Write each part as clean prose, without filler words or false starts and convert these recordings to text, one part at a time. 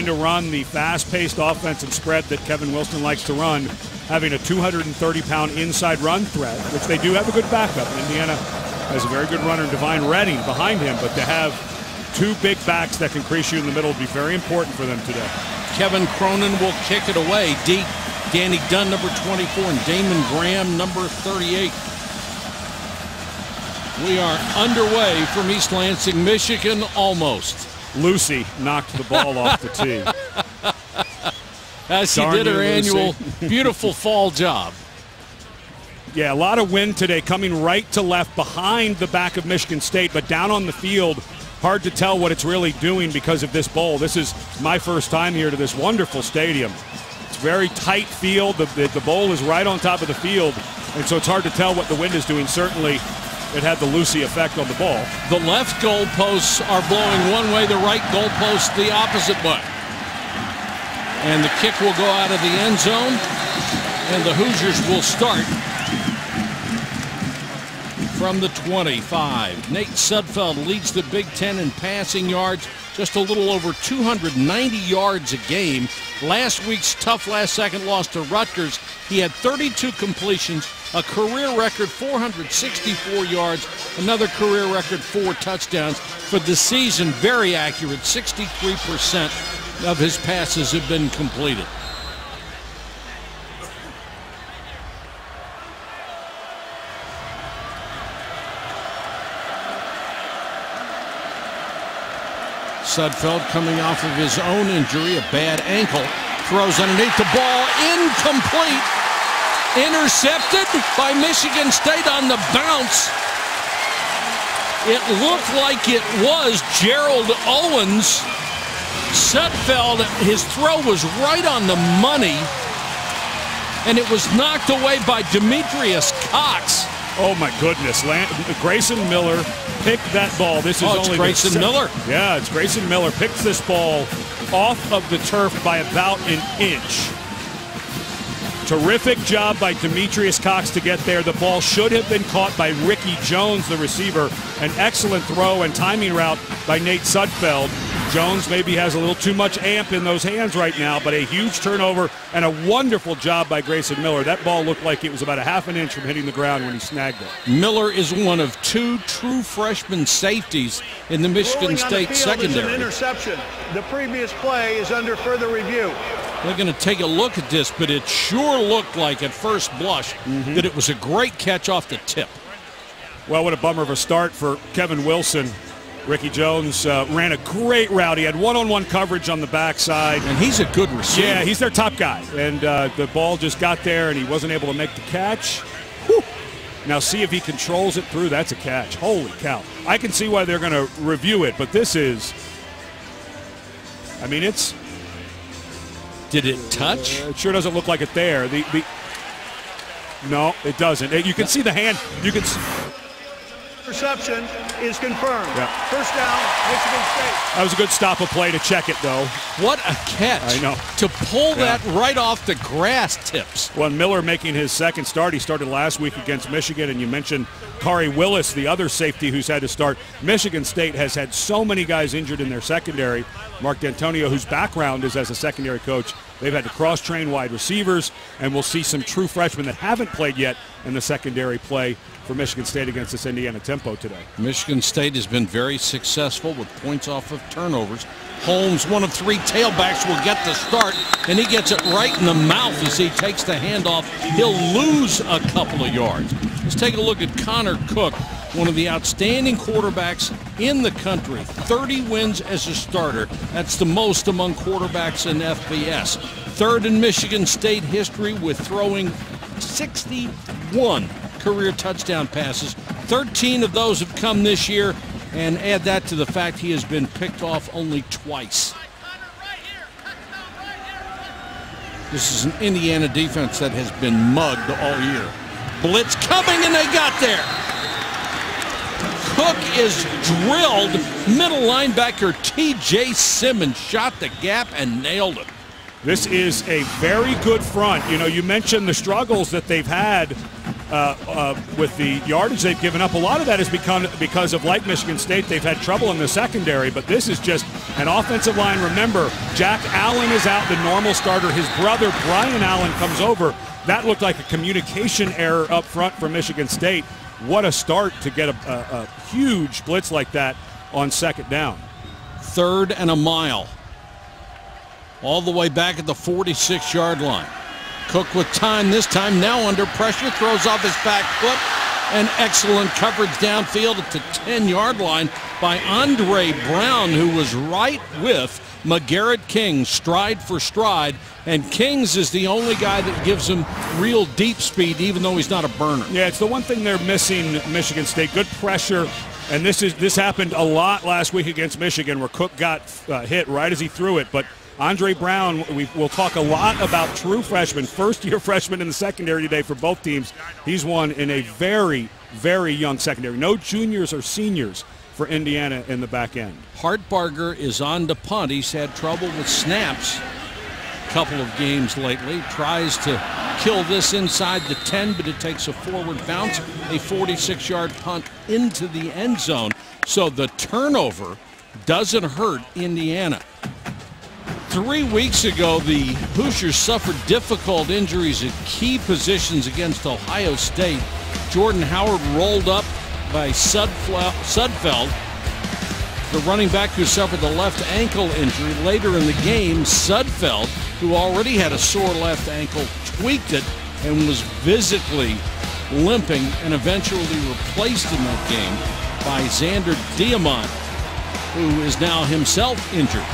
to run the fast-paced offensive spread that Kevin Wilson likes to run, having a 230-pound inside run threat, which they do have a good backup. Indiana has a very good runner, Divine Redding, behind him, but to have two big backs that can crease you in the middle will be very important for them today. Kevin Cronin will kick it away deep. Danny Dunn, number 24, and Damon Graham, number 38. We are underway from East Lansing, Michigan, almost. Lucy knocked the ball off the tee. As she did her annual beautiful fall job. Yeah, a lot of wind today coming right to left behind the back of Michigan State, but down on the field, hard to tell what it's really doing because of this bowl. This is my first time here to this wonderful stadium. It's very tight field. The bowl is right on top of the field, and so it's hard to tell what the wind is doing. Certainly, it had the Lucy effect on the ball. The left goalposts are blowing one way, the right goalposts the opposite way. And the kick will go out of the end zone, and the Hoosiers will start from the 25. Nate Sudfeld leads the Big Ten in passing yards, just a little over 290 yards a game. Last week's tough last-second loss to Rutgers, he had 32 completions, a career record 464 yards, another career record 4 touchdowns. For the season, very accurate, 63% of his passes have been completed. Sudfeld coming off of his own injury, a bad ankle, throws underneath the ball, incomplete, intercepted by Michigan State on the bounce. It looked like it was Gerald Owens. Sudfeld, his throw was right on the money, and it was knocked away by Demetrius Cox. Oh my goodness, Grayson Miller picked that ball. This is only Grayson Miller. Yeah, it's Grayson Miller picks this ball off of the turf by about an inch. Terrific job by Demetrius Cox to get there. The ball should have been caught by Ricky Jones, the receiver. An excellent throw and timing route by Nate Sudfeld. Jones maybe has a little too much amp in those hands right now, but a huge turnover and a wonderful job by Grayson Miller. That ball looked like it was about a half an inch from hitting the ground when he snagged it. Miller is one of 2 true freshman safeties in the Michigan State secondary. An interception. The previous play is under further review. They're going to take a look at this, but it sure looked like at first blush that it was a great catch off the tip. Well, what a bummer of a start for Kevin Wilson. Ricky Jones ran a great route. He had one-on-one coverage on the backside. And he's a good receiver. Yeah, he's their top guy. And the ball just got there, and he wasn't able to make the catch. Whew. Now see if he controls it through. That's a catch. Holy cow. I can see why they're going to review it, but this is, I mean, it's. Did it touch? It sure doesn't look like it there. No, it doesn't. You can see the hand. You can. Interception is confirmed. Yeah. First down, Michigan State. That was a good stop of play to check it, though. What a catch. I know. To pull that right off the grass tips. Well, Miller making his second start. He started last week against Michigan, and you mentioned Kari Willis, the other safety who's had to start. Michigan State has had so many guys injured in their secondary. Mark D'Antonio, whose background is as a secondary coach, they've had to cross-train wide receivers, and we'll see some true freshmen that haven't played yet in the secondary play for Michigan State against this Indiana tempo today. Michigan State has been very successful with points off of turnovers. Holmes, one of 3 tailbacks, will get the start, and he gets it right in the mouth as he takes the handoff. He'll lose a couple of yards. Let's take a look at Connor Cook, one of the outstanding quarterbacks in the country. 30 wins as a starter. That's the most among quarterbacks in FBS. 3rd in Michigan State history with throwing 61 career touchdown passes. 13 of those have come this year, and add that to the fact he has been picked off only twice. This is an Indiana defense that has been mugged all year. Blitz coming, and they got there. Cook is drilled. Middle linebacker T.J. Simmons shot the gap and nailed it. This is a very good front. You know, you mentioned the struggles that they've had with the yardage they've given up. A lot of that has become because of, like Michigan State, they've had trouble in the secondary, but this is just an offensive line. Remember, Jack Allen is out, the normal starter. His brother, Brian Allen, comes over. That looked like a communication error up front for Michigan State. What a start to get a huge blitz like that on second down. 3rd and a mile. All the way back at the 46-yard line. Cook with time this time, now under pressure, throws off his back foot, and excellent coverage downfield at the 10-yard line by Andre Brown, who was right with McGarrett King, stride for stride, and Kings is the only guy that gives him real deep speed, even though he's not a burner. Yeah, it's the one thing they're missing, Michigan State. Good pressure, and this happened a lot last week against Michigan, where Cook got hit right as he threw it, but Andre Brown, we'll talk a lot about true freshmen, first-year freshmen in the secondary today for both teams. He's one in a very, very young secondary. No juniors or seniors for Indiana in the back end. Hartbarger is on to punt. He's had trouble with snaps a couple of games lately. Tries to kill this inside the 10, but it takes a forward bounce, a 46-yard punt into the end zone. So the turnover doesn't hurt Indiana. 3 weeks ago, the Hoosiers suffered difficult injuries at key positions against Ohio State. Jordan Howard rolled up by Sudfeld, the running back who suffered the left ankle injury. Later in the game, Sudfeld, who already had a sore left ankle, tweaked it and was visibly limping, and eventually replaced in that game by Xander Diamont, who is now himself injured.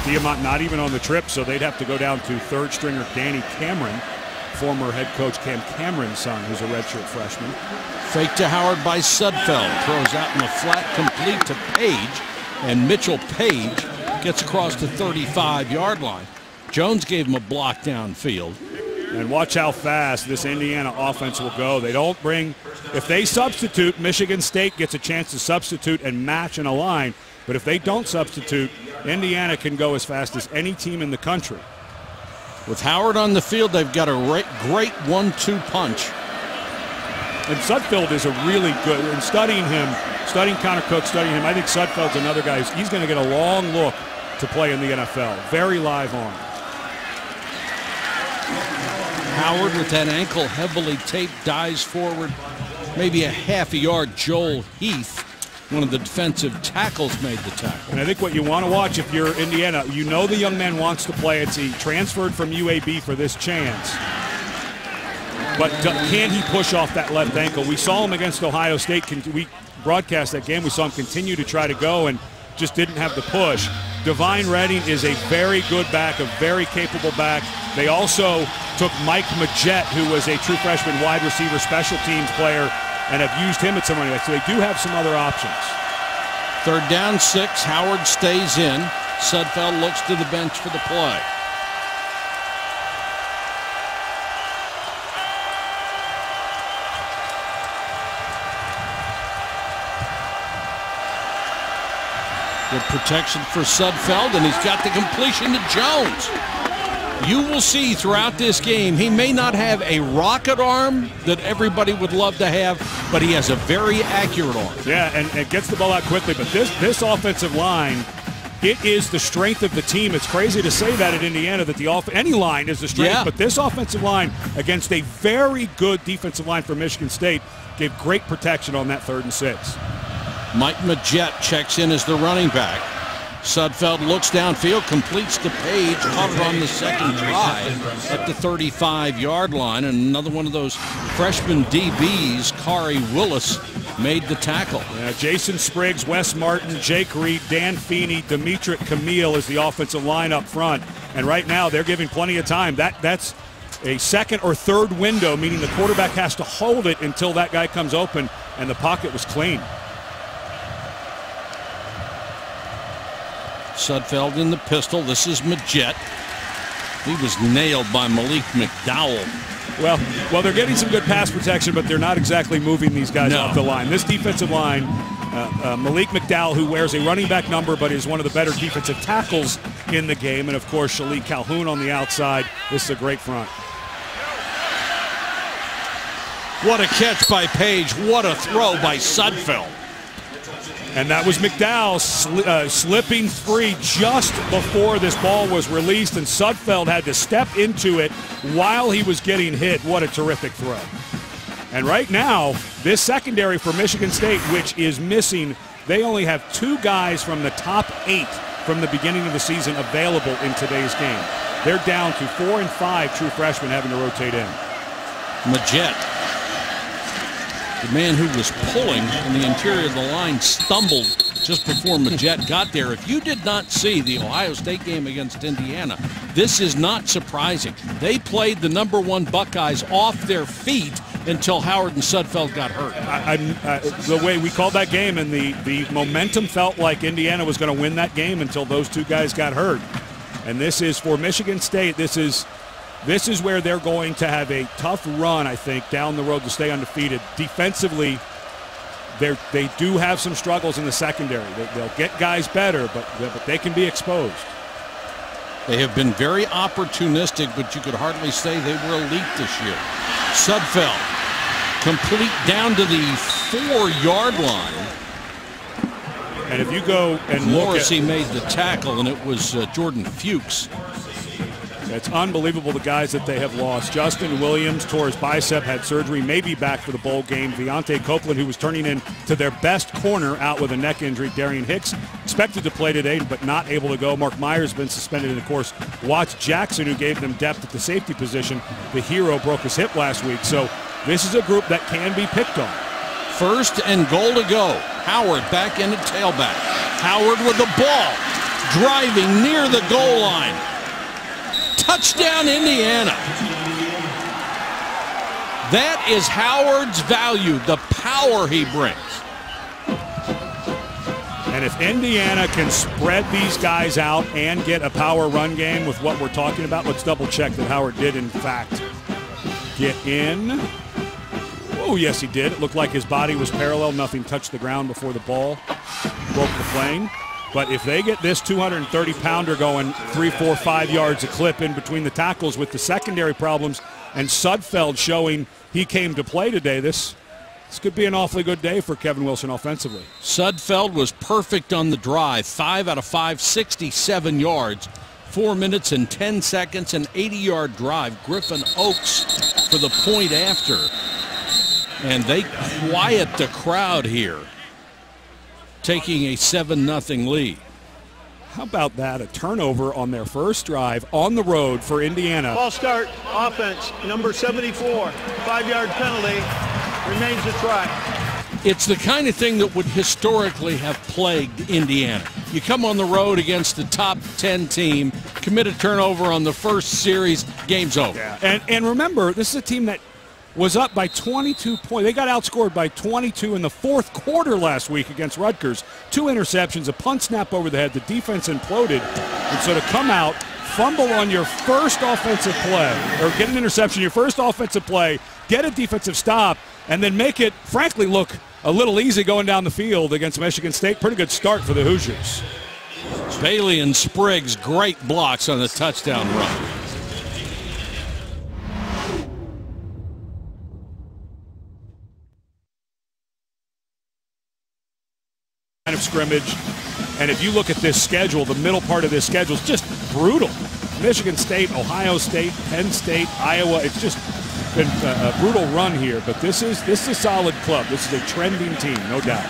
Diamont not even on the trip, so they'd have to go down to third stringer Danny Cameron, former head coach Cam Cameron's son, who's a redshirt freshman. Fake to Howard by Sudfeld, throws out in the flat, complete to Page, and Mitchell Page gets across the 35-yard line. Jones gave him a block downfield. And watch how fast this Indiana offense will go. They don't bring, if they substitute, Michigan State gets a chance to substitute and match in a line. But if they don't substitute, Indiana can go as fast as any team in the country. With Howard on the field, they've got a great 1-2 punch. And Sudfeld is a really good, and studying him, studying Connor Cook, studying him, I think Sudfeld's another guy. He's going to get a long look to play in the NFL. Very live arm. Howard with that ankle heavily taped, dives forward, maybe a half a yard. Joel Heath, one of the defensive tackles, made the tackle. And I think what you want to watch if you're Indiana, you know the young man wants to play. He transferred from UAB for this chance. But can he push off that left ankle? We saw him against Ohio State. We broadcast that game. We saw him continue to try to go and just didn't have the push. Divine Redding is a very good back, a very capable back. They also took Mike Majette, who was a true freshman wide receiver special teams player, and have used him at some running back. So they do have some other options. 3rd down 6. Howard stays in. Sudfeld looks to the bench for the play. Good protection for Sudfeld, and he's got the completion to Jones. You will see throughout this game, he may not have a rocket arm that everybody would love to have, but he has a very accurate arm. Yeah, and gets the ball out quickly. But this offensive line, it is the strength of the team. It's crazy to say that at Indiana, that any line is the strength, yeah. But this offensive line against a very good defensive line for Michigan State gave great protection on that 3rd and 6. Mike Majette checks in as the running back. Sudfeld looks downfield, completes to Page, caught it on the second try at the 35-yard line. And another one of those freshman DBs, Kari Willis, made the tackle. Yeah, Jason Spriggs, Wes Martin, Jake Reed, Dan Feeney, Demetric Camille is the offensive line up front. And right now they're giving plenty of time. That's a 2nd or 3rd window, meaning the quarterback has to hold it until that guy comes open, and the pocket was clean. Sudfeld in the pistol. This is Majette. He was nailed by Malik McDowell. Well, they're getting some good pass protection, but they're not exactly moving these guys off the line. This defensive line, Malik McDowell, who wears a running back number but is one of the better defensive tackles in the game, and of course Shalik Calhoun on the outside. This is a great front. What a catch by Page. What a throw by Sudfeld. And that was McDowell slipping free just before this ball was released, and Sudfeld had to step into it while he was getting hit. What a terrific throw. And right now, this secondary for Michigan State, which is missing, they only have 2 guys from the top 8 from the beginning of the season available in today's game. They're down to 4 and 5 true freshmen having to rotate in. Majette, the man who was pulling in the interior of the line, stumbled just before Majette got there. If you did not see the Ohio State game against Indiana, this is not surprising. They played the #1 Buckeyes off their feet until Howard and Sudfeld got hurt. The way we called that game, and the momentum felt like Indiana was going to win that game until those 2 guys got hurt. And this is for Michigan State. This is where they're going to have a tough run, I think, down the road to stay undefeated. Defensively, they do have some struggles in the secondary. They'll get guys better, but they can be exposed. They have been very opportunistic, but you could hardly say they were elite this year. Sudfeld, complete down to the 4-yard line. And if you go and Morrissey made the tackle, and it was Jordan Fuchs. It's unbelievable, the guys that they have lost. Justin Williams tore his bicep, had surgery, may be back for the bowl game. Deontay Copeland, who was turning in to their best corner, out with a neck injury. Darian Hicks expected to play today, but not able to go. Mark Myers has been suspended. And, of course, Watts Jackson, who gave them depth at the safety position, the hero, broke his hip last week. So this is a group that can be picked on. 1st and goal to go. Howard back in at tailback. Howard with the ball, driving near the goal line. Touchdown, Indiana. That is Howard's value, the power he brings. And if Indiana can spread these guys out and get a power run game with what we're talking about, let's double check that Howard did, in fact, get in. Oh, yes, he did. It looked like his body was parallel. Nothing touched the ground before the ball broke the plane. But if they get this 230-pounder going 3, 4, 5 yards a clip in between the tackles with the secondary problems, and Sudfeld showing he came to play today, this could be an awfully good day for Kevin Wilson offensively. Sudfeld was perfect on the drive. 5 out of 5, 67 yards. 4 minutes and 10 seconds, an 80-yard drive. Griffin Oaks for the point after. And they quiet the crowd here, taking a 7-0 lead. How about that? A turnover on their first drive on the road for Indiana. Ball start, offense, number 74, 5-yard penalty, remains a try. It's the kind of thing that would historically have plagued Indiana. You come on the road against the top 10 team, commit a turnover on the first series, game's over. Yeah. And remember, this is a team that was up by 22 points. They got outscored by 22 in the 4th quarter last week against Rutgers. 2 interceptions, a punt snap over the head. The defense imploded. And so to come out, fumble on your first offensive play, or get an interception, your first offensive play, get a defensive stop, and then make it, frankly, look a little easy going down the field against Michigan State. Pretty good start for the Hoosiers. Bailey and Spriggs, great blocks on the touchdown run. Of scrimmage, and if you look at this schedule, the middle part of this schedule is just brutal. Michigan State, Ohio State, Penn State, Iowa. It's just been a brutal run here, but this is a solid club. This is a trending team, no doubt.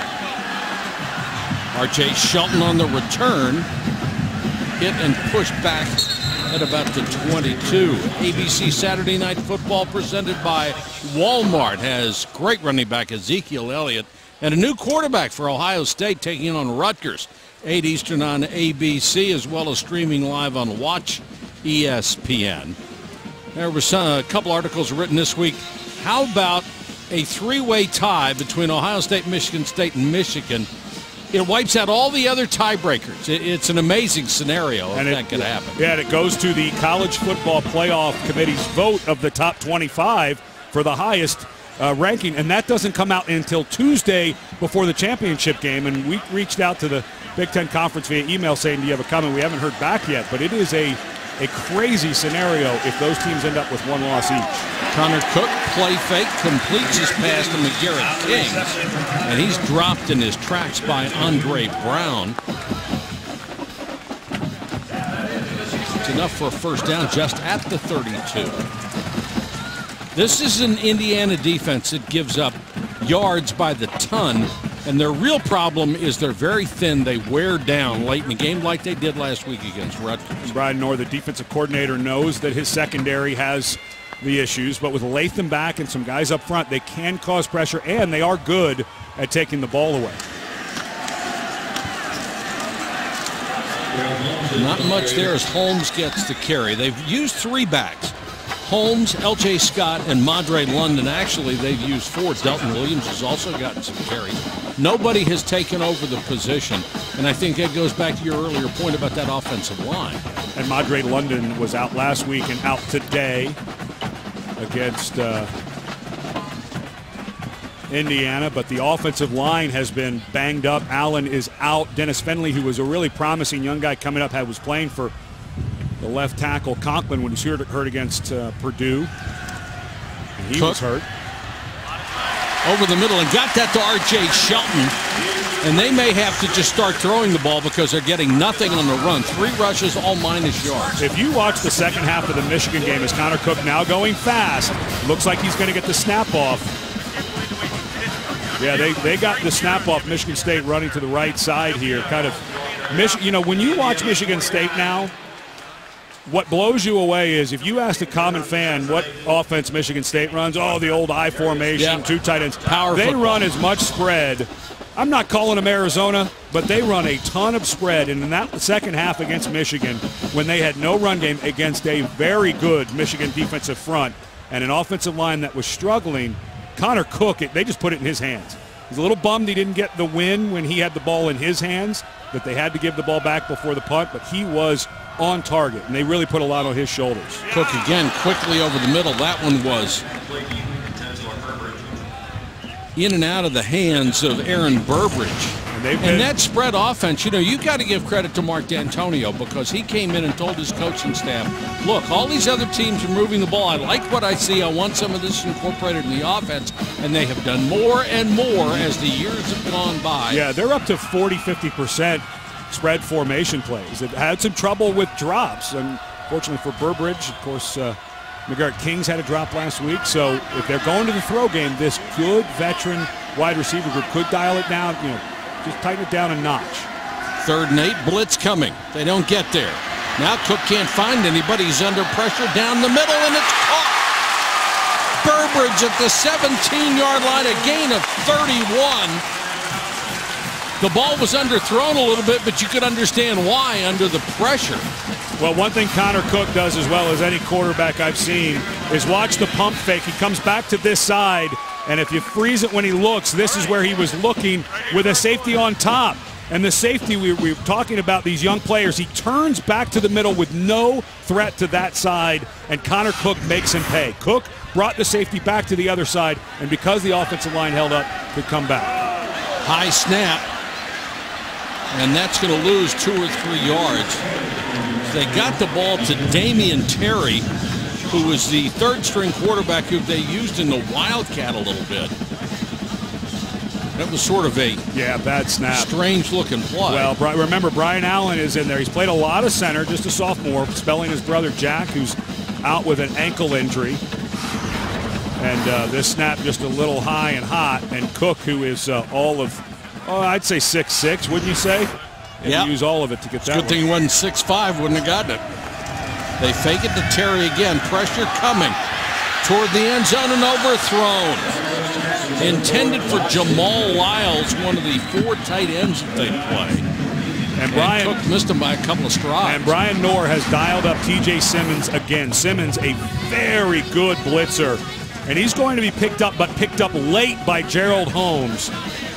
R.J. Shelton on the return, hit and pushed back at about the 22. ABC Saturday Night Football presented by Walmart has great running back Ezekiel Elliott and a new quarterback for Ohio State taking on Rutgers. 8 Eastern on ABC, as well as streaming live on Watch ESPN. There was a couple articles written this week. How about a 3-way tie between Ohio State, Michigan State, and Michigan? It wipes out all the other tiebreakers. It's an amazing scenario if that could happen. Yeah, and it goes to the College Football Playoff Committee's vote of the top 25 for the highest ranking, and that doesn't come out until Tuesday before the championship game. And we reached out to the Big Ten Conference via email saying, do you have a comment? We haven't heard back yet, but it is a crazy scenario if those teams end up with 1 loss each. Connor Cook, play fake, completes his pass to McGarrett Kings, and he's dropped in his tracks by Andre Brown. It's enough for a first down just at the 32. This is an Indiana defense that gives up yards by the ton, and their real problem is they're very thin. They wear down late in the game like they did last week against Rutgers. Brian Orr, the defensive coordinator, knows that his secondary has the issues, but with Latham back and some guys up front, they can cause pressure, and they are good at taking the ball away. Not much there as Holmes gets the carry. They've used 3 backs. Holmes, L.J. Scott, and Madre London. Actually, they've used 4. Delton Williams has also gotten some carries. Nobody has taken over the position, and I think that goes back to your earlier point about that offensive line. And Madre London was out last week and out today against Indiana, but the offensive line has been banged up. Allen is out. Dennis Fenley, who was a really promising young guy coming up, was playing for the left tackle Conklin when he was hurt against Purdue. And he was hurt. Over the middle and got that to R.J. Shelton. And they may have to just start throwing the ball because they're getting nothing on the run. 3 rushes, all minus yards. If you watch the second half of the Michigan game, as Connor Cook now going fast, looks like he's going to get the snap off. Yeah, they got the snap off. Michigan State running to the right side here. Kind of, you know, when you watch Michigan State now, what blows you away is if you ask a common fan what offense Michigan State runs, oh, the old I formation, 2 tight ends. Power they football. Run as much spread. I'm not calling them Arizona, but they run a ton of spread. And in that second half against Michigan, when they had no run game against a very good Michigan defensive front and an offensive line that was struggling, Connor Cook, they just put it in his hands. He's a little bummed he didn't get the win when he had the ball in his hands, that they had to give the ball back before the punt, but he was on target, and they really put a lot on his shoulders. Cook again quickly over the middle. That one was in and out of the hands of Aaron Burbridge. And that spread offense, you know, you got to give credit to Mark D'Antonio because he came in and told his coaching staff, look, all these other teams are moving the ball. I like what I see. I want some of this incorporated in the offense. And they have done more and more as the years have gone by. Yeah, they're up to 40-50% spread formation plays. They've had some trouble with drops. And fortunately for Burbridge, of course, McGarrett Kings had a drop last week. So if they're going to the throw game, this good veteran wide receiver group could dial it down, you know, just tighten it down a notch. 3rd and 8, blitz coming. They don't get there. Now Cook can't find anybody. He's under pressure down the middle, and it's caught. Burbridge at the 17-yard line, a gain of 31. The ball was underthrown a little bit, but you could understand why under the pressure. Well, one thing Connor Cook does as well as any quarterback I've seen is watch the pump fake. He comes back to this side, and if you freeze it when he looks, this is where he was looking with a safety on top. And the safety, we were talking about these young players, he turns back to the middle with no threat to that side, and Connor Cook makes him pay. Cook brought the safety back to the other side, and because the offensive line held up, could come back. High snap, and that's going to lose 2 or 3 yards. They got the ball to Damian Terry, who was the 3rd-string quarterback who they used in the Wildcat a little bit. That was sort of a bad snap. Strange-looking play. Well, remember, Brian Allen is in there. He's played a lot of center, just a sophomore, spelling his brother Jack, who's out with an ankle injury. And this snap just a little high and hot. And Cook, who is all of, I'd say 6'6", wouldn't you say? Yeah. Use all of it to get that. Good thing he wasn't 6'5", wouldn't have gotten it. They fake it to Terry again. Pressure coming toward the end zone and overthrown. Intended for Jamal Lyles, one of the 4 tight ends that they play. And Brian Cook missed him by a couple of strides. And Brian Knorr has dialed up T.J. Simmons again. Simmons, a very good blitzer. And he's going to be picked up, but picked up late by Gerald Holmes.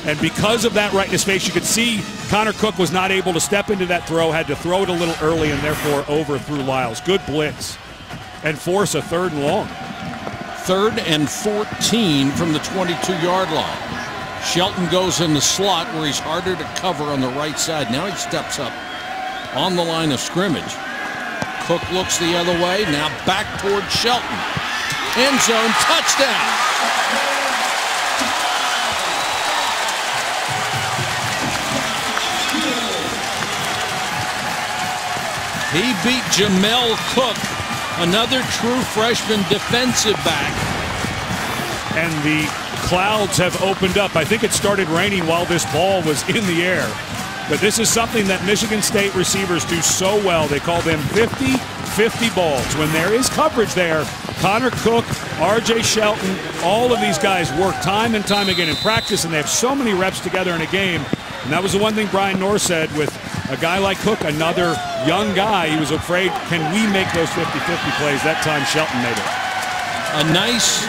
And because of that right in his face, you could see Connor Cook was not able to step into that throw, had to throw it a little early, and therefore overthrew Lyles. Good blitz. And force a 3rd and long. 3rd and 14 from the 22-yard line. Shelton goes in the slot where he's harder to cover on the right side. Now he steps up on the line of scrimmage. Cook looks the other way. Now back toward Shelton. End zone, touchdown. He beat Jamel Cook, another true freshman defensive back. And the clouds have opened up. I think it started raining while this ball was in the air. But this is something that Michigan State receivers do so well. They call them 50-50 balls. When there is coverage there, Connor Cook, R.J. Shelton, all of these guys work time and time again in practice, and they have so many reps together in a game. And that was the one thing Brian Norr said with a guy like Cook, another young guy. He was afraid, can we make those 50-50 plays? That time Shelton made it. A nice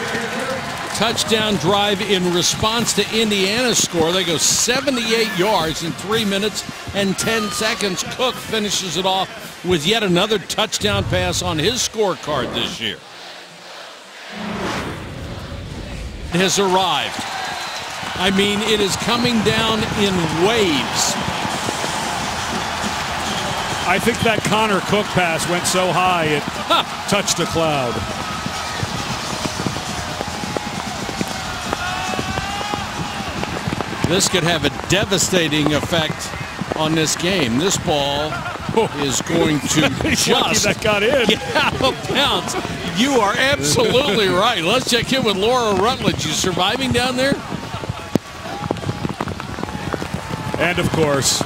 touchdown drive in response to Indiana's score. They go 78 yards in 3 minutes and 10 seconds. Cook finishes it off with yet another touchdown pass on his scorecard this year. It has arrived. I mean, it is coming down in waves. I think that Connor Cook pass went so high it touched a cloud. This could have a devastating effect on this game. This ball is going to just that got in. Get out of bounds. You are absolutely right. Let's check in with Laura Rutledge. You surviving down there? And of course,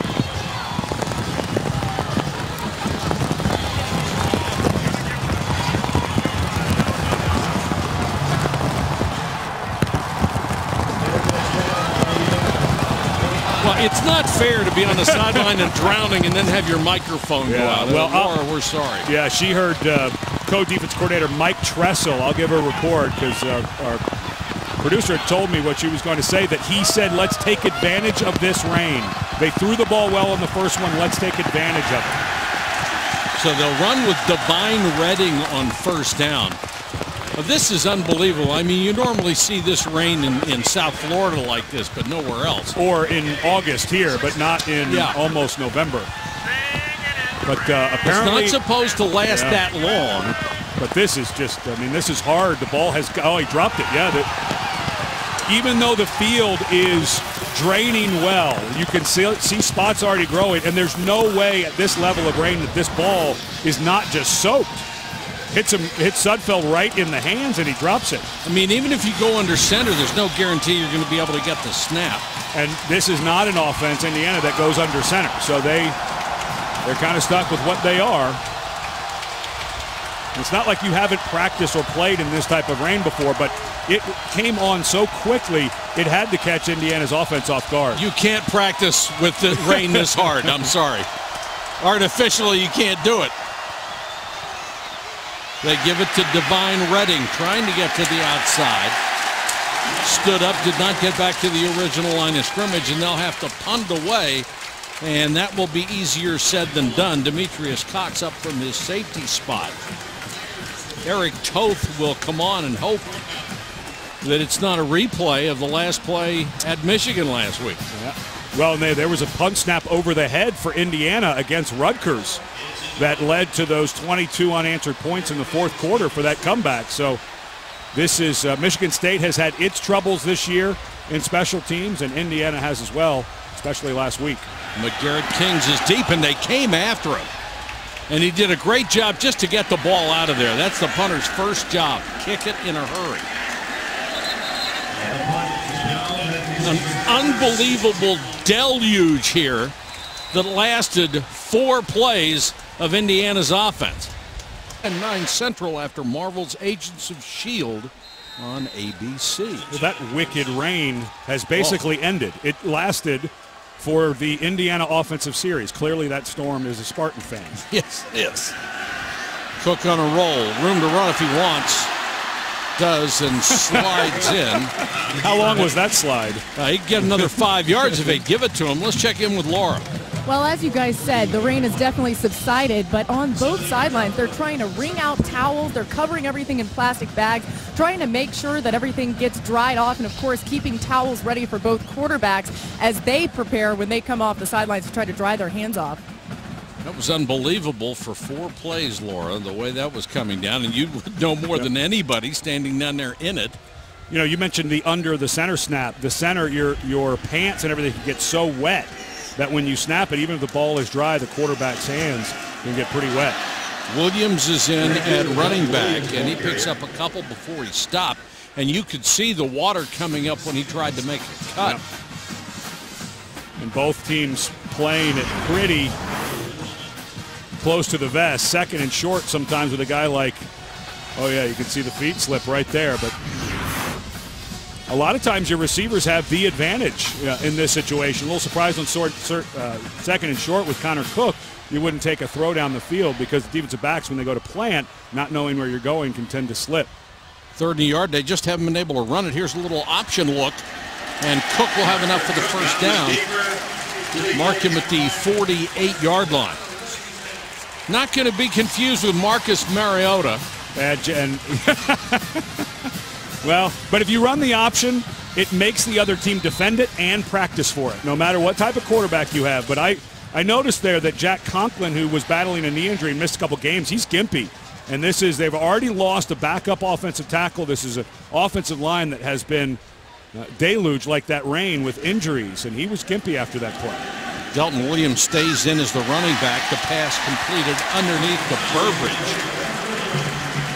it's not fair to be on the sideline and drowning and then have your microphone go out. Well, Laura, we're sorry. Yeah, she heard co-defense coordinator Mike Tressel. I'll give her a report because our producer had told me what she was going to say, that he said, let's take advantage of this rain. They threw the ball well in the first one. Let's take advantage of it. So they'll run with Divine Redding on first down. Well, this is unbelievable. I mean, you normally see this rain in South Florida like this, but nowhere else. Or in August here, but not in almost November. But apparently it's not supposed to last that long. But this is just, I mean, this is hard. The ball has, oh, he dropped it. Yeah, even though the field is draining well, you can see spots already growing, and there's no way at this level of rain that this ball is not just soaked. Hits Sudfeld right in the hands, and he drops it. I mean, even if you go under center, there's no guarantee you're going to be able to get the snap. And this is not an offense, Indiana, that goes under center. So they're kind of stuck with what they are. It's not like you haven't practiced or played in this type of rain before, but it came on so quickly, it had to catch Indiana's offense off guard. You can't practice with the rain this hard. I'm sorry. Artificially, you can't do it. They give it to Divine Redding, trying to get to the outside. Stood up, did not get back to the original line of scrimmage, and they'll have to punt away, and that will be easier said than done. Demetrius Cox up from his safety spot. Eric Toth will come on and hope that it's not a replay of the last play at Michigan last week. Yeah. Well, there was a punt snap over the head for Indiana against Rutgers that led to those 22 unanswered points in the fourth quarter for that comeback. So this is Michigan State has had its troubles this year in special teams, and Indiana has as well, especially last week. McGarrett Kings is deep, and they came after him. And he did a great job just to get the ball out of there. That's the punter's first job. Kick it in a hurry. An unbelievable deluge here that lasted 4 plays of Indiana's offense. And 9 Central after Marvel's Agents of S.H.I.E.L.D. on ABC. Well, that wicked rain has basically ended. It lasted for the Indiana offensive series. Clearly that Storm is a Spartan fan. Yes, yes. Cook on a roll. Room to run if he wants. Does and slides in. How long was that slide? He'd get another 5 yards if they'd give it to him. Let's check in with Laura. Well, as you guys said, the rain has definitely subsided, but on both sidelines, they're trying to wring out towels. They're covering everything in plastic bags, trying to make sure that everything gets dried off, and, of course, keeping towels ready for both quarterbacks as they prepare when they come off the sidelines to try to dry their hands off. That was unbelievable for 4 plays, Laura, the way that was coming down, and you would know more than anybody standing down there in it. You know, you mentioned the under the center snap. The center, your pants and everything can get so wet that when you snap it, even if the ball is dry, the quarterback's hands can get pretty wet. Williams is in at running back, and he picks up a couple before he stopped, and you could see the water coming up when he tried to make a cut. Yep. And both teams playing it pretty close to the vest, second and short sometimes with a guy like, oh yeah, you can see the feet slip right there, but a lot of times your receivers have the advantage in this situation. A little surprised on second and short with Connor Cook. You wouldn't take a throw down the field because the defensive backs, when they go to plant, not knowing where you're going, can tend to slip. 3rd and a yard, they just haven't been able to run it. Here's a little option look, and Cook will have enough for the first down. Mark him at the 48-yard line. Not going to be confused with Marcus Mariota. Well, but if you run the option, it makes the other team defend it and practice for it, no matter what type of quarterback you have. But I noticed there that Jack Conklin, who was battling a knee injury and missed a couple games, he's gimpy. And they've already lost a backup offensive tackle. This is an offensive line that has been deluged like that rain with injuries, and he was gimpy after that play. Delton Williams stays in as the running back. The pass completed underneath the Burbridge.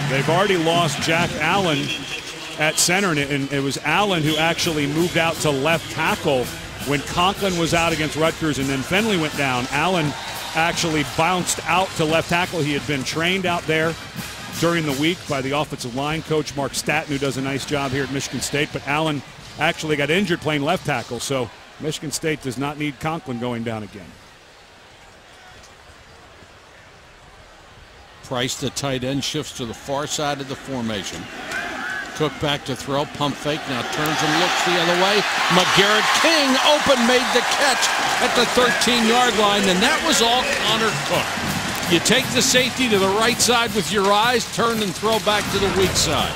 They've already lost Jack Allen at center, and it was Allen who actually moved out to left tackle when Conklin was out against Rutgers, and then Finley went down. Allen actually bounced out to left tackle. He had been trained out there during the week by the offensive line coach, Mark Staton, who does a nice job here at Michigan State, but Allen actually got injured playing left tackle, so Michigan State does not need Conklin going down again. Price, the tight end, shifts to the far side of the formation. Cook back to throw, pump fake, now turns and looks the other way. McGarrett King open, made the catch at the 13-yard line, and that was all Connor Cook. You take the safety to the right side with your eyes, turn and throw back to the weak side.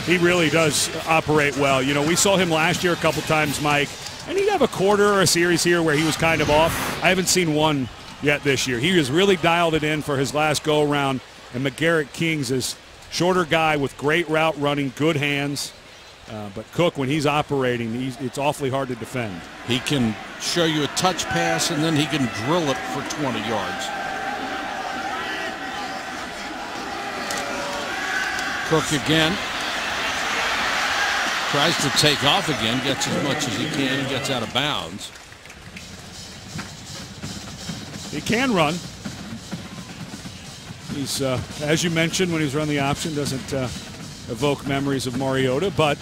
He really does operate well. You know, we saw him last year a couple times, Mike, and he'd have a quarter or a series here where he was kind of off. I haven't seen one yet this year. He has really dialed it in for his last go-around, and McGarrett King's is shorter guy with great route running, good hands. But Cook, when he's operating, it's awfully hard to defend. He can show you a touch pass, and then he can drill it for 20 yards. Cook again. Tries to take off again, gets as much as he can, and gets out of bounds. He can run. He's, as you mentioned, when he was running the option, doesn't evoke memories of Mariota, but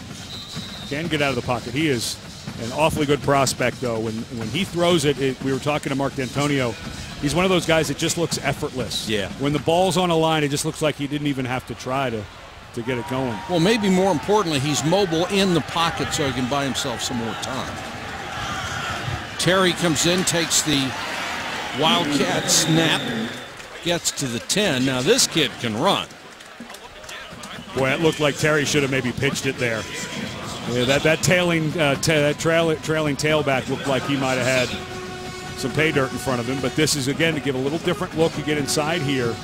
can get out of the pocket. He is an awfully good prospect, though. When he throws it, we were talking to Mark D'Antonio, he's one of those guys that just looks effortless. Yeah. When the ball's on a line, it just looks like he didn't even have to try to get it going. Well, maybe more importantly, he's mobile in the pocket so he can buy himself some more time. Terry comes in, takes the Wildcat snap, gets to the 10. Now this kid can run. Boy, it looked like Terry should have maybe pitched it there. Yeah, that trailing tailback looked like he might have had some pay dirt in front of him. But this is, again, to give a little different look. You get inside here.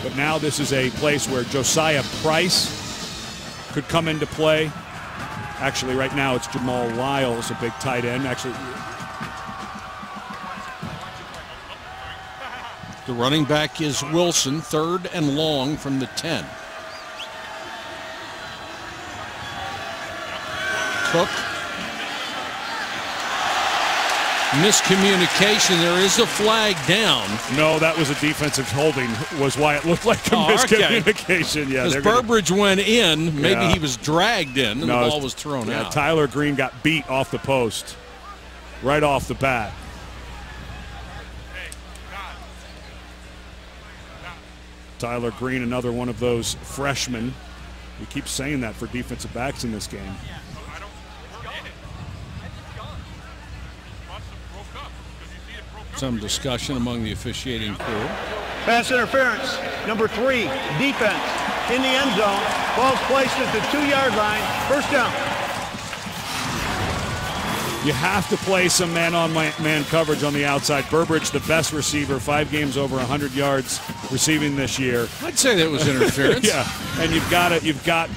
But now this is a place where Josiah Price could come into play. Actually, right now it's Jamal Lyles, a big tight end. Actually, the running back is Wilson, 3rd and long from the 10. Cook. Miscommunication. There is a flag down. No, that was a defensive holding, was why it looked like a miscommunication. Okay. Yeah, because Burbridge went in. Maybe he was dragged in, and the ball was thrown out. Tyler Green got beat off the post right off the bat. Tyler Green, another one of those freshmen. We keep saying that for defensive backs in this game. Some discussion among the officiating crew. Pass interference, number 3, defense, in the end zone. Ball's placed at the 2-yard line, first down. You have to play some man-on-man coverage on the outside. Burbridge, the best receiver, 5 games over 100 yards receiving this year. I'd say that was interference. Yeah, and you've got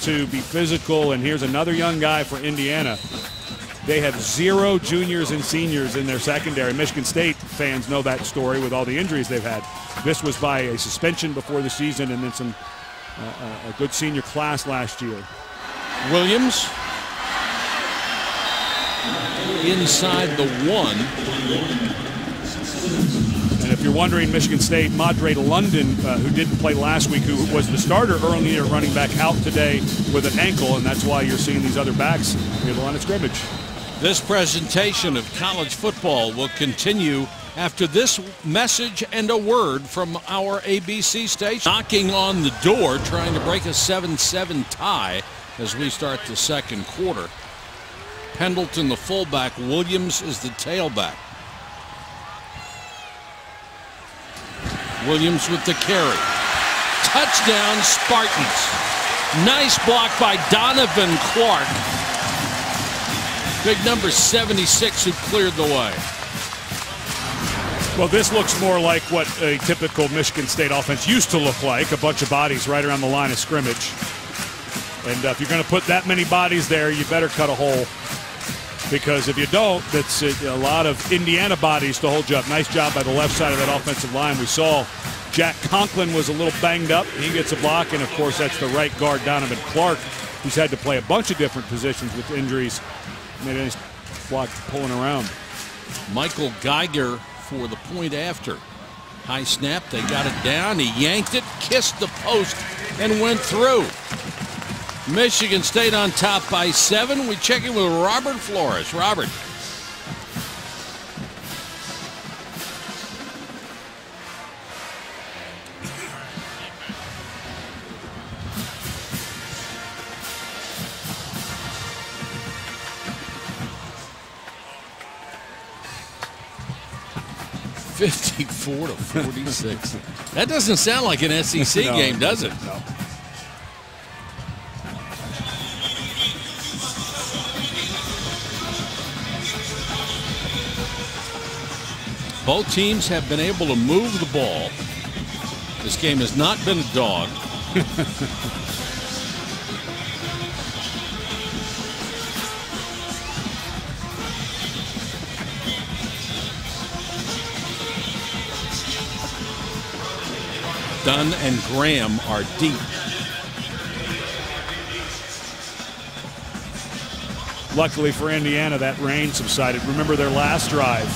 to be physical. And here's another young guy for Indiana. They have 0 juniors and seniors in their secondary. Michigan State fans know that story with all the injuries they've had. This was by a suspension before the season, and then a good senior class last year. Williams inside the 1. And if you're wondering, Michigan State, Madre London, who didn't play last week, who was the starter early at running back, out today with an ankle, and that's why you're seeing these other backs near the line of scrimmage. This presentation of college football will continue after this message and a word from our ABC station. Knocking on the door, trying to break a 7-7 tie as we start the second quarter. Pendleton, the fullback. Williams is the tailback. Williams with the carry. Touchdown, Spartans. Nice block by Donovan Clark. Big number 76 who cleared the way. Well, this looks more like what a typical Michigan State offense used to look like, a bunch of bodies right around the line of scrimmage. And if you're going to put that many bodies there, you better cut a hole. Because if you don't, that's a lot of Indiana bodies to hold you up. Nice job by the left side of that offensive line. We saw Jack Conklin was a little banged up. He gets a block, and, of course, that's the right guard, Donovan Clark, who's had to play a bunch of different positions with injuries. Made a nice block pulling around. Michael Geiger for the point after. High snap, they got it down. He yanked it, kissed the post, and went through. Michigan State on top by 7. We check in with Robert Flores. Robert. (54-46). That doesn't sound like an SEC game, does it? No. Both teams have been able to move the ball. This game has not been a dog. Dunn and Graham are deep. Luckily for Indiana, that rain subsided. Remember their last drive?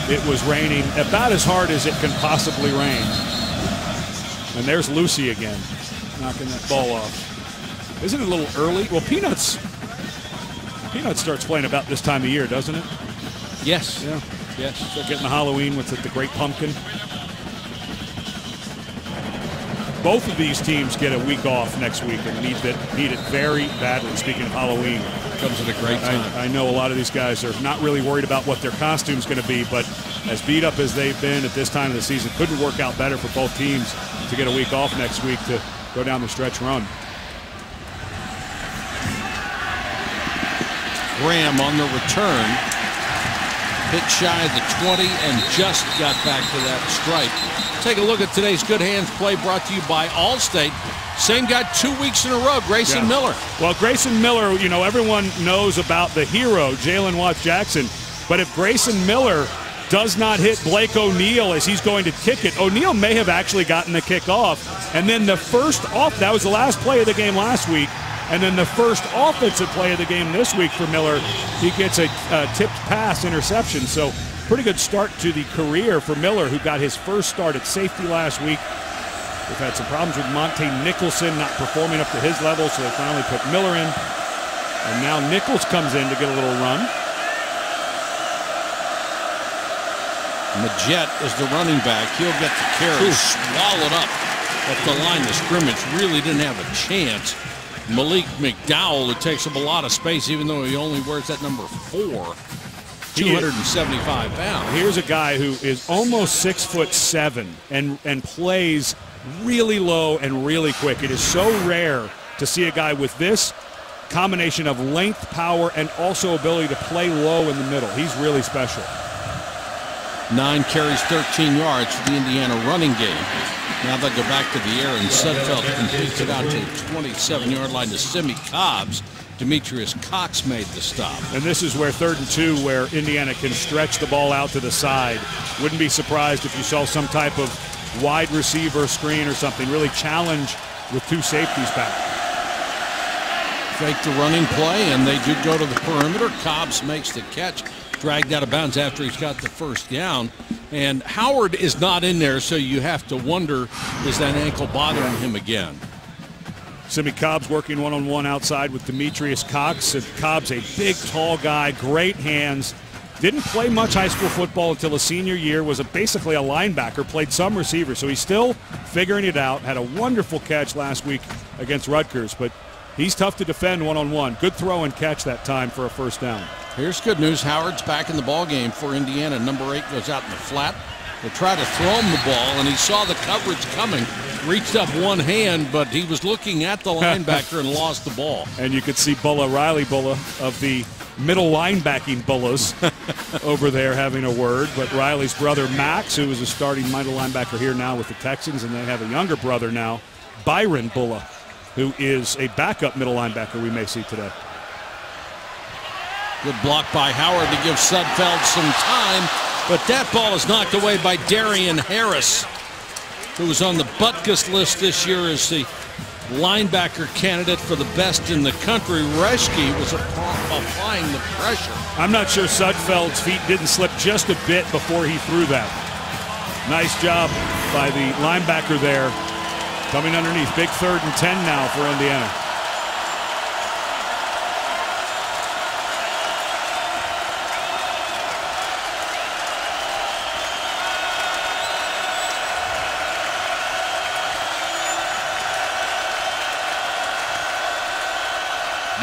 It was raining about as hard as it can possibly rain. And there's Lucy again, knocking that ball off. Isn't it a little early? Well, Peanuts starts playing about this time of year, doesn't it? Yes. Yeah. Yes. So getting the Halloween with the Great Pumpkin. Both of these teams get a week off next week and need it very badly. Speaking of Halloween, comes at a great time. I know a lot of these guys are not really worried about what their costume's going to be, but as beat up as they've been at this time of the season, couldn't work out better for both teams to get a week off next week to go down the stretch run. Graham on the return, hit shy of the 20 and just got back to that stripe. Take a look at today's Good Hands play brought to you by Allstate. Same guy 2 weeks in a row, Grayson Miller. Well, Grayson Miller, you know, everyone knows about the hero, Jalen Watts-Jackson. But if Grayson Miller does not hit Blake O'Neal as he's going to kick it, O'Neal may have actually gotten the kick off. And then the first off, that was the last play of the game last week. And then the first offensive play of the game this week for Miller, he gets a tipped pass interception. So pretty good start to the career for Miller, who got his first start at safety last week. They've had some problems with Monte Nicholson not performing up to his level, so they finally put Miller in. And now Nichols comes in to get a little run. Majette is the running back. He'll get the carry. Swallowed up at the line of scrimmage. Really didn't have a chance. Malik McDowell, who takes up a lot of space, even though he only wears that number 4. 275 pounds. Here's a guy who is almost 6'7" and plays really low and really quick. It is so rare to see a guy with this combination of length, power, and also ability to play low in the middle. He's really special. 9 carries, 13 yards for the Indiana running game. Now they'll go back to the air, and Sudfeld completes it out to the 27-yard line to Simi Cobbs. Demetrius Cox made the stop. And this is where 3rd and 2, where Indiana can stretch the ball out to the side. Wouldn't be surprised if you saw some type of wide receiver screen or something. Really challenge with 2 safeties back. Fake the running play, and they do go to the perimeter. Cobbs makes the catch, dragged out of bounds after he's got the first down. And Howard is not in there, so you have to wonder, is that ankle bothering him again? Simi Cobbs working one-on-one outside with Demetrius Cox. And Cobbs, a big, tall guy, great hands. Didn't play much high school football until his senior year, was basically a linebacker, played some receiver, so he's still figuring it out. Had a wonderful catch last week against Rutgers, but he's tough to defend one-on-one. Good throw and catch that time for a first down. Here's good news. Howard's back in the ball game for Indiana. Number 8 goes out in the flat. They try to throw him the ball, and he saw the coverage coming. Reached up one hand, but he was looking at the linebacker and lost the ball. And you could see Riley Bulla of the middle linebacking Bullas over there having a word. But Riley's brother Max, who is a starting middle linebacker here now with the Texans, and they have a younger brother now, Byron Bulla, who is a backup middle linebacker we may see today. Good block by Howard to give Sudfeld some time, but that ball is knocked away by Darian Harris, who was on the Butkus list this year as the linebacker candidate for the best in the country. Reschke was applying the pressure. I'm not sure Sudfeld's feet didn't slip just a bit before he threw that. Nice job by the linebacker there. Coming underneath. Big 3rd and 10 now for Indiana.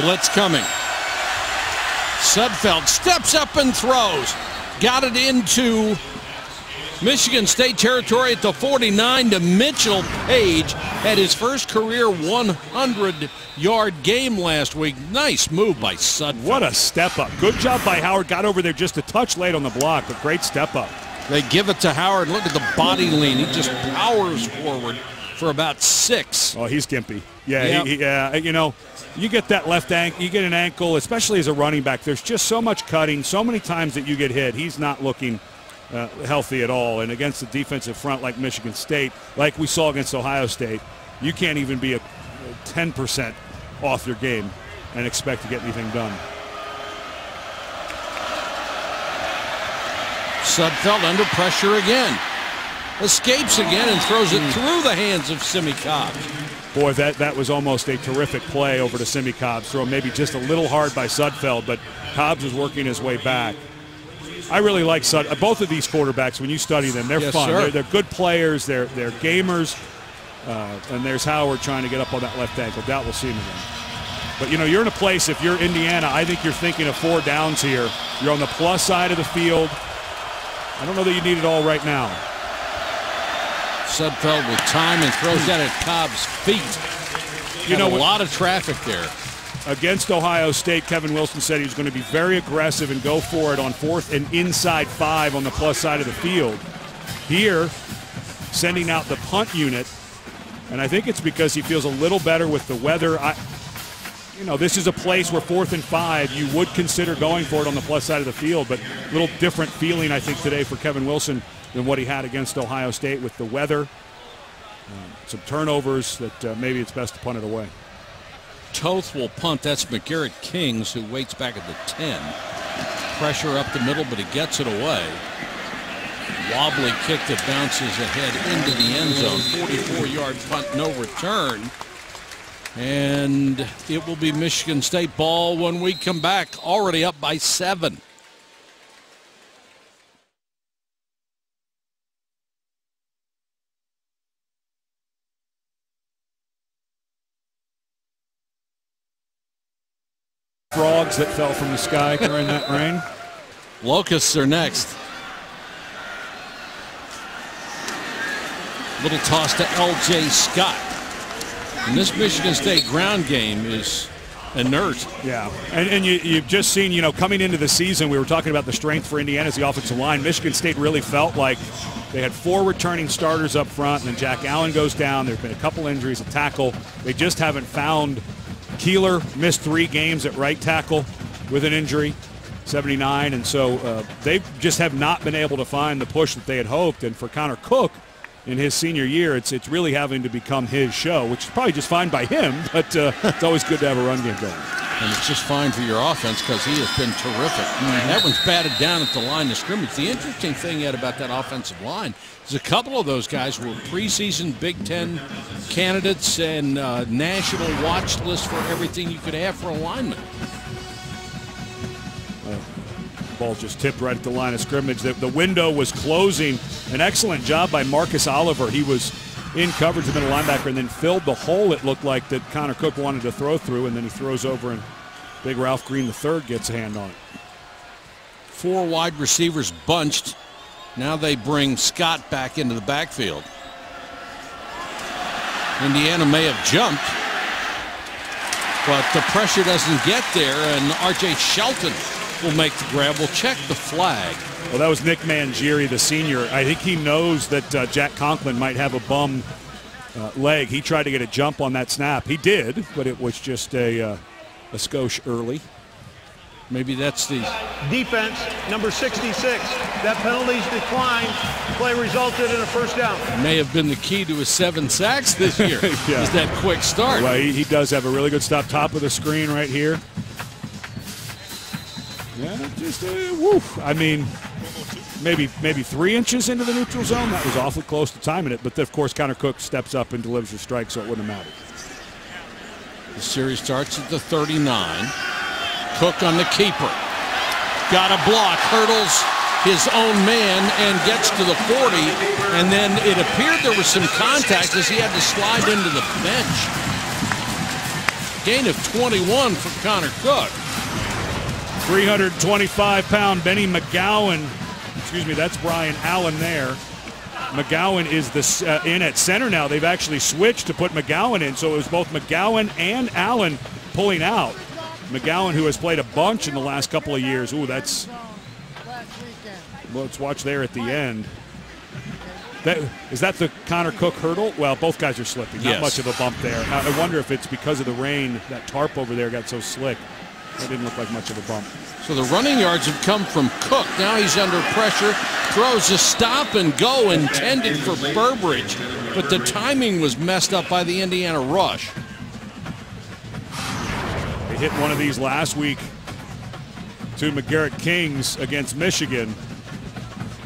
Blitz coming. Sudfeld steps up and throws. Got it into Michigan State territory at the 49 to Mitchell Page. Had his first career 100-yard game last week. Nice move by Sudfeld. What a step up. Good job by Howard. Got over there just a touch late on the block, but great step up. They give it to Howard. Look at the body lean. He just powers forward for about 6. Oh, he's gimpy. Yeah, you know, you get that left ankle, you get an ankle, especially as a running back. There's just so much cutting, so many times that you get hit. He's not looking healthy at all. And against the defensive front like Michigan State, like we saw against Ohio State, you can't even be a 10% off your game and expect to get anything done. Sudfeld under pressure again. Escapes again and throws it through the hands of Simi Cobbs. Boy, that was almost a terrific play over to Simi Cobbs. Throw maybe just a little hard by Sudfeld, but Cobbs was working his way back. I really like both of these quarterbacks. When you study them, they're fun. They're good players. They're gamers. And there's Howard trying to get up on that left ankle. Doubt we'll see him again. But, you know, you're in a place, if you're Indiana, I think you're thinking of 4 downs here. You're on the plus side of the field. I don't know that you need it all right now. Sudfeld with time and throws that at Cobb's feet. You know, a lot of traffic there. Against Ohio State, Kevin Wilson said he was going to be very aggressive and go for it on 4th and inside 5 on the plus side of the field. Here, sending out the punt unit, and I think it's because he feels a little better with the weather. You know, this is a place where 4th and 5, you would consider going for it on the plus side of the field, but a little different feeling, I think, today for Kevin Wilson than what he had against Ohio State with the weather. Some turnovers that maybe it's best to punt it away. Toth will punt. That's McGarrett Kings, who waits back at the 10. Pressure up the middle, but he gets it away. Wobbly kick that bounces ahead into the end zone. 44-yard punt, no return. And it will be Michigan State ball when we come back, already up by 7. Frogs that fell from the sky during that rain. Locusts are next. Little toss to L.J. Scott. And this Michigan State ground game is inert. Yeah, and you've just seen, coming into the season, we were talking about the strength for Indiana as the offensive line. Michigan State really felt like they had 4 returning starters up front, and then Jack Allen goes down. There have been a couple injuries at tackle. They just haven't found. Keeler missed 3 games at right tackle with an injury, 79, and so they just have not been able to find the push that they had hoped. And for Connor Cook, in his senior year, it's really having to become his show, which is probably just fine by him, but it's always good to have a run game going. And it's just fine for your offense because he has been terrific. That one's batted down at the line of scrimmage. The interesting thing yet about that offensive line is a couple of those guys were preseason Big Ten candidates and national watch list for everything you could have for a lineman. Ball just tipped right at the line of scrimmage. The window was closing. An excellent job by Marcus Oliver. He was in coverage, the middle linebacker, and then filled the hole it looked like that Connor Cook wanted to throw through, and then he throws over, and big Ralph Green III gets a hand on it. 4 wide receivers bunched. Now they bring Scott back into the backfield. Indiana may have jumped, but the pressure doesn't get there, and R.J. Shelton will make the grab. We'll check the flag. Well, that was Nick Mangieri, the senior. I think he knows that Jack Conklin might have a bum leg. He tried to get a jump on that snap. He did, but it was just a skosh early. Maybe that's the defense, number 66. That penalty's declined. Play resulted in a first down. May have been the key to his 7 sacks this year. Yeah. Is that quick start. Well, he does have a really good stop. Top of the screen right here. Yeah, just woof. I mean, maybe 3 inches into the neutral zone. That was awfully close to timing it. But of course, Connor Cook steps up and delivers a strike, so it wouldn't have mattered. The series starts at the 39. Cook on the keeper. Got a block, hurdles his own man and gets to the 40. And then it appeared there was some contact as he had to slide into the bench. Gain of 21 for Connor Cook. 325-pound Benny McGowan. Excuse me, that's Brian Allen there. McGowan is in at center now. They've actually switched to put McGowan in, so it was both McGowan and Allen pulling out. McGowan, who has played a bunch in the last couple of years. Ooh, that's... Well, let's watch there at the end. Is that the Connor Cook hurdle? Well, both guys are slipping. Not much of a bump there. I wonder if it's because of the rain. That tarp over there got so slick. That didn't look like much of a bump. So the running yards have come from Cook. Now he's under pressure. Throws a stop and go intended for Burbridge. But the timing was messed up by the Indiana rush. They hit one of these last week to McGarrett Kings against Michigan.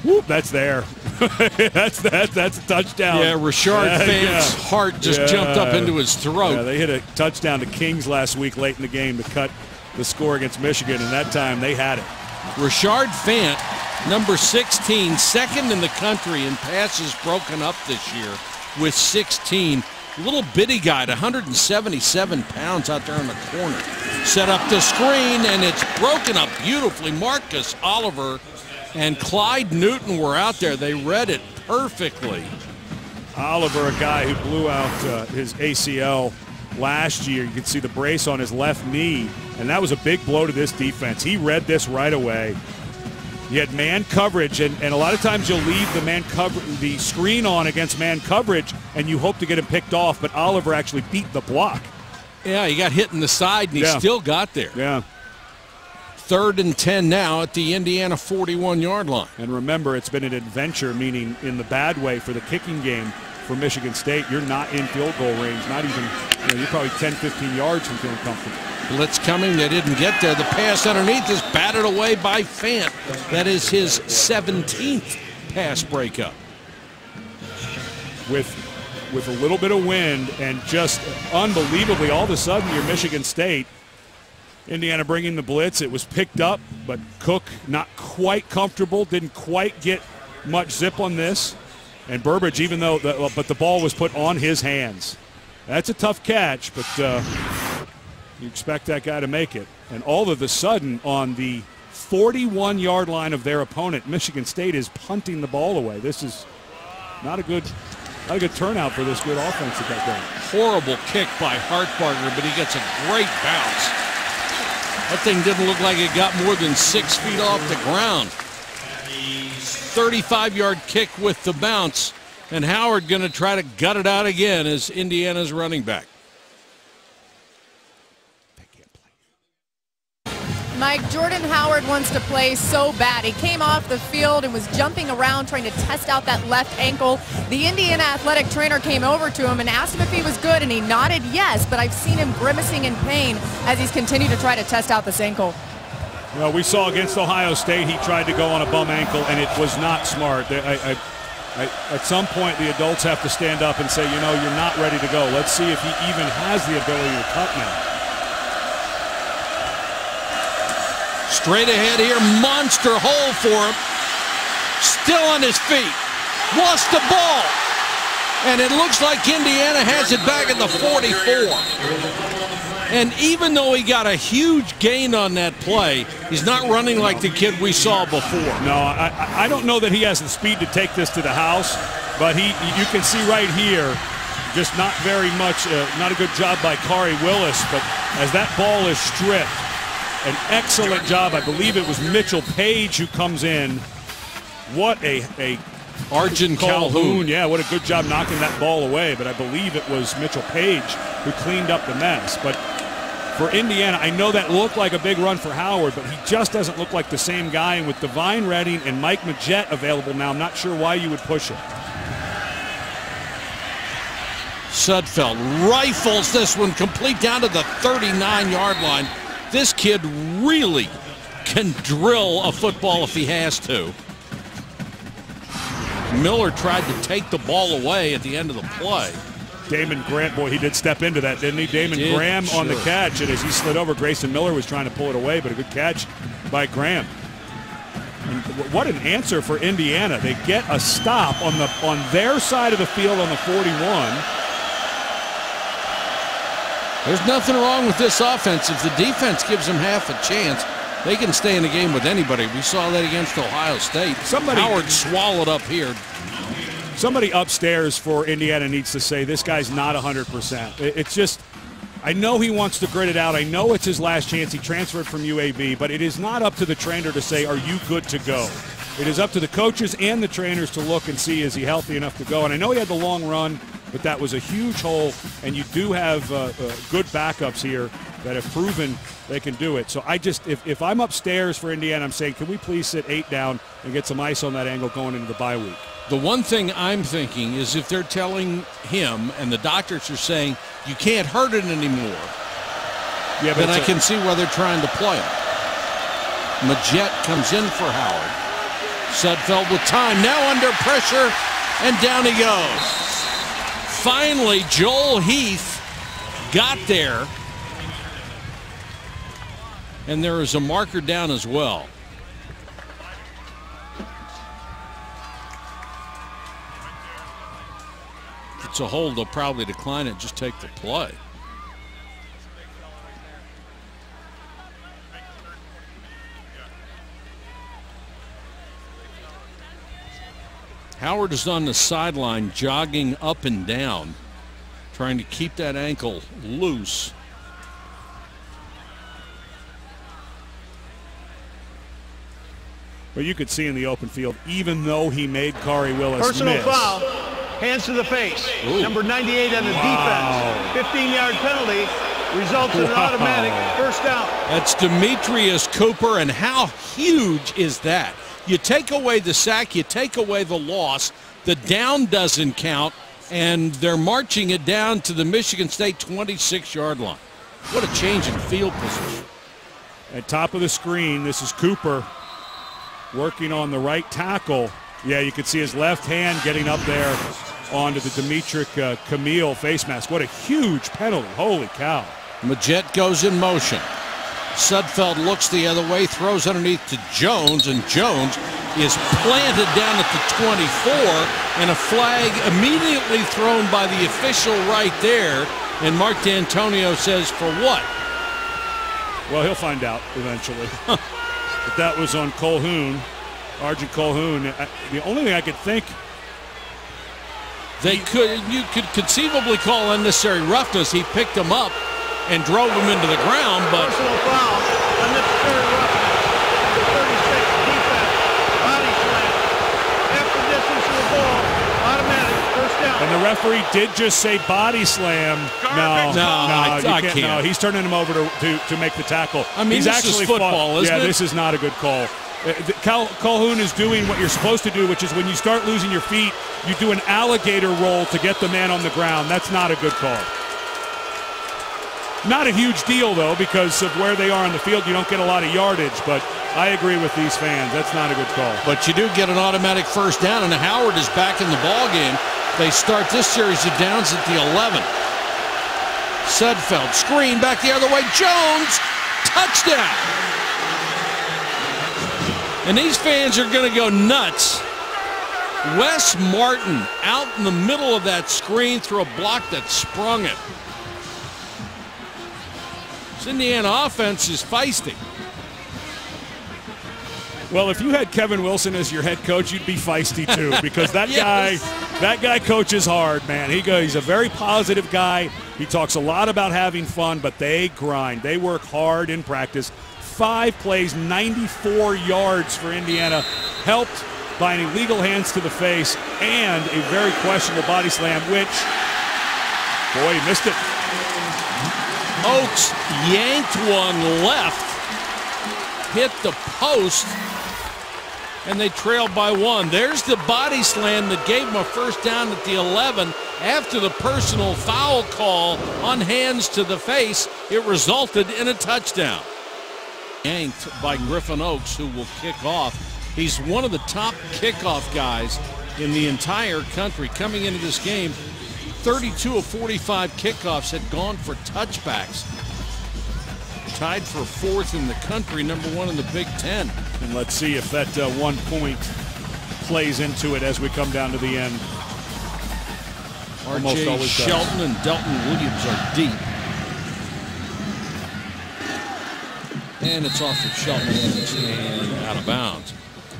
Whoop, that's there. that's a touchdown. Yeah, Richard Fant's heart just jumped up into his throat. Yeah, they hit a touchdown to Kings last week late in the game to cut the score against Michigan, and that time they had it. Richard Fant, number 16, second in the country in passes broken up this year with 16. Little bitty guy, 177 pounds out there in the corner. Set up the screen, and it's broken up beautifully. Marcus Oliver and Clyde Newton were out there. They read it perfectly. Oliver, a guy who blew out his ACL last year. You could see the brace on his left knee, and that was a big blow to this defense. He read this right away. He had man coverage, and a lot of times you'll leave the screen on against man coverage, and you hope to get him picked off, but Oliver actually beat the block. Yeah, he got hit in the side, and he still got there. Yeah. 3rd and 10 now at the Indiana 41-yard line. And remember, it's been an adventure, meaning in the bad way for the kicking game for Michigan State. You're not in field goal range, not even, you're probably 10, 15 yards from feeling comfortable. Blitz coming, they didn't get there. The pass underneath is batted away by Fant. That is his 17th pass breakup. With a little bit of wind and just unbelievably, all of a sudden, you're Michigan State. Indiana bringing the blitz. It was picked up, but Cook not quite comfortable, didn't quite get much zip on this. And Burbridge, even though the ball was put on his hands. That's a tough catch, but you expect that guy to make it. And all of a sudden, on the 41-yard line of their opponent, Michigan State is punting the ball away. This is not a good Not a good turnout for this good offense that got going. Horrible kick by Hartbarger, but he gets a great bounce. That thing didn't look like it got more than 6 feet off the ground. 35-yard kick with the bounce, and Howard going to try to gut it out again as Indiana's running back. Mike, Jordan Howard wants to play so bad. He came off the field and was jumping around trying to test out that left ankle. The Indiana athletic trainer came over to him and asked him if he was good, and he nodded yes, but I've seen him grimacing in pain as he's continued to try to test out this ankle. Well, we saw against Ohio State he tried to go on a bum ankle, and it was not smart. At some point, the adults have to stand up and say, you know, you're not ready to go. Let's see if he even has the ability to cut now. Straight ahead here, monster hole for him. Still on his feet. Lost the ball. And it looks like Indiana has it back at the 44. And even though he got a huge gain on that play, he's not running like the kid we saw before. No, I don't know that he has the speed to take this to the house, but you can see right here, just not very much, not a good job by Kari Willis, but as that ball is stripped, an excellent job. I believe it was Mitchell Page who comes in. What a Arjun Calhoun. Yeah, what a good job knocking that ball away. But I believe it was Mitchell Page who cleaned up the mess. But for Indiana, I know that looked like a big run for Howard, but he just doesn't look like the same guy. And with Divine Redding and Mike Majette available now, I'm not sure why you would push him. Sudfeld rifles this one complete down to the 39-yard line. This kid really can drill a football if he has to. Miller tried to take the ball away at the end of the play. Damon Graham, boy, he did step into that, didn't he? Damon Graham on the catch, and as he slid over, Grayson Miller was trying to pull it away, but a good catch by Graham. And what an answer for Indiana. They get a stop on their side of the field on the 41. There's nothing wrong with this offense. If the defense gives them half a chance, they can stay in the game with anybody. We saw that against Ohio State. Howard swallowed up here. Somebody upstairs for Indiana needs to say this guy's not 100%. It's just, I know he wants to grit it out. I know it's his last chance. He transferred from UAB, but it is not up to the trainer to say, are you good to go? It is up to the coaches and the trainers to look and see, is he healthy enough to go? And I know he had the long run, but that was a huge hole, and you do have good backups here that have proven they can do it. So I just, if I'm upstairs for Indiana, I'm saying, can we please sit 8 down and get some ice on that angle going into the bye week? The one thing I'm thinking is if they're telling him and the doctors are saying you can't hurt it anymore, yeah, then I can see why they're trying to play him. Majette comes in for Howard. Sudfeld with time, now under pressure, and down he goes. Finally, Joel Heath got there, and there is a marker down as well. If it's a hold, they'll probably decline it, just take the play. Howard is on the sideline jogging up and down, trying to keep that ankle loose. But you could see in the open field, even though he made Kari Willis personal miss. Foul, hands to the face. Ooh. Number 98 on the defense. 15-yard penalty results in an automatic first down. That's Demetrius Cooper, and how huge is that? You take away the sack, you take away the loss, the down doesn't count, and they're marching it down to the Michigan State 26-yard line. What a change in field position. At top of the screen, this is Cooper working on the right tackle. Yeah, you can see his left hand getting up there onto the Demetric Camille face mask. What a huge penalty. Holy cow. Majette goes in motion. Sudfeld looks the other way, throws underneath to Jones, and Jones is planted down at the 24, and a flag immediately thrown by the official right there. And Mark D'Antonio says, for what? Well, he'll find out eventually. But that was on Colhoun, Arjun Colhoun. The only thing I could think, You could conceivably call unnecessary roughness. He picked him up and drove him into the ground, but personal foul, unnecessary roughness. Number 36, defense, body slam. After distance to the ball, automatic, first down. And the referee did just say body slam. I can't. No, he's turning him over to make the tackle. I mean, he's this actually is football, isn't it? Yeah, this is not a good call. Calhoun is doing what you're supposed to do, which is when you start losing your feet, you do an alligator roll to get the man on the ground. That's not a good call. Not a huge deal, though, because of where they are on the field. You don't get a lot of yardage, but I agree with these fans. That's not a good call. But you do get an automatic first down, and Howard is back in the ball game. They start this series of downs at the 11. Sudfeld, screen back the other way. Jones, touchdown. And these fans are going to go nuts. Wes Martin out in the middle of that screen through a block that sprung it. This Indiana offense is feisty. Well, if you had Kevin Wilson as your head coach, you'd be feisty too, because that guy coaches hard, man. He's a very positive guy. He talks a lot about having fun, but they grind. They work hard in practice. 5 plays, 94 yards for Indiana, helped by an illegal hands to the face and a very questionable body slam, which, boy, he missed it. Oaks yanked one left, hit the post, and they trailed by 1. There's the body slam that gave them a first down at the 11. After the personal foul call on hands to the face, it resulted in a touchdown. Yanked by Griffin Oaks, who will kick off. He's one of the top kickoff guys in the entire country. Coming into this game, 32 of 45 kickoffs had gone for touchbacks. Tied for 4th in the country, number 1 in the Big Ten. And let's see if that 1 point plays into it as we come down to the end. R.J. Shelton and Delton Williams are deep. And it's off of Shelton and out of bounds.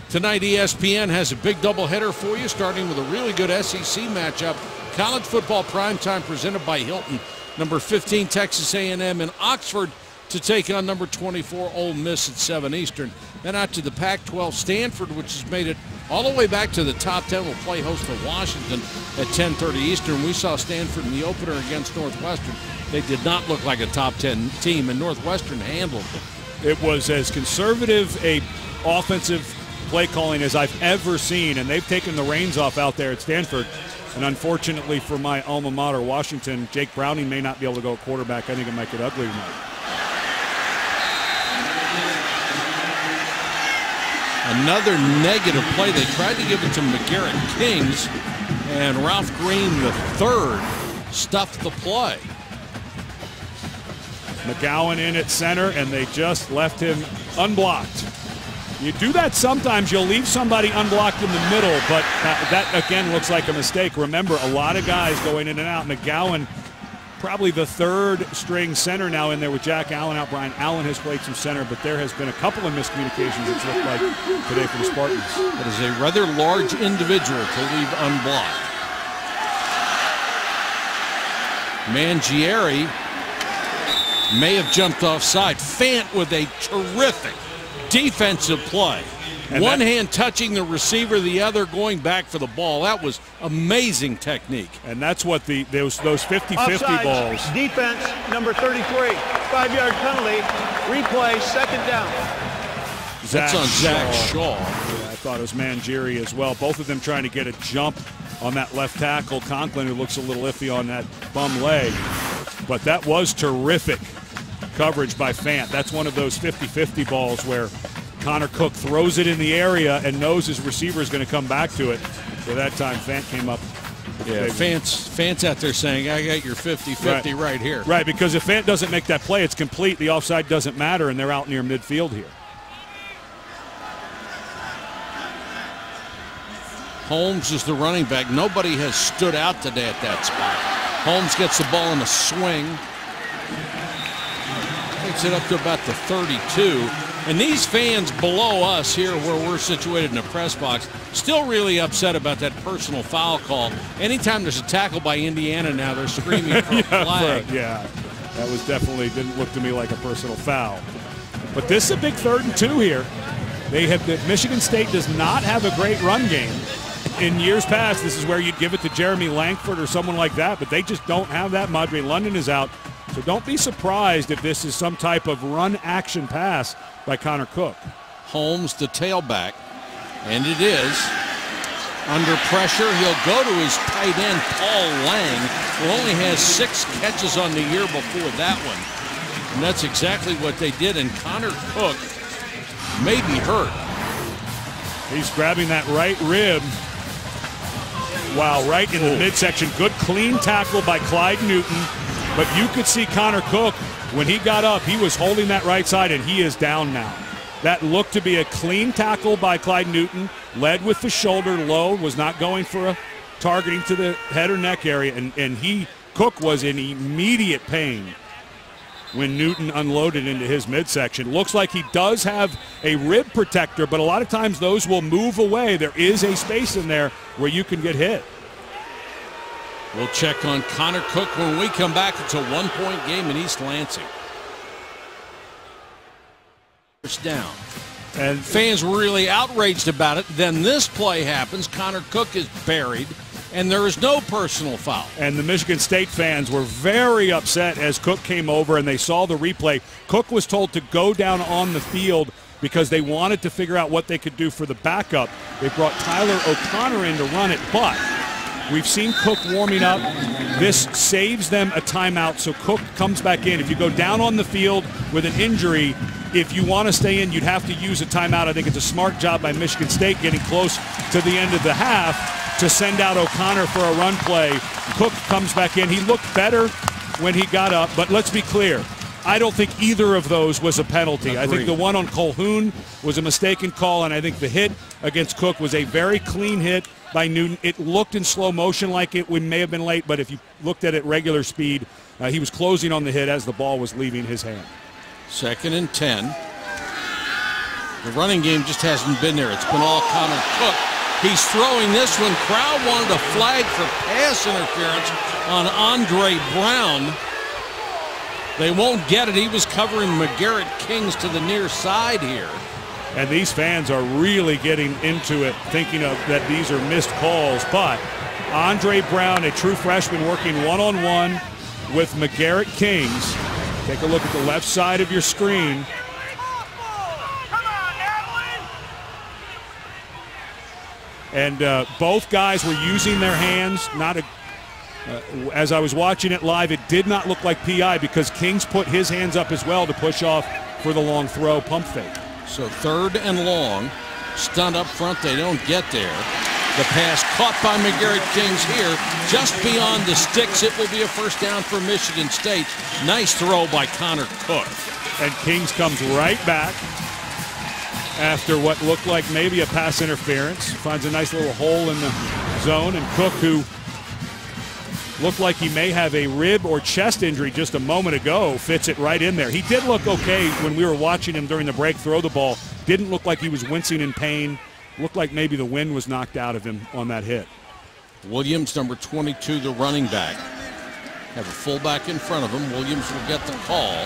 Tonight, ESPN has a big doubleheader for you, starting with a really good SEC matchup. College football primetime presented by Hilton. Number 15, Texas A&M in Oxford to take on number 24, Ole Miss at 7 Eastern. Then out to the Pac-12, Stanford, which has made it all the way back to the top 10, will play host to Washington at 10:30 Eastern. We saw Stanford in the opener against Northwestern. They did not look like a top 10 team, and Northwestern handled them. It was as conservative a offensive play calling as I've ever seen, and they've taken the reins off out there at Stanford. And unfortunately for my alma mater, Washington, Jake Browning may not be able to go quarterback. I think it might get ugly tonight. Another negative play. They tried to give it to McGarrett Kings, and Ralph Green III stuffed the play. McGowan in at center, and they just left him unblocked. You do that sometimes. You'll leave somebody unblocked in the middle, but that, again, looks like a mistake. Remember, a lot of guys going in and out. McGowan, probably the 3rd string center now in there with Jack Allen out. Brian Allen has played some center, but there has been a couple of miscommunications, it's looked like, today for the Spartans. That is a rather large individual to leave unblocked. Mangieri may have jumped offside. Fant with a terrific defensive play. And one hand touching the receiver, the other going back for the ball. That was amazing technique. And that's what those 50-50 balls. Defense, number 33, 5-yard penalty, replay, 2nd down. That's on Zach Shaw. Yeah, I thought it was Mangieri as well. Both of them trying to get a jump on that left tackle. Conklin, who looks a little iffy on that bum leg. But that was terrific coverage by Fant. That's one of those 50-50 balls where Connor Cook throws it in the area and knows his receiver is going to come back to it. So that time Fant came up. Yeah, Fant's out there saying, I got your 50-50 right here. Right, because if Fant doesn't make that play, it's complete. The offside doesn't matter, and they're out near midfield here. Holmes is the running back. Nobody has stood out today at that spot. Holmes gets the ball in a swing. Takes it up to about the 32. And these fans below us here where we're situated in the press box still really upset about that personal foul call. Anytime there's a tackle by Indiana now, they're screaming for a flag. Yeah, that was definitely didn't look to me like a personal foul. But this is a big 3rd and 2 here. Michigan State does not have a great run game. In years past, this is where you'd give it to Jeremy Langford or someone like that, but they just don't have that much. I mean, London is out. So don't be surprised if this is some type of run action pass by Connor Cook. Holmes, the tailback, and it is. Under pressure, he'll go to his tight end, Paul Lang, who only has 6 catches on the year before that one. And that's exactly what they did, and Connor Cook may be hurt. He's grabbing that right rib. Wow, right in the midsection. Good clean tackle by Clyde Newton. But you could see Connor Cook, when he got up, he was holding that right side, and he is down now. That looked to be a clean tackle by Clyde Newton. Led with the shoulder low, was not going for a targeting to the head or neck area. And Cook was in immediate pain when Newton unloaded into his midsection. Looks like he does have a rib protector, but a lot of times those will move away. There is a space in there where you can get hit. We'll check on Connor Cook when we come back. It's a 1-point game in East Lansing. First down. And fans were really outraged about it. Then this play happens. Connor Cook is buried, and there is no personal foul. And the Michigan State fans were very upset as Cook came over and they saw the replay. Cook was told to go down on the field because they wanted to figure out what they could do for the backup. They brought Tyler O'Connor in to run it, but we've seen Cook warming up. This saves them a timeout, so Cook comes back in. If you go down on the field with an injury, if you want to stay in, you'd have to use a timeout. I think it's a smart job by Michigan State getting close to the end of the half to send out O'Connor for a run play. Cook comes back in. He looked better when he got up, but let's be clear. I don't think either of those was a penalty. I think the one on Colhoun was a mistaken call, and I think the hit against Cook was a very clean hit by Newton. It looked in slow motion like it may have been late, but if you looked at it regular speed, he was closing on the hit as the ball was leaving his hand. 2nd and 10. The running game just hasn't been there. It's been all Connor Cook. He's throwing this one. Crowd wanted a flag for pass interference on Andre Brown. They won't get it. He was covering McGarrett Kings to the near side here. And these fans are really getting into it, thinking of that these are missed calls. But Andre Brown, a true freshman, working one-on-one with McGarrett Kings. Take a look at the left side of your screen. And both guys were using their hands. As I was watching it live, it did not look like PI because Kings put his hands up as well to push off for the long throw pump fake. So 3rd and long, stunt up front, they don't get there. The pass caught by McGarrett Kings here, just beyond the sticks. It will be a first down for Michigan State. Nice throw by Connor Cook. And Kings comes right back after what looked like maybe a pass interference. Finds a nice little hole in the zone, and Cook, who looked like he may have a rib or chest injury just a moment ago, fits it right in there. He did look okay when we were watching him during the break throw the ball. Didn't look like he was wincing in pain. Looked like maybe the wind was knocked out of him on that hit. Williams, number 22, the running back. Have a fullback in front of him. Williams will get the call.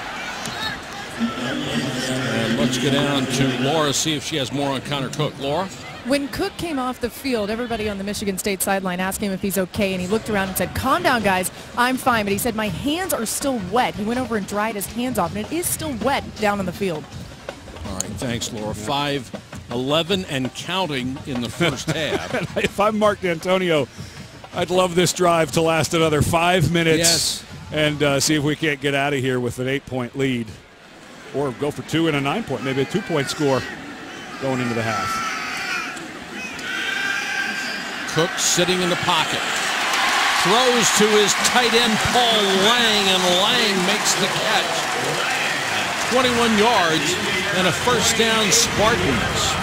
And let's get down to Laura, see if she has more on Connor Cook. Laura? When Cook came off the field, everybody on the Michigan State sideline asked him if he's okay, and he looked around and said, "Calm down, guys, I'm fine." But he said, "My hands are still wet." He went over and dried his hands off, and it is still wet down on the field. All right, thanks, Laura. 5-11 and counting in the first half. If I'm Mark D'Antonio, I'd love this drive to last another 5 minutes. Yes. And see if we can't get out of here with an 8-point lead. Or go for 2 and a 9-point, maybe a 2-point score going into the half. Cook sitting in the pocket. Throws to his tight end, Paul Lang, and Lang makes the catch. 21 yards and a first down, Spartans.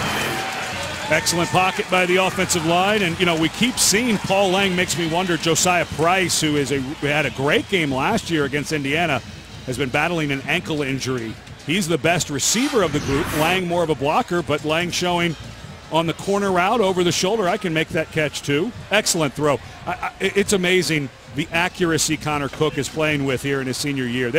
Excellent pocket by the offensive line. And, you know, we keep seeing Paul Lang. Makes me wonder, Josiah Price, who had a great game last year against Indiana, has been battling an ankle injury. He's the best receiver of the group. Lang more of a blocker, but Lang showing on the corner route over the shoulder, I can make that catch too. Excellent throw. It's amazing the accuracy Connor Cook is playing with here in his senior year.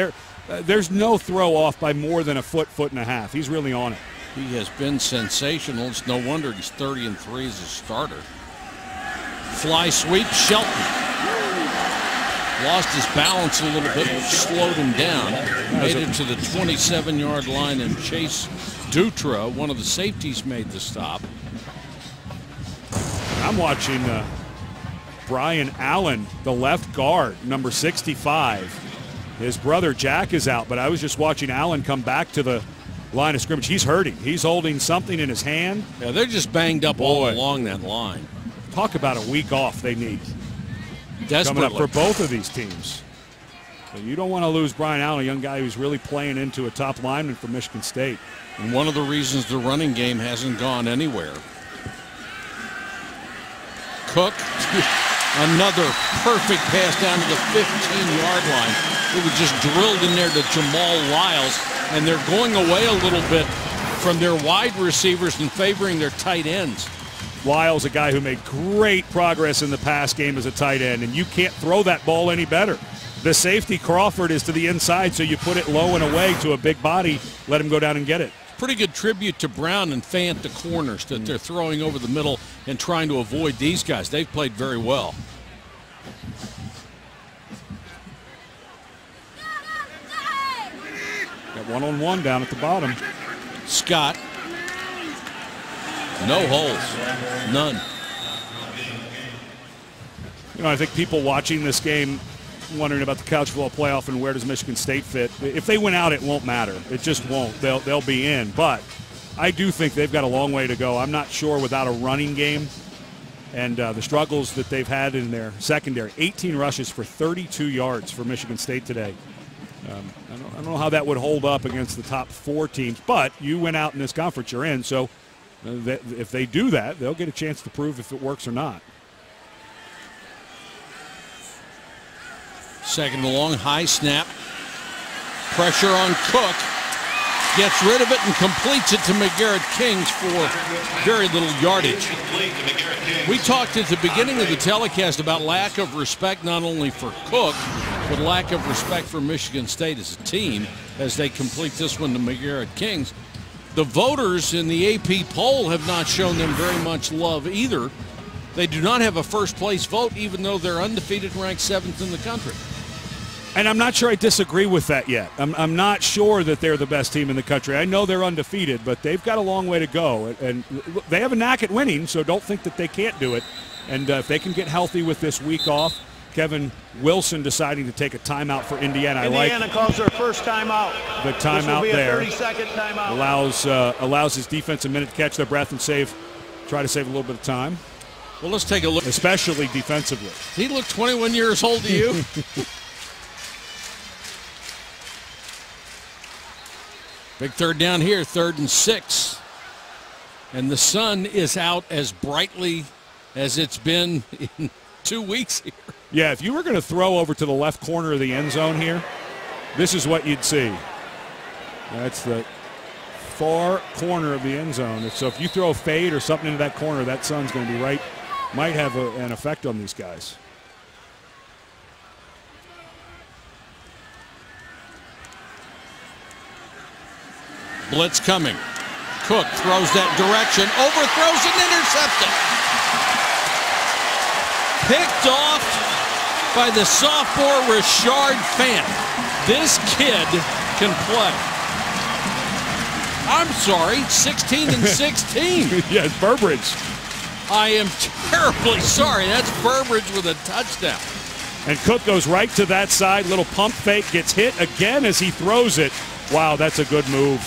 There's no throw off by more than a foot and a half. He's really on it. He has been sensational. It's no wonder he's 30-3 as a starter. Fly sweep, Shelton. Lost his balance a little bit, which slowed him down. Made it to the 27-yard line, and Chase Dutra, one of the safeties, made the stop. I'm watching Brian Allen, the left guard, number 65. His brother Jack is out, but I was just watching Allen come back to the line of scrimmage. He's hurting. He's holding something in his hand. Yeah, they're just banged up all along that line. Talk about a week off they need. Desperately. Coming up for both of these teams. So you don't want to lose Brian Allen, a young guy who's really playing into a top lineman for Michigan State. And one of the reasons the running game hasn't gone anywhere. Cook, another perfect pass down to the 15-yard line. It was just drilled in there to Jamal Lyles, and they're going away a little bit from their wide receivers and favoring their tight ends. Lyles, a guy who made great progress in the pass game as a tight end, and you can't throw that ball any better. The safety, Crawford, is to the inside, so you put it low and away to a big body, let him go down and get it. Pretty good tribute to Brown and Fant, the corners, that they're throwing over the middle and trying to avoid these guys. They've played very well. Got one-on-one down at the bottom. Scott. No holes. None. You know, I think people watching this game wondering about the college football playoff and where does Michigan State fit. If they win out, it won't matter. It just won't. They'll be in. But I do think they've got a long way to go. I'm not sure without a running game and the struggles that they've had in their secondary. 18 rushes for 32 yards for Michigan State today. I don't know how that would hold up against the top 4 teams, but you went out in this conference you're in, so if they do that, they'll get a chance to prove if it works or not. Second and long, high snap. Pressure on Cook. Gets rid of it and completes it to McGarrett Kings for very little yardage. We talked at the beginning of the telecast about lack of respect not only for Cook, but lack of respect for Michigan State as a team as they complete this one to McGarrett Kings. The voters in the AP poll have not shown them very much love either. They do not have a first-place vote, even though they're undefeated and ranked 7th in the country. And I'm not sure I disagree with that yet. I'm not sure that they're the best team in the country. I know they're undefeated, but they've got a long way to go. And they have a knack at winning, so don't think that they can't do it. And if they can get healthy with this week off, Kevin Wilson deciding to take a timeout for Indiana. Indiana calls their first timeout. The timeout there. 30-second timeout. Allows his defense a minute to catch their breath and try to save a little bit of time. Well, let's take a look. Especially defensively. He looked 21 years old to you. Big third down here, 3rd and 6. And the sun is out as brightly as it's been in 2 weeks here. Yeah, if you were going to throw over to the left corner of the end zone here, this is what you'd see. That's the far corner of the end zone. So if you throw a fade or something into that corner, that sun's going to be right. Might have an effect on these guys. Blitz coming. Cook throws that direction, overthrows and intercepted. Picked off by the sophomore Rashard Fant. This kid can play. I'm sorry, 16 and 16. Yes, Burbridge. I am terribly sorry. That's Burbridge with a touchdown. And Cook goes right to that side. Little pump fake, gets hit again as he throws it. Wow, that's a good move.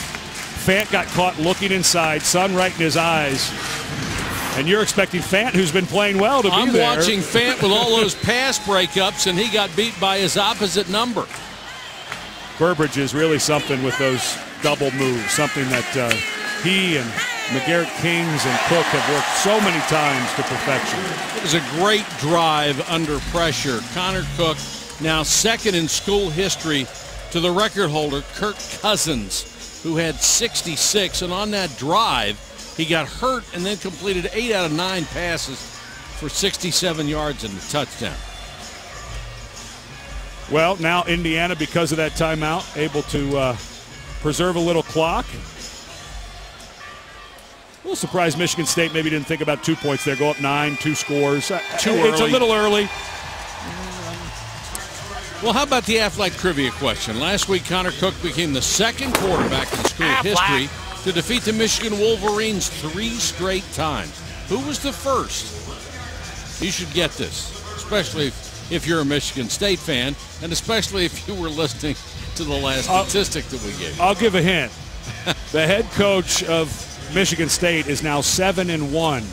Fant got caught looking inside, sun right in his eyes. And you're expecting Fant, who's been playing well, to be there. I'm watching Fant with all those pass breakups, and he got beat by his opposite number. Burbridge is really something with those double moves, something that he and McGarrett Kings and Cook have worked so many times to perfection. It was a great drive under pressure. Connor Cook now 2nd in school history to the record holder, Kirk Cousins. who had 66. And on that drive, he got hurt and then completed 8 out of 9 passes for 67 yards and a touchdown. Well, now Indiana, because of that timeout, able to preserve a little clock. A little surprised Michigan State maybe didn't think about 2 points there. Go up 9, 2 scores. Too early. It's a little early. Well, how about the Aflac trivia question? Last week, Connor Cook became the second quarterback in school history to defeat the Michigan Wolverines 3 straight times. Who was the first? You should get this, especially if you're a Michigan State fan, and especially if you were listening to the last statistic that we gave. I'll give a hint. The head coach of Michigan State is now 7-1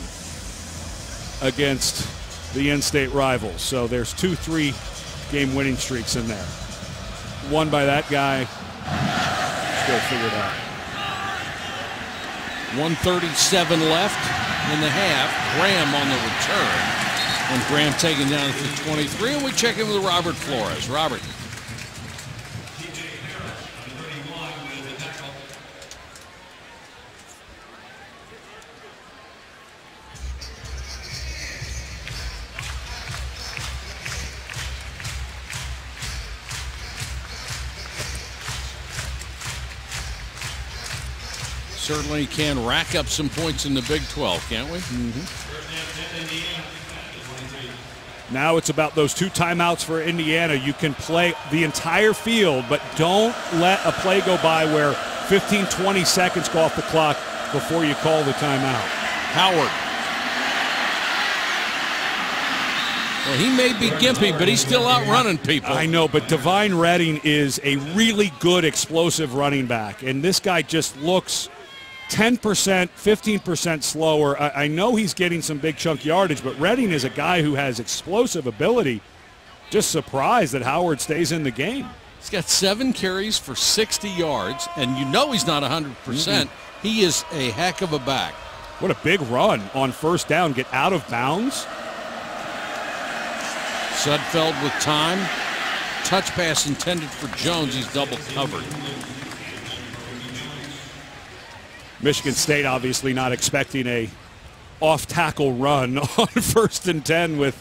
against the in-state rivals. So there's 2 3-game winning streaks in there. One by that guy. Still figured out. 1:37 left in the half. Graham on the return. And Graham taken down at the 23. And we check in with Robert Flores. Robert. Certainly can rack up some points in the Big 12, can't we? Mm-hmm. Now it's about those 2 timeouts for Indiana. You can play the entire field, but don't let a play go by where 15, 20 seconds go off the clock before you call the timeout. Howard. Well, he may be gimpy, but he's still outrunning people. I know, but Divine Redding is a really good explosive running back, and this guy just looks 10%, 15% slower. I know he's getting some big chunk yardage, but Redding is a guy who has explosive ability. Just surprised that Howard stays in the game. He's got 7 carries for 60 yards, and you know he's not 100%. Mm-hmm. He is a heck of a back. What a big run on first down. Get out of bounds. Sudfeld with time. Touch pass intended for Jones. He's double covered. Michigan State obviously not expecting a off-tackle run on 1st and 10 with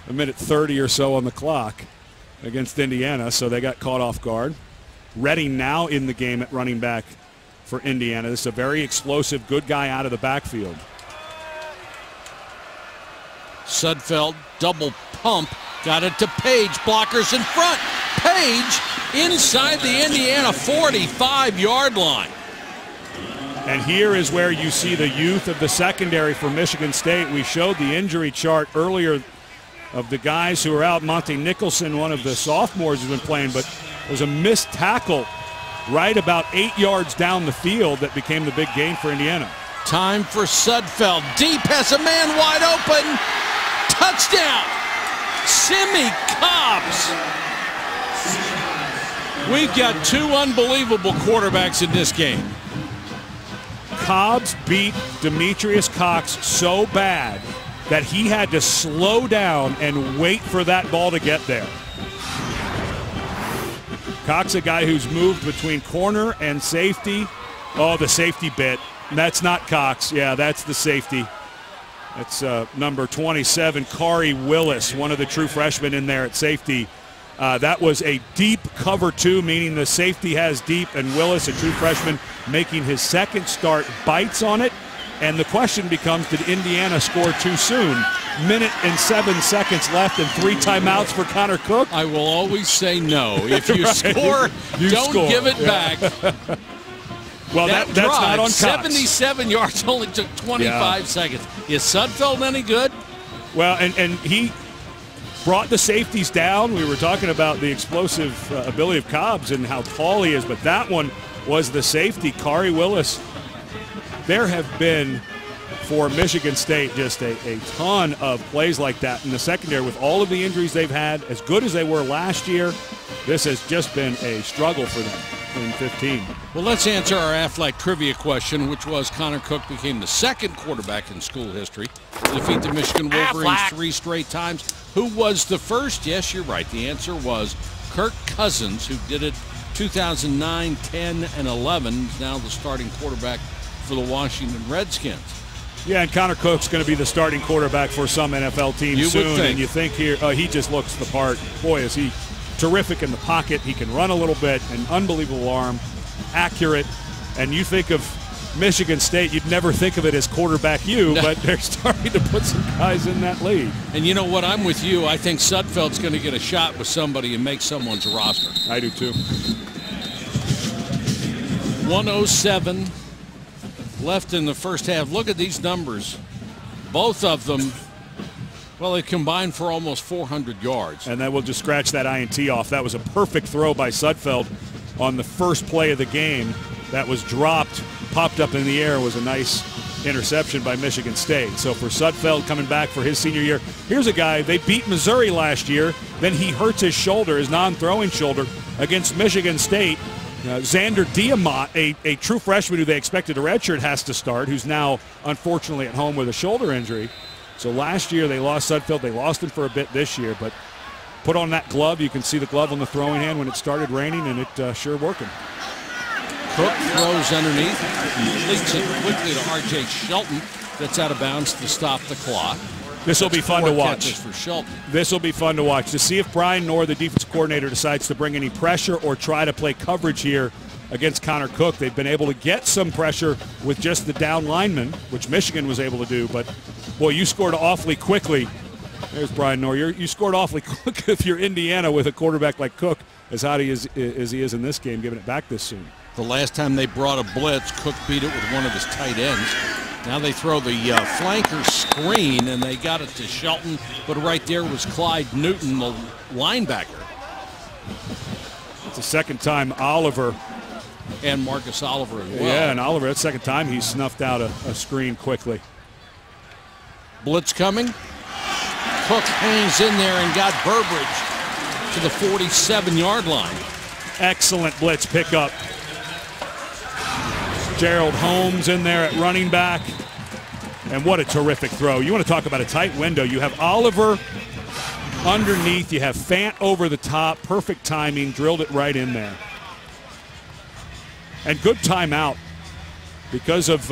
1:30 or so on the clock against Indiana, so they got caught off guard. Redding now in the game at running back for Indiana. This is a very explosive, good guy out of the backfield. Sudfeld, double pump, got it to Page, blockers in front. Page inside the Indiana 45-yard line. And here is where you see the youth of the secondary for Michigan State. We showed the injury chart earlier of the guys who are out. Monte Nicholson, one of the sophomores, has been playing, but there was a missed tackle right about 8 yards down the field that became the big gain for Indiana. Time for Sudfeld. Deep has a man wide open. Touchdown! Simi Cobbs. We've got 2 unbelievable quarterbacks in this game. Cobbs beat Demetrius Cox so bad that he had to slow down and wait for that ball to get there. Cox, a guy who's moved between corner and safety. Oh, the safety bit. That's not Cox. Yeah, that's the safety. That's number 27, Kari Willis, one of the true freshmen in there at safety. That was a deep cover 2, meaning the safety has deep, and Willis, a true freshman, making his second start, bites on it. And the question becomes, did Indiana score too soon? 1:07 left and 3 timeouts for Connor Cook. I will always say no. If you score, don't give it back. Well, that's not on Cox. 77 yards only took 25 seconds. Is Sudfeld any good? Well, and he brought the safeties down. We were talking about the explosive ability of Cobbs and how tall he is, but that one was the safety, Kari Willis. There have been, for Michigan State, just a ton of plays like that in the secondary with all of the injuries they've had. As good as they were last year, this has just been a struggle for them in 15. Well, let's answer our Aflac trivia question, which was Connor Cook became the second quarterback in school history to defeat the Michigan Wolverines 3 straight times. Who was the first? Yes, you're right. The answer was Kirk Cousins, who did it 2009, 10, and 11. He's now the starting quarterback for the Washington Redskins. Yeah, and Connor Cook's going to be the starting quarterback for some NFL teams soon. And you think here, he just looks the part. Boy, is he terrific in the pocket. He can run a little bit, an unbelievable arm, accurate. And you think of Michigan State, you'd never think of it as quarterback but they're starting to put some guys in that league. And you know what? I'm with you. I think Sudfeld's going to get a shot with somebody and make someone's roster. I do too. 1:07 left in the first half. Look at these numbers. Both of them, well, they combined for almost 400 yards. And then we'll just scratch that INT off. That was a perfect throw by Sudfeld on the first play of the game. That was dropped, popped up in the air, was a nice interception by Michigan State. So for Sudfeld coming back for his senior year, here's a guy, they beat Missouri last year, then he hurts his shoulder, his non-throwing shoulder, against Michigan State. Xander Diamont, a true freshman who they expected a redshirt, has to start, who's now unfortunately at home with a shoulder injury. So last year they lost Sudfeld. They lost him for a bit this year, but put on that glove. You can see the glove on the throwing hand when it started raining, and it sure working. Cook throws underneath, leads it quickly to R.J. Shelton. That's out of bounds to stop the clock. This will be fun to watch. For Shelton. This will be fun to watch to see if Brian Knorr, the defensive coordinator, decides to bring any pressure or try to play coverage here against Connor Cook. They've been able to get some pressure with just the down lineman, which Michigan was able to do. But, boy, you scored awfully quickly. There's Brian Knorr. You scored awfully quick if you're Indiana with a quarterback like Cook, as hot as he is in this game, giving it back this soon. The last time they brought a blitz, Cook beat it with one of his tight ends. Now they throw the flanker screen, and they got it to Shelton, but right there was Clyde Newton, the linebacker. It's the second time Oliver. And Marcus Oliver as well. Yeah, and Oliver, that's the second time he snuffed out a screen quickly. Blitz coming. Cook hangs in there and got Burbridge to the 47-yard line. Excellent blitz pickup. Gerald Holmes in there at running back. And what a terrific throw. You want to talk about a tight window. You have Oliver underneath. You have Fant over the top. Perfect timing. Drilled it right in there. And good timeout because of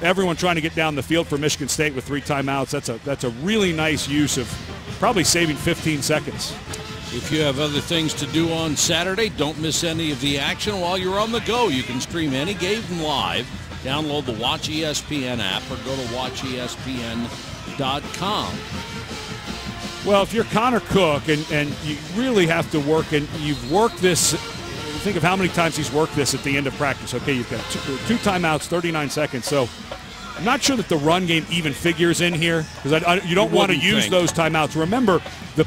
everyone trying to get down the field for Michigan State with 3 timeouts. That's a really nice use of probably saving 15 seconds. If you have other things to do on Saturday, don't miss any of the action while you're on the go. You can stream any game live. Download the Watch ESPN app or go to watchespn.com. Well, if you're Connor Cook and you really have to work, and you've worked this, think of how many times he's worked this at the end of practice. Okay, you've got two timeouts, 39 seconds. So I'm not sure that the run game even figures in here because you don't want to use those timeouts. Remember, the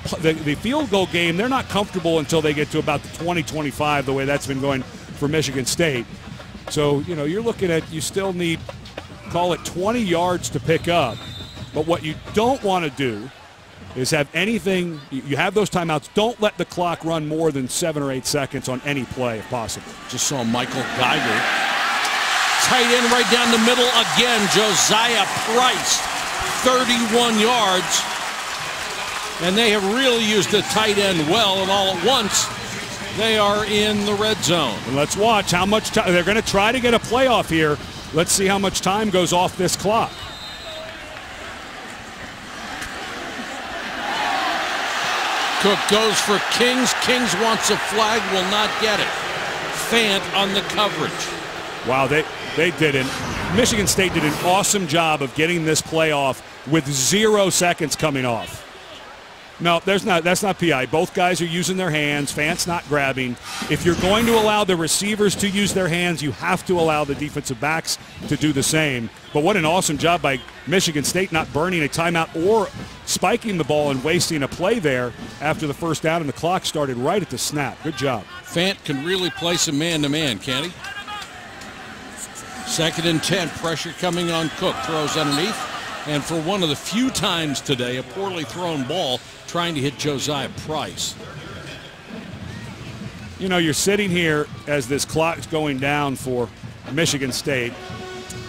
field goal game, they're not comfortable until they get to about the 20-25, the way that's been going for Michigan State. So, you're looking at, you still need, call it 20 yards to pick up. But what you don't want to do is have anything, you have those timeouts, don't let the clock run more than 7 or 8 seconds on any play if possible. Just saw Michael Geiger. Tight end right down the middle again. Josiah Price, 31 yards. And they have really used the tight end well, and all at once, they are in the red zone. And let's watch how much time, they're going to try to get a playoff here. Let's see how much time goes off this clock. Cook goes for Kings. Kings wants a flag, will not get it. Fant on the coverage. Wow, they didn't. Michigan State did an awesome job of getting this play off with 0 seconds coming off. No, that's not PI. Both guys are using their hands. Fant's not grabbing. If you're going to allow the receivers to use their hands, you have to allow the defensive backs to do the same. But what an awesome job by Michigan State not burning a timeout or spiking the ball and wasting a play there after the first down and the clock started right at the snap. Good job. Fant can really play some man-to-man, can't he? 2nd and 10, pressure coming on Cook. Throws underneath. And for one of the few times today, a poorly thrown ball trying to hit Josiah Price. You're sitting here as this clock's going down for Michigan State.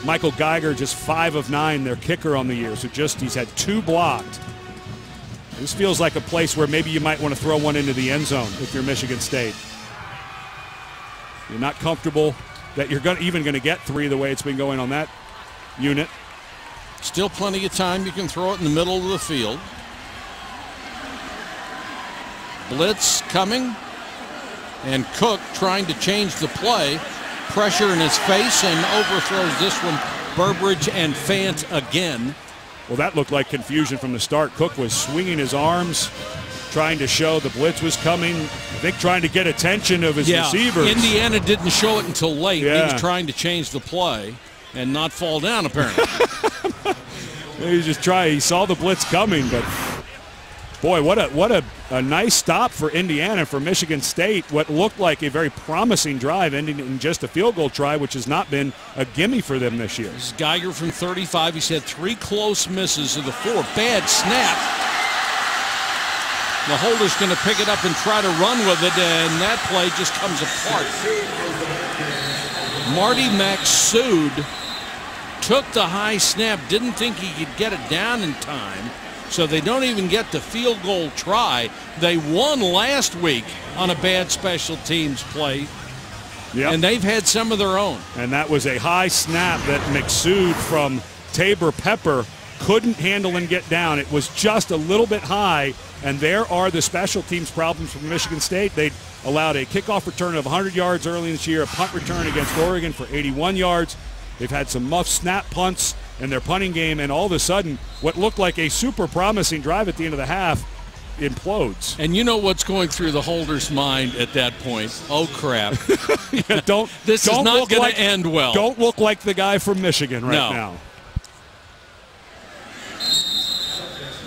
Michael Geiger just 5 of 9, their kicker on the year. So he's had 2 blocked. This feels like a place where maybe you might want to throw one into the end zone if you're Michigan State. You're not comfortable that you're even going to get 3 the way it's been going on that unit. Still plenty of time. You can throw it in the middle of the field. Blitz coming. And Cook trying to change the play. Pressure in his face and overthrows this one. Burbridge and Fant again. Well, that looked like confusion from the start. Cook was swinging his arms, trying to show the blitz was coming. I think trying to get attention of his receivers. Indiana didn't show it until late. Yeah. He was trying to change the play and not fall down, apparently. He was just trying. He saw the blitz coming, but boy, what a nice stop for Indiana, for Michigan State. What looked like a very promising drive ending in just a field goal try, which has not been a gimme for them this year. This is Geiger from 35. He's had 3 close misses of the 4. Bad snap. The holder's going to pick it up and try to run with it, and that play just comes apart. Marty Maxud took the high snap, didn't think he could get it down in time, so they don't even get the field goal try. They won last week on a bad special teams play, and they've had some of their own. And that was a high snap that Maxud from Tabor Pepper couldn't handle and get down. It was just a little bit high, and there are the special teams problems from Michigan State. They allowed a kickoff return of 100 yards early this year, a punt return against Oregon for 81 yards. They've had some muff snap punts in their punting game, and all of a sudden, what looked like a super promising drive at the end of the half implodes. And you know what's going through the holder's mind at that point? Oh, crap. This is not going to end well. Don't look like the guy from Michigan now.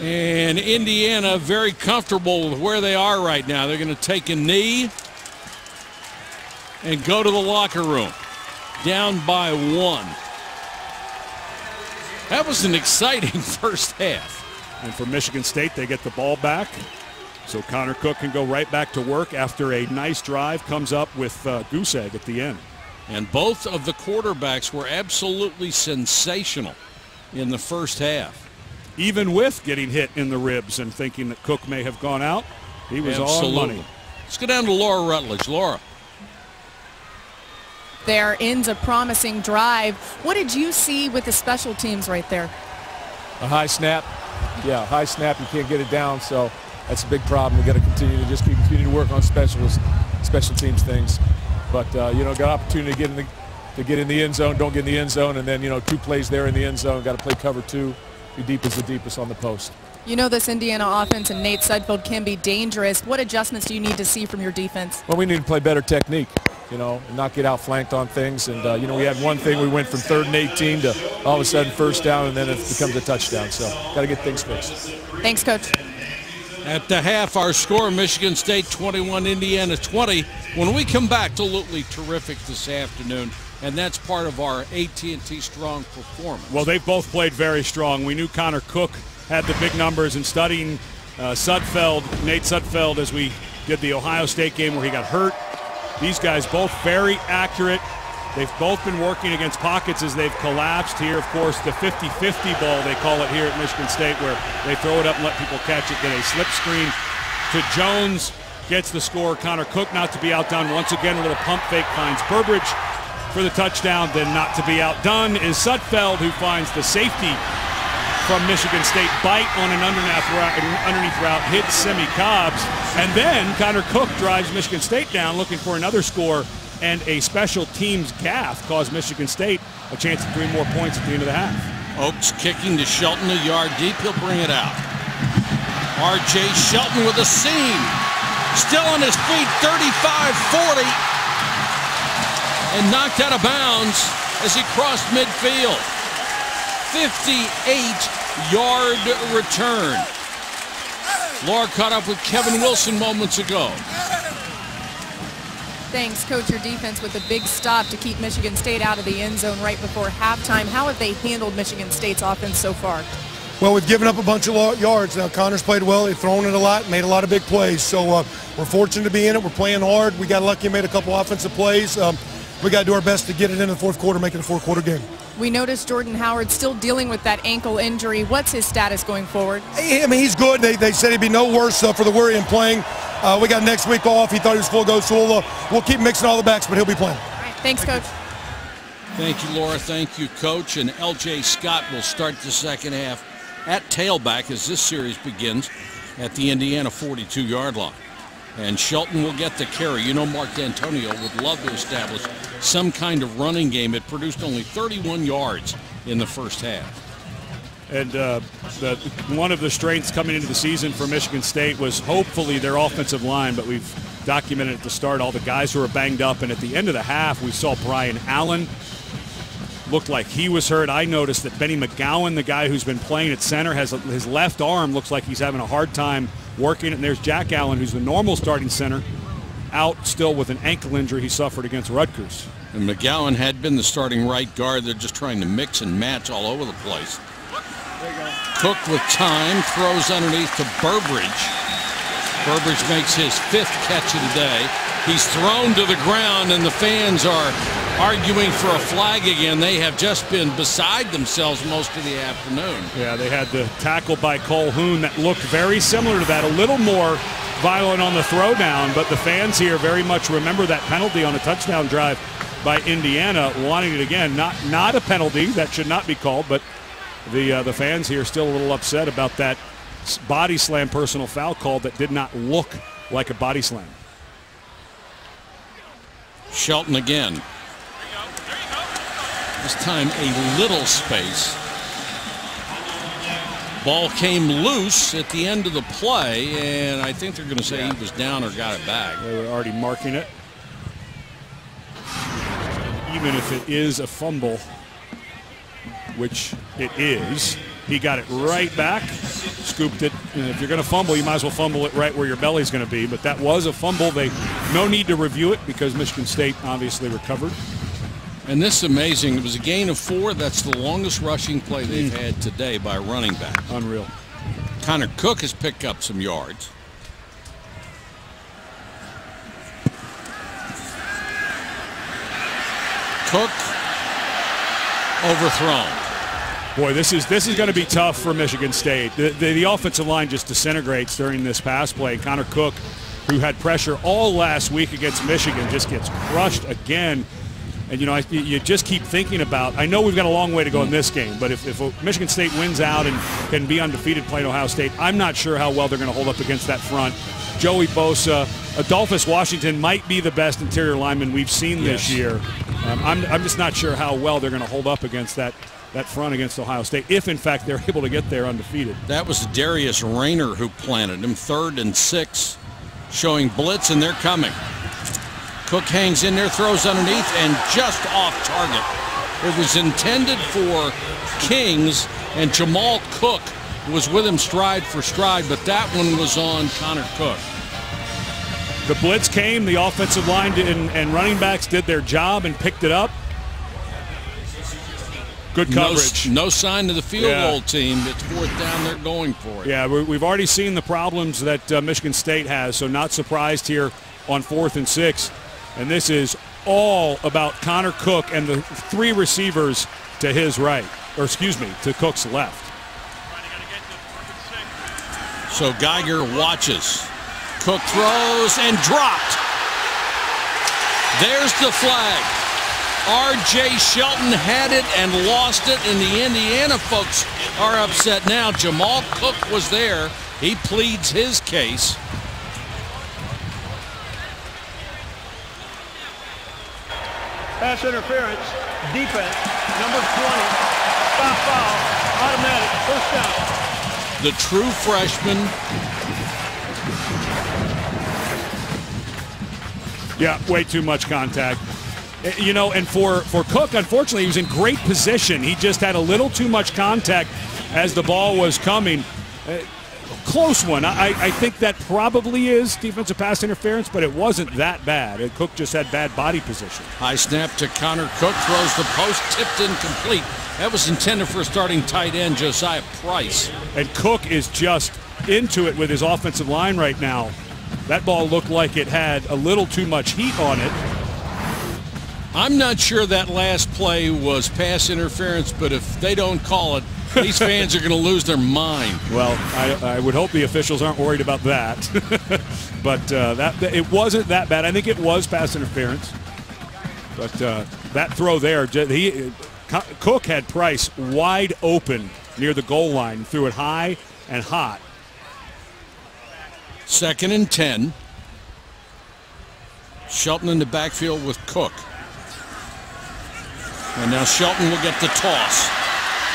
And Indiana very comfortable with where they are right now. They're going to take a knee and go to the locker room. Down by 1. That was an exciting first half. And for Michigan State, they get the ball back. So Connor Cook can go right back to work after a nice drive comes up with goose egg at the end. And both of the quarterbacks were absolutely sensational in the first half. Even with getting hit in the ribs and thinking that Cook may have gone out, he was on money. Let's go down to Laura Rutledge. Laura. There ends a promising drive. What did you see with the special teams right there? A high snap. Yeah, high snap. You can't get it down, so that's a big problem. We got to continue to work on special teams things. But got an opportunity to get in the end zone. Don't get in the end zone, and then 2 plays there in the end zone. Got to play cover 2. Be deep as the deepest on the post. You know this Indiana offense and Nate Sudfeld can be dangerous. What adjustments do you need to see from your defense? Well, we need to play better technique, and not get outflanked on things. And, we had one thing. We went from 3rd and 18 to all of a sudden 1st down, and then it becomes a touchdown. So got to get things fixed. Thanks, Coach. At the half, our score, Michigan State 21, Indiana 20. When we come back, absolutely terrific this afternoon. And that's part of our AT&T strong performance. Well, they've both played very strong. We knew Connor Cook had the big numbers, and studying Nate Sudfeld, as we did the Ohio State game where he got hurt. These guys both very accurate. They've both been working against pockets as they've collapsed here. Of course, the 50-50 ball, they call it here at Michigan State, where they throw it up and let people catch it. Then a slip screen to Jones, gets the score. Connor Cook not to be outdone. Once again, a little pump fake, finds Burbridge for the touchdown. Then not to be outdone is Sudfeld, who finds the safety from Michigan State. Bite on an underneath route, hits Semi Cobbs. And then Connor Cook drives Michigan State down looking for another score, and a special teams gaffe caused Michigan State a chance at 3 more points at the end of the half. Oaks kicking to Shelton a yard deep. He'll bring it out. R.J. Shelton with a seam. Still on his feet, 35-40. And knocked out of bounds as he crossed midfield. 58-yard return. Laura caught up with Kevin Wilson moments ago. Thanks, Coach. Your defense with a big stop to keep Michigan State out of the end zone right before halftime. How have they handled Michigan State's offense so far? Well, we've given up a bunch of yards. Now, Connor's played well. They've thrown it a lot, made a lot of big plays. So we're fortunate to be in it. We're playing hard. We got lucky and made a couple offensive plays. We got to do our best to get it in the fourth quarter, make it a 4-quarter game. We noticed Jordan Howard still dealing with that ankle injury. What's his status going forward? I mean, he's good. They said he'd be no worse for the worry in playing. We got next week off. He thought he was full go, so we'll keep mixing all the backs, but he'll be playing. All right, thanks, Coach. Thank you, Laura. Thank you, Coach. And L.J. Scott will start the second half at tailback as this series begins at the Indiana 42-yard line. And Shelton will get the carry. You know, Mark D'Antonio would love to establish some kind of running game. It produced only 31 yards in the first half. And one of the strengths coming into the season for Michigan State was hopefully their offensive line, but we've documented at the start all the guys who were banged up. And at the end of the half, we saw Brian Allen looked like he was hurt. I noticed that Benny McGowan, the guy who's been playing at center, has his left arm looks like he's having a hard time working it. And there's Jack Allen, who's the normal starting center, out still with an ankle injury he suffered against Rutgers. And McGowan had been the starting right guard. They're just trying to mix and match all over the place. Cook with time, throws underneath to Burbridge. Burbridge makes his fifth catch of the day. He's thrown to the ground, and the fans are arguing for a flag again. They have just been beside themselves most of the afternoon. Yeah, they had the tackle by Colhoun that looked very similar to that, a little more violent on the throwdown, but the fans here very much remember that penalty on a touchdown drive by Indiana, wanting it again. Not a penalty, that should not be called, but the fans here still a little upset about that body slam personal foul call that did not look like a body slam. Shelton again. This time a little space. Ball came loose at the end of the play, and I think they're going to say he was down or got it back. They were already marking it. Even if it is a fumble, which it is, he got it right back, scooped it. And if you're going to fumble, you might as well fumble it right where your belly's going to be. But that was a fumble. No need to review it because Michigan State obviously recovered. And this is amazing. It was a gain of 4. That's the longest rushing play they've had today by a running back. Unreal. Connor Cook has picked up some yards. Cook overthrown. Boy, this is going to be tough for Michigan State. The offensive line just disintegrates during this pass play. Connor Cook, who had pressure all last week against Michigan, just gets crushed again. And, you know, you just keep thinking about, I know we've got a long way to go in this game, but if Michigan State wins out and can be undefeated playing Ohio State, I'm not sure how well they're going to hold up against that front. Joey Bosa, Adolphus Washington might be the best interior lineman we've seen this year. I'm just not sure how well they're going to hold up against that front against Ohio State, if in fact they're able to get there undefeated. That was Darius Rayner who planted him. 3rd and 6, showing blitz, and they're coming. Cook hangs in there, throws underneath, and just off target. It was intended for Kings, and Jamal Cook was with him stride for stride, but that one was on Connor Cook. The blitz came, the offensive line and running backs did their job and picked it up. Good coverage. No sign to the field goal team. It's 4th down. They're going for it. Yeah, we've already seen the problems that Michigan State has, so not surprised here on 4th and 6. And this is all about Connor Cook and the 3 receivers to his right, or excuse me, to Cook's left. So Geiger watches. Cook throws and dropped. There's the flag. R.J. Shelton had it and lost it, and the Indiana folks are upset now. Jamal Cook was there. He pleads his case. Pass interference, defense, number 20, stop foul, automatic, first down. The true freshman. Yeah, way too much contact. You know, and for Cook, unfortunately, he was in great position. He just had a little too much contact as the ball was coming. Close one. I think that probably is defensive pass interference, but it wasn't that bad. Cook just had bad body position. High snap to Connor Cook, throws the post, tipped incomplete. That was intended for starting tight end Josiah Price. And Cook is just into it with his offensive line right now. That ball looked like it had a little too much heat on it. I'm not sure that last play was pass interference, but if they don't call it, these fans are going to lose their mind. Well, I would hope the officials aren't worried about that. But it wasn't that bad. I think it was pass interference. But that throw there, Cook had Price wide open near the goal line, threw it high and hot. 2nd and 10. Shelton in the backfield with Cook. And now Shelton will get the toss.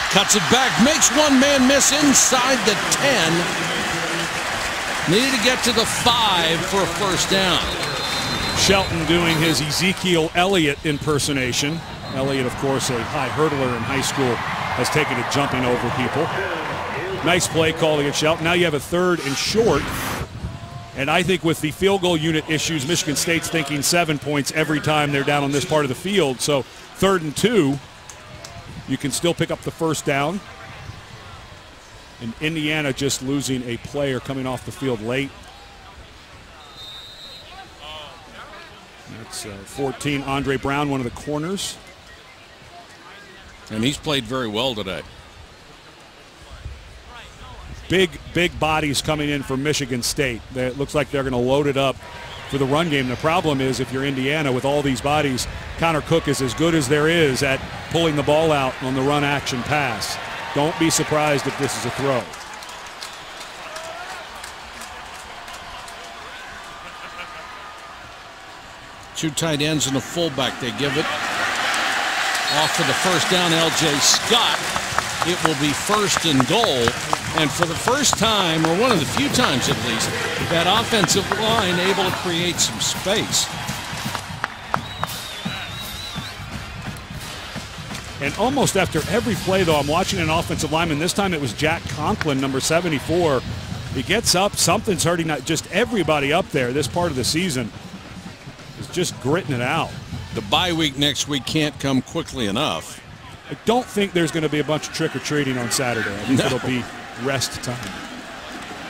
Cuts it back, makes one man miss inside the 10. Needed to get to the 5 for a first down. Shelton doing his Ezekiel Elliott impersonation. Elliott, of course, a high hurdler in high school, has taken to jumping over people. Nice play calling at Shelton. Now you have a 3rd and short. And I think with the field goal unit issues, Michigan State's thinking 7 points every time they're down on this part of the field. So 3rd and 2, you can still pick up the first down. And Indiana just losing a player coming off the field late. That's 14, Andre Brown, one of the corners. And he's played very well today. Big bodies coming in for Michigan State. It looks like they're going to load it up for the run game. The problem is if you're Indiana with all these bodies, Connor Cook is as good as there is at pulling the ball out on the run action pass. Don't be surprised if this is a throw. Two tight ends and a fullback. They give it off for the first down, L.J. Scott. It will be 1st and goal. And for the first time, or one of the few times at least, that offensive line able to create some space. And almost after every play, though, I'm watching an offensive lineman. This time it was Jack Conklin, number 74. He gets up. Something's hurting. Not just everybody up there this part of the season is just gritting it out. The bye week next week can't come quickly enough. I don't think there's going to be a bunch of trick-or-treating on Saturday. I think it'll be rest time.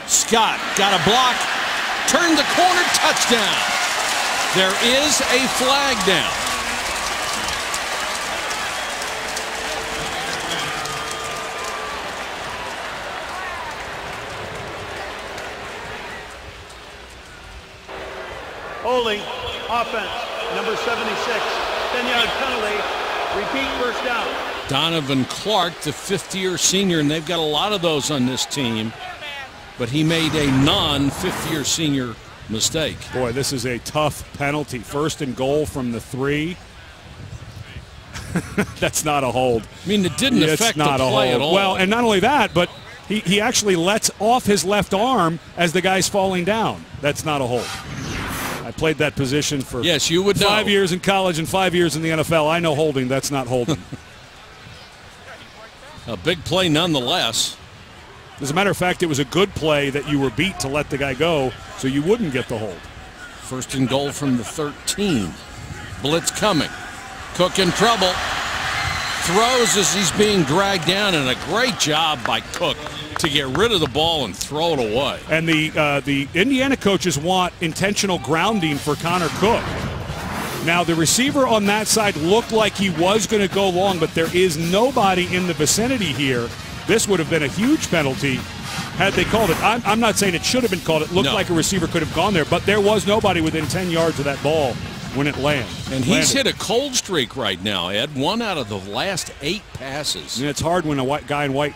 Scott got a block, turned the corner, touchdown. There is a flag down. Holding, offense, number 76, 10-yard penalty, repeat first down. Donovan Clark, the 5th-year senior, and they've got a lot of those on this team, but he made a non-5th-year senior mistake. Boy, this is a tough penalty. 1st and goal from the 3. That's not a hold. I mean, it didn't affect the play at all. Well, and not only that, but he actually lets off his left arm as the guy's falling down. That's not a hold. I played that position for yes, you would 5 know. years in college and 5 years in the NFL. I know holding. That's not holding. A big play nonetheless. As a matter of fact, it was a good play that you were beat to let the guy go so you wouldn't get the hold. 1st and goal from the 13. Blitz coming. Cook in trouble. Throws as he's being dragged down, and a great job by Cook to get rid of the ball and throw it away. And the Indiana coaches want intentional grounding for Connor Cook. Now, the receiver on that side looked like he was going to go long, but there is nobody in the vicinity here. This would have been a huge penalty had they called it. I'm not saying it should have been called. It looked like a receiver could have gone there, but there was nobody within 10 yards of that ball when it landed. And he's hit a cold streak right now, Ed. 1 out of the last 8 passes. And it's hard when a white guy in white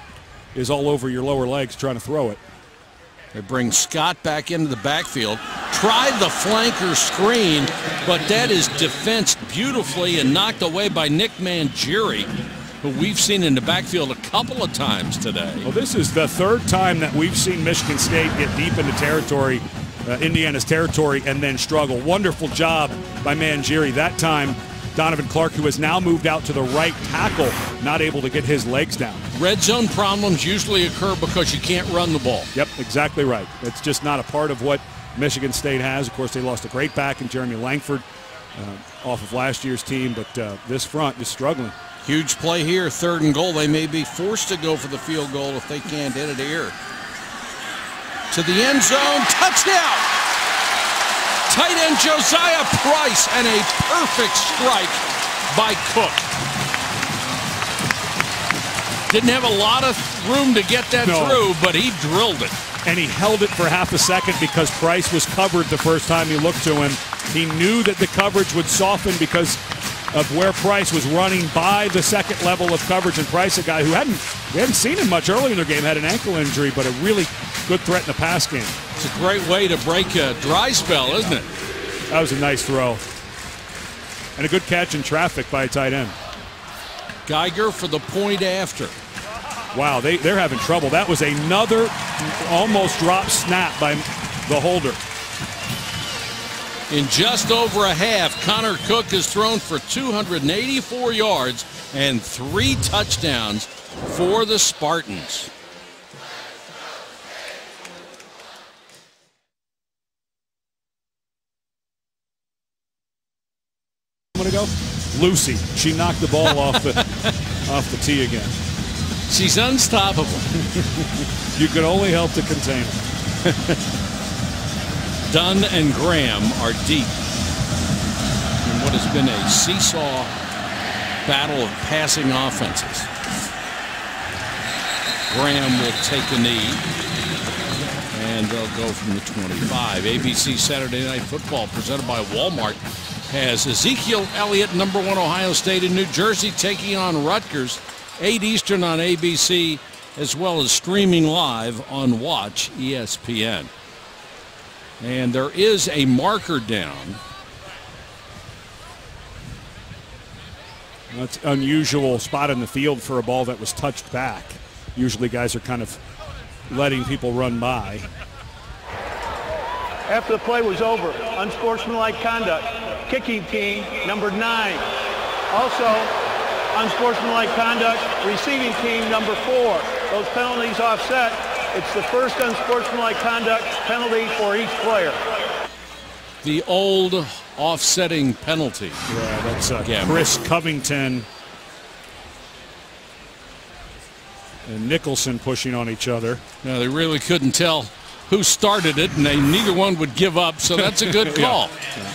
is all over your lower legs trying to throw it. They bring Scott back into the backfield. Tried the flanker screen, but that is defensed beautifully and knocked away by Nick Mangieri, who we've seen in the backfield a couple of times today. Well, this is the 3rd time that we've seen Michigan State get deep into territory, Indiana's territory, and then struggle. Wonderful job by Mangieri. That time, Donovan Clark, who has now moved out to the right tackle, not able to get his legs down. Red zone problems usually occur because you can't run the ball. Yep, exactly right. It's just not a part of what Michigan State has. Of course, they lost a great back in Jeremy Langford off of last year's team, but this front is struggling. Huge play here, 3rd and goal. They may be forced to go for the field goal if they can't hit it here. To the end zone, touchdown! Tight end Josiah Price, and a perfect strike by Cook. Didn't have a lot of room to get that through, but he drilled it. And he held it for half a second because Price was covered the first time he looked to him. He knew that the coverage would soften because of where Price was running by the second level of coverage. And Price, a guy who we hadn't seen him much early in the game, had an ankle injury, but a really good threat in the pass game. It's a great way to break a dry spell, isn't it? That was a nice throw. And a good catch in traffic by a tight end. Geiger for the point after. Wow, they're having trouble. That was another almost drop snap by the holder. In just over a half, Connor Cook has thrown for 284 yards and 3 touchdowns for the Spartans. I'm gonna go. Lucy, she knocked the ball off the tee again. She's unstoppable. You could only help to contain her. Dunn and Graham are deep in what has been a seesaw battle of passing offenses. Graham will take a knee, and they'll go from the 25. ABC Saturday Night Football, presented by Walmart, has Ezekiel Elliott, number 1 Ohio State in New Jersey, taking on Rutgers, 8 Eastern on ABC, as well as streaming live on Watch ESPN. And there is a marker down. That's an unusual spot in the field for a ball that was touched back. Usually guys are kind of letting people run by. After the play was over, unsportsmanlike conduct. Kicking team, number 9. Also, unsportsmanlike conduct, receiving team, number 4. Those penalties offset. It's the first unsportsmanlike conduct penalty for each player. The old offsetting penalty. Yeah, that's Chris Covington and Nicholson pushing on each other. Now, they really couldn't tell who started it, and neither one would give up, so that's a good call. Yeah.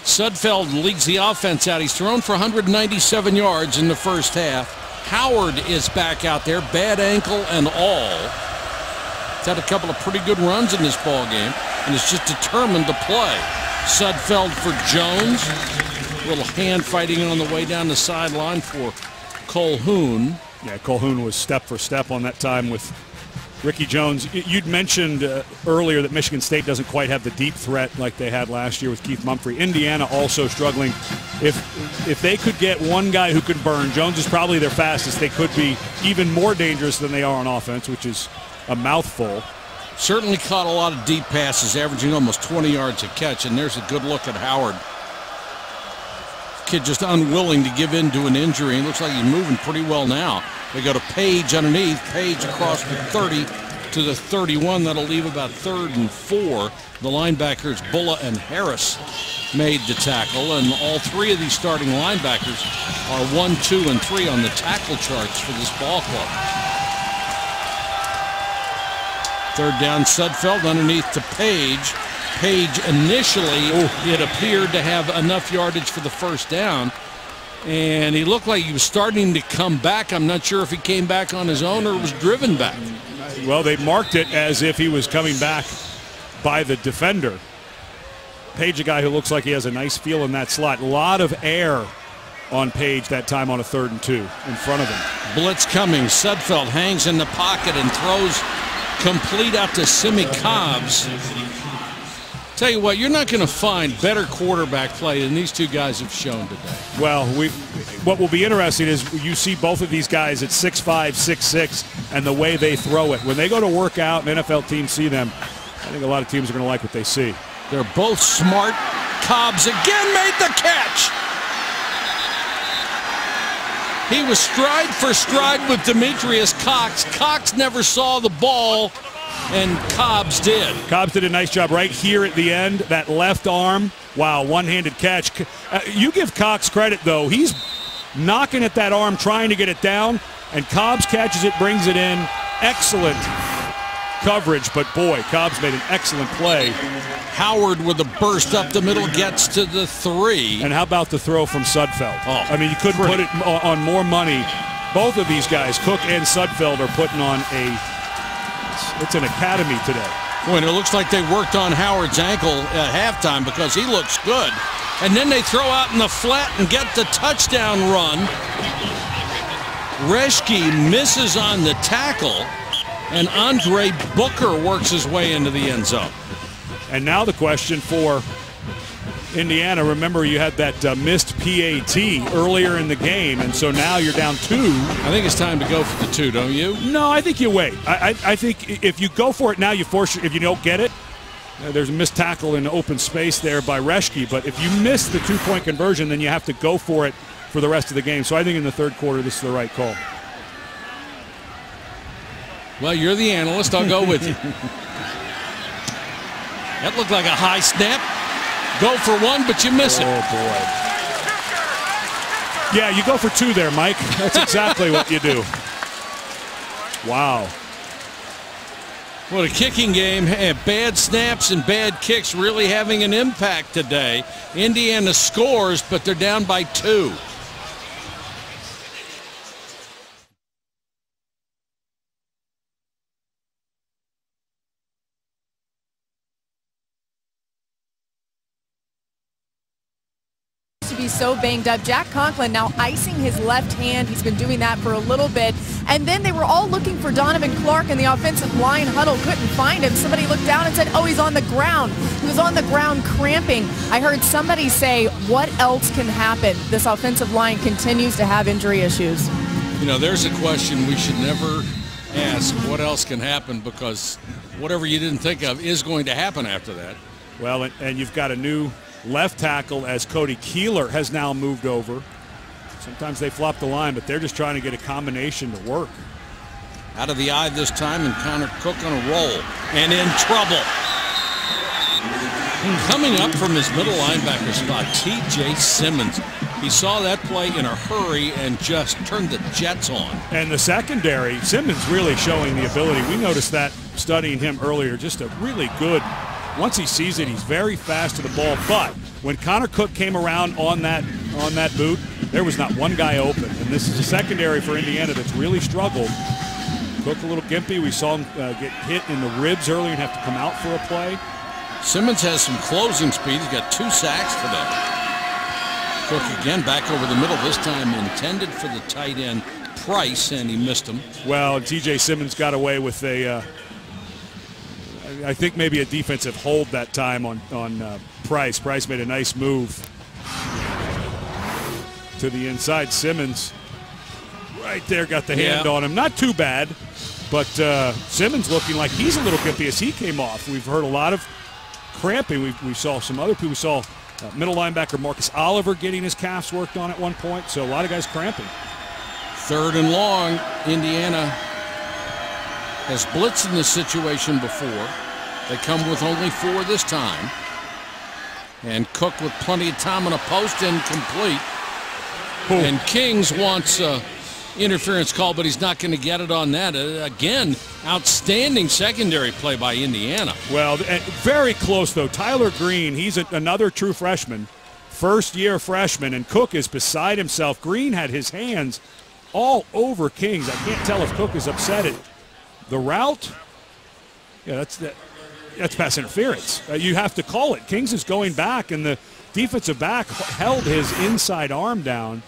Sudfeld leads the offense out. He's thrown for 197 yards in the first half. Howard is back out there, bad ankle and all. He's had a couple of pretty good runs in this ball game, and is just determined to play. Sudfeld for Jones. A little hand fighting on the way down the sideline for Colhoun. Yeah, Colhoun was step for step on that time with Ricky Jones. You'd mentioned earlier that Michigan State doesn't quite have the deep threat like they had last year with Keith Mumphrey. Indiana also struggling. If they could get one guy who could burn, Jones is probably their fastest. They could be even more dangerous than they are on offense, which is a mouthful. Certainly caught a lot of deep passes, averaging almost 20 yards a catch, and there's a good look at Howard. Kid just unwilling to give in to an injury, and looks like he's moving pretty well now. They go to Page underneath. Page across the 30 to the 31. That'll leave about 3rd and 4. The linebackers, Bulla and Harris, made the tackle, and all 3 of these starting linebackers are 1, 2, and 3 on the tackle charts for this ball club. 3rd down, Sudfeld underneath to Page. Page initially, it appeared to have enough yardage for the first down, and he looked like he was starting to come back. I'm not sure if he came back on his own or was driven back. Well, they marked it as if he was coming back by the defender. Page, a guy who looks like he has a nice feel in that slot. A lot of air on Page that time on a 3rd and 2 in front of him. Blitz coming. Sudfeld hangs in the pocket and throws complete out to Simi Cobbs. Tell you what, you're not going to find better quarterback play than these 2 guys have shown today. Well, what will be interesting is you see both of these guys at 6'5", 6'6", and the way they throw it. When they go to work out and NFL teams see them, I think a lot of teams are going to like what they see. They're both smart. Cobbs again made the catch. He was stride for stride with Demetrius Cox. Cox never saw the ball, and Cobbs did. Cobbs did a nice job right here at the end. That left arm, wow, one-handed catch. You give Cox credit, though. He's knocking at that arm, trying to get it down, and Cobbs catches it, brings it in. Excellent coverage, but boy, Cobbs made an excellent play Howard with a burst up the middle gets to the 3. And how about the throw from Sudfeld? Oh, I mean, you couldn't put it on more money. Both of these guys, Cook and Sudfeld, are putting on it's an academy today. Boy, and it looks like they worked on Howard's ankle at halftime because he looks good. And then they throw out in the flat and get the touchdown run. Reschke misses on the tackle, and Andre Booker works his way into the end zone. And now the question for Indiana, remember you had that missed PAT earlier in the game, and so now you're down 2. I think it's time to go for the 2, don't you? No, I think you wait. I think if you go for it now, you force. If you don't get it, there's a missed tackle in open space there by Reschke. But if you miss the 2-point conversion, then you have to go for it for the rest of the game. So I think in the third quarter, this is the right call. Well, you're the analyst. I'll go with you. That looked like a high snap. Go for 1, but you miss it. Oh, boy. Yeah, you go for 2 there, Mike. That's exactly what you do. Wow. What a kicking game. Bad snaps and bad kicks really having an impact today. Indiana scores, but they're down by 2. To be so banged up. Jack Conklin now icing his left hand. He's been doing that for a little bit. And then they were all looking for Donovan Clark in the offensive line huddle. Couldn't find him. Somebody looked down and said, oh, he's on the ground. He was on the ground cramping. I heard somebody say, what else can happen? This offensive line continues to have injury issues. You know, there's a question we should never ask, what else can happen, because whatever you didn't think of is going to happen after that. Well, and you've got a new left tackle as Cody Keeler has now moved over. Sometimes they flop the line, but they're just trying to get a combination to work. Out of the eye this time, and Connor Cook on a roll and in trouble. Coming up from his middle linebacker spot, T.J. Simmons. He saw that play in a hurry and just turned the jets on. And the secondary, Simmons really showing the ability. We noticed that studying him earlier. Just a really good. Once he sees it, he's very fast to the ball. But when Connor Cook came around on that boot, there was not one guy open. And this is a secondary for Indiana that's really struggled. Cook a little gimpy. We saw him get hit in the ribs earlier and have to come out for a play. Simmons has some closing speed. He's got 2 sacks today. Cook again back over the middle, this time intended for the tight end Price, and he missed him. Well, T.J. Simmons got away with I think maybe a defensive hold that time on Price. Price made a nice move to the inside. Simmons right there got the hand on him. Not too bad, but Simmons looking like he's a little gimpy as he came off. We've heard a lot of cramping. We saw some other people. We saw middle linebacker Marcus Oliver getting his calves worked on at one point. So a lot of guys cramping. 3rd and long. Indiana has blitzed in this situation before. They come with only 4 this time. And Cook with plenty of time on a post, incomplete. Ooh. And Kings wants interference call, but he's not going to get it on that. Again, outstanding secondary play by Indiana. Well, very close, though. Tyler Green, he's another true freshman, first-year freshman, and Cook is beside himself. Green had his hands all over Kings. I can't tell if Cook is upset at the route. Yeah, that's pass interference. You have to call it. Kings is going back, and the defensive back held his inside arm down.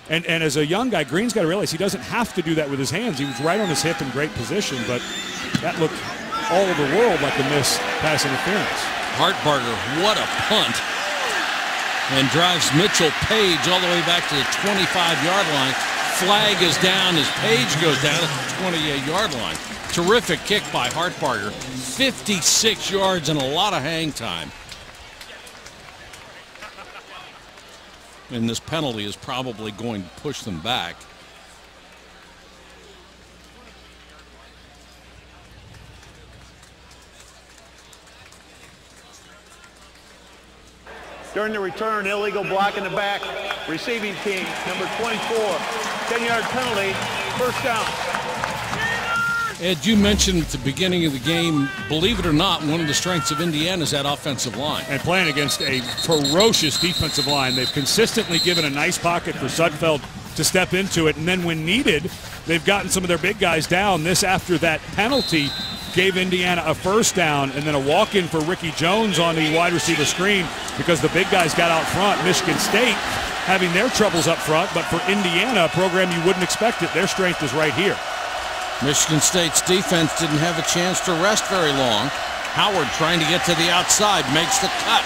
And as a young guy, Green's got to realize he doesn't have to do that with his hands. He was right on his hip in great position, but that looked all over the world like a missed pass interference. Hartbarger, what a punt. And drives Mitchell Page all the way back to the 25-yard line. Flag is down as Page goes down at the 28-yard line. Terrific kick by Hartbarger. 56 yards and a lot of hang time. And this penalty is probably going to push them back. During the return, illegal block in the back. Receiving team, number 24. 10-yard penalty, first down. Ed, you mentioned at the beginning of the game, believe it or not, one of the strengths of Indiana is that offensive line. And playing against a ferocious defensive line. They've consistently given a nice pocket for Sudfeld to step into it. And then when needed, they've gotten some of their big guys down. This after that penalty gave Indiana a first down and then a walk-in for Ricky Jones on the wide receiver screen because the big guys got out front. Michigan State having their troubles up front, but for Indiana, a program you wouldn't expect it, their strength is right here. Michigan State's defense didn't have a chance to rest very long. Howard trying to get to the outside, makes the cut,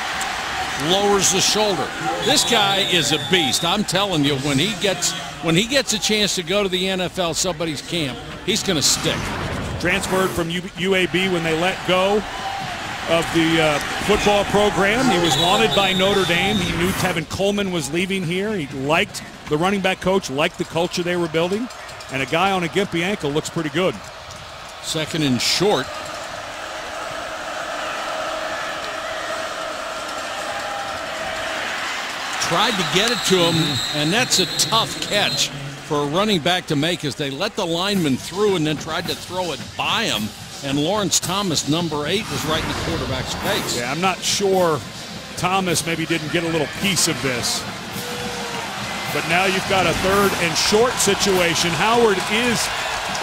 lowers the shoulder. This guy is a beast. I'm telling you, when he gets a chance to go to the NFL, somebody's camp, he's going to stick. Transferred from UAB when they let go of the football program. He was wanted by Notre Dame. He knew Tevin Coleman was leaving here. He liked the running back coach, liked the culture they were building. And a guy on a gimpy ankle looks pretty good. Second and short. Tried to get it to him, and that's a tough catch for a running back to make as they let the lineman through and then tried to throw it by him. And Lawrence Thomas, number 8, was right in the quarterback's face. Yeah, I'm not sure Thomas maybe didn't get a little piece of this. But now you've got a third and short situation. Howard is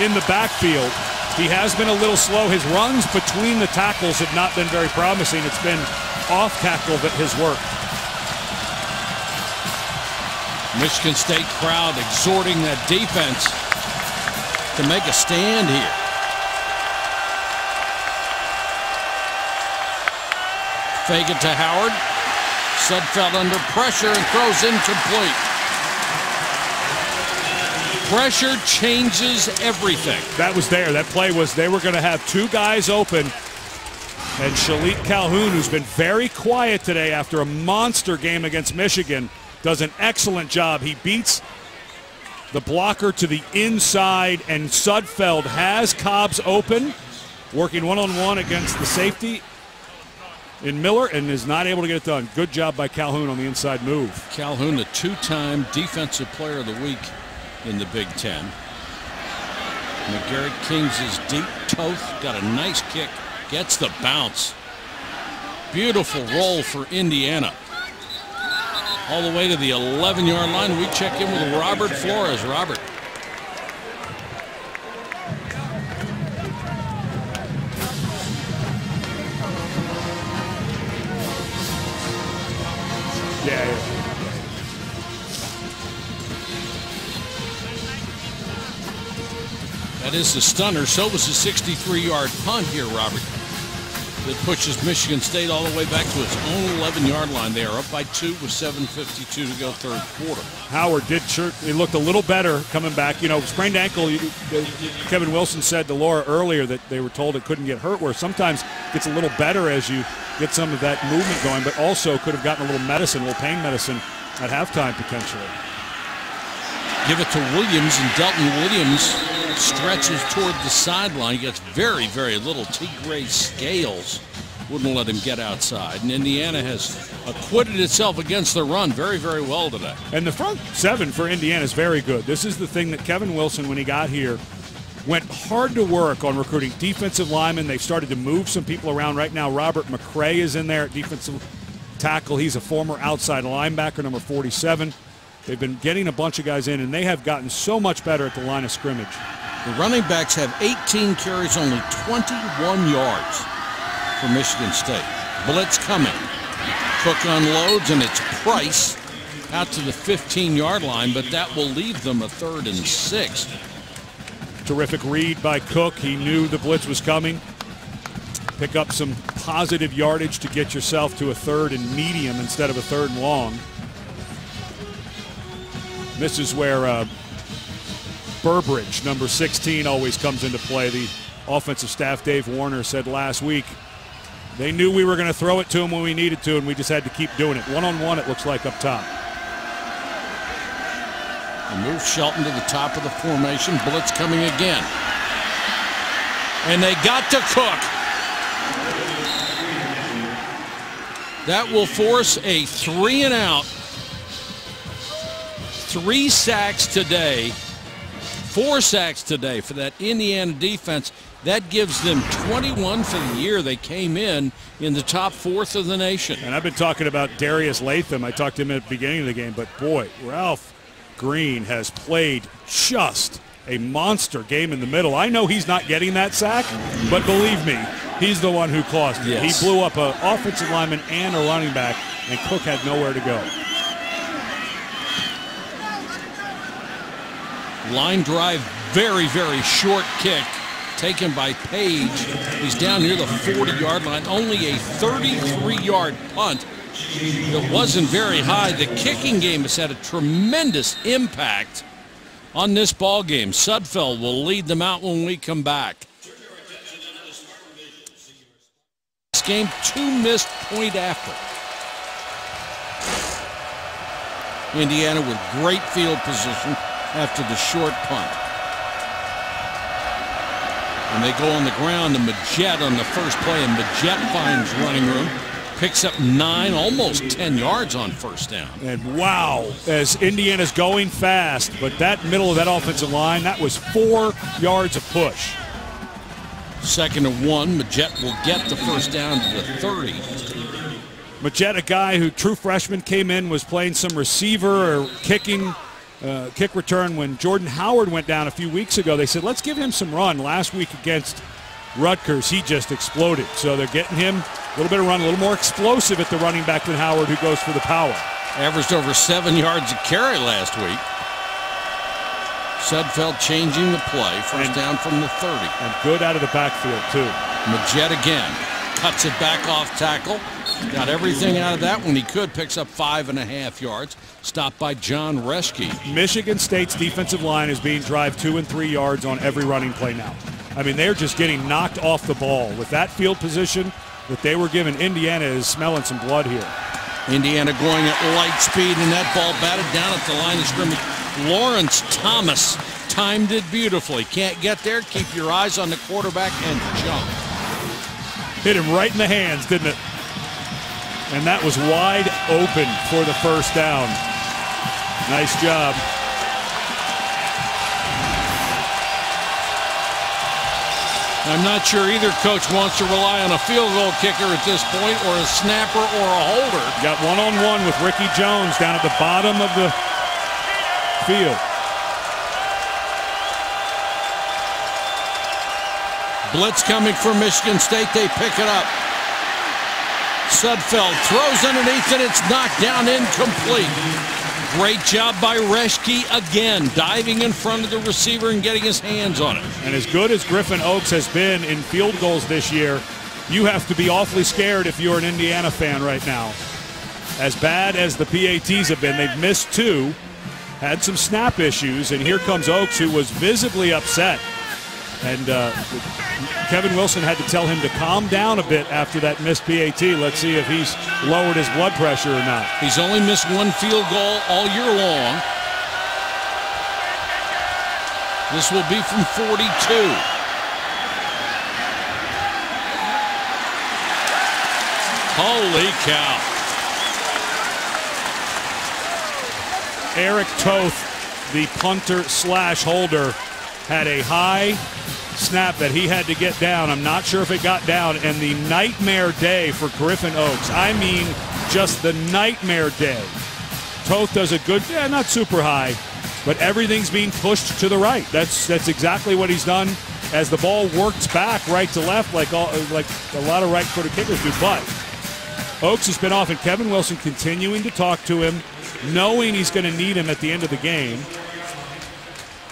in the backfield. He has been a little slow. His runs between the tackles have not been very promising. It's been off tackle that has worked. Michigan State crowd exhorting that defense to make a stand here. Fake it to Howard. Sudfeld under pressure and throws incomplete. Pressure changes everything. That was there. That play was they were going to have two guys open. And Shalit Calhoun, who's been very quiet today after a monster game against Michigan, does an excellent job. He beats the blocker to the inside, and Sudfeld has Cobbs open, working one-on-one against the safety in Miller, and is not able to get it done. Good job by Calhoun on the inside move. Calhoun, the 2-time Defensive Player of the Week in the Big Ten. McGarrett Kings' deep Toth got a nice kick, gets the bounce. Beautiful roll for Indiana. All the way to the 11-yard line. We check in with Robert Flores. Robert. Yeah. That is the stunner. So was the 63-yard punt here, Robert, that pushes Michigan State all the way back to its own 11-yard line. They are up by 2 with 7:52 to go third quarter. Howard he looked a little better coming back. You know, sprained ankle, Kevin Wilson said to Laura earlier that they were told it couldn't get hurt, where sometimes it gets a little better as you get some of that movement going, but also could have gotten a little medicine, a little pain medicine at halftime potentially. Give it to Williams, and Delton Williams stretches toward the sideline. He gets very, very little. T. Gray Scales wouldn't let him get outside. And Indiana has acquitted itself against the run very, very well today. And the front seven for Indiana is very good. This is the thing that Kevin Wilson, when he got here, went hard to work on recruiting defensive linemen. They've started to move some people around. Right now, Robert McCray is in there at defensive tackle. He's a former outside linebacker, number 47. They've been getting a bunch of guys in, and they have gotten so much better at the line of scrimmage. The running backs have 18 carries, only 21 yards for Michigan State. Blitz coming. Cook unloads, and it's Price out to the 15-yard line, but that will leave them a 3rd and 6. Terrific read by Cook. He knew the blitz was coming. Pick up some positive yardage to get yourself to a 3rd and medium instead of a 3rd and long. This is where Burbridge, number 16, always comes into play. The offensive staff, Dave Warner, said last week they knew we were going to throw it to him when we needed to, and we just had to keep doing it. One-on-one, it looks like, up top. And move Shelton to the top of the formation. Blitz coming again. And they got to Cook. That will force a 3-and-out. 3 sacks today 4 sacks today for that Indiana defense. That gives them 21 for the year. They came in the top 4th of the nation. And I've been talking about Darius Latham. I talked to him at the beginning of the game, but boy, Ralph Green has played just a monster game in the middle. I know he's not getting that sack, but believe me, he's the one who caused it. Yes. He blew up an offensive lineman and a running back, and Cook had nowhere to go. Line drive, very, very short kick taken by Page. He's down near the 40-yard line. Only a 33-yard punt. It wasn't very high. The kicking game has had a tremendous impact on this ball game. Sudfeld will lead them out when we come back. This game, 2 missed point after. Indiana with great field position after the short punt. And they go on the ground to Majette on the first play, and Majette finds running room, picks up 9, almost 10 yards on first down. And wow, as Indiana's going fast, but that middle of that offensive line, that was 4 yards of push. 2nd and 1, Majette will get the first down to the 30. Majette, a guy who, true freshman, came in, was playing some receiver or kicking, kick return. When Jordan Howard went down a few weeks ago, they said, let's give him some run. Last week against Rutgers, he just exploded. So they're getting him a little bit of run, a little more explosive at the running back than Howard, who goes for the power. Averaged over 7 yards a carry last week. Sudfeld changing the play. First down from the 30. And good out of the backfield, too. Majette again. Cuts it back off tackle. Got everything out of that when he could. Picks up 5.5 yards. Stopped by John Reschke. Michigan State's defensive line is being drive 2 and 3 yards on every running play now. I mean, they're just getting knocked off the ball. With that field position that they were given, Indiana is smelling some blood here. Indiana going at light speed, and that ball batted down at the line of scrimmage. Lawrence Thomas timed it beautifully. Can't get there. Keep your eyes on the quarterback and jump. Hit him right in the hands, didn't it? And that was wide open for the first down. Nice job. I'm not sure either coach wants to rely on a field goal kicker at this point, or a snapper, or a holder. Got one-on-one with Ricky Jones down at the bottom of the field. Blitz coming from Michigan State. They pick it up. Sudfeld throws underneath, and it's knocked down, incomplete. Great job by Reschke again, diving in front of the receiver and getting his hands on it. And as good as Griffin Oaks has been in field goals this year, you have to be awfully scared if you're an Indiana fan right now. As bad as the PATs have been, they've missed 2, had some snap issues, and here comes Oaks, who was visibly upset. And Kevin Wilson had to tell him to calm down a bit after that missed PAT. Let's see if he's lowered his blood pressure or not. He's only missed 1 field goal all year long. This will be from 42. Holy cow. Eric Toth, the punter slash holder, had a high snap that he had to get down. I'm not sure if it got down. And the nightmare day for Griffin Oaks. I mean, just the nightmare day. Toth does a good, not super high, but everything's being pushed to the right. That's exactly what he's done as the ball works back right to left like a lot of right-footed kickers do. But Oaks has been off, and Kevin Wilson continuing to talk to him, knowing he's going to need him at the end of the game.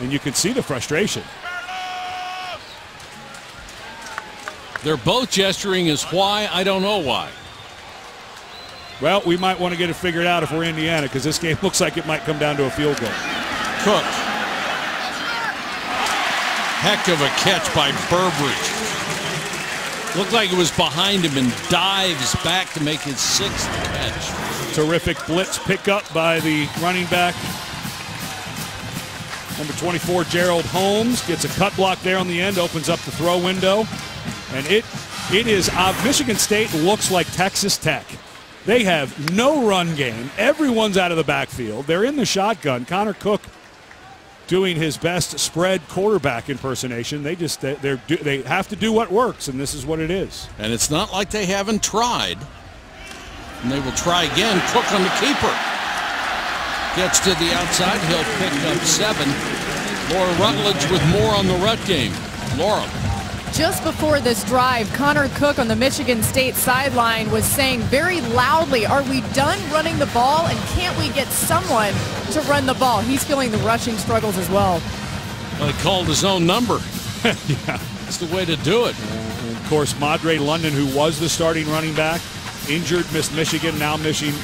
And you can see the frustration. They're both gesturing as why. I don't know why. Well, we might want to get it figured out if we're Indiana, because this game looks like it might come down to a field goal. Cook. Heck of a catch by Burbridge. Looked like it was behind him and dives back to make his 6th catch. Terrific blitz pickup by the running back. Number 24, Gerald Holmes, gets a cut block there on the end, opens up the throw window. And it is, Michigan State looks like Texas Tech. They have no run game. Everyone's out of the backfield. They're in the shotgun. Connor Cook doing his best spread quarterback impersonation. They have to do what works, and this is what it is. And it's not like they haven't tried. And they will try again. Cook on the keeper. Gets to the outside. He'll pick up 7. Laura Rutledge with more on the Rut game. Laura. Just before this drive, Connor Cook on the Michigan State sideline was saying very loudly, are we done running the ball, and can't we get someone to run the ball? He's feeling the rushing struggles as well. Well, he called his own number. Yeah. That's the way to do it. And of course, Madre London, who was the starting running back, injured, missed Michigan, now missing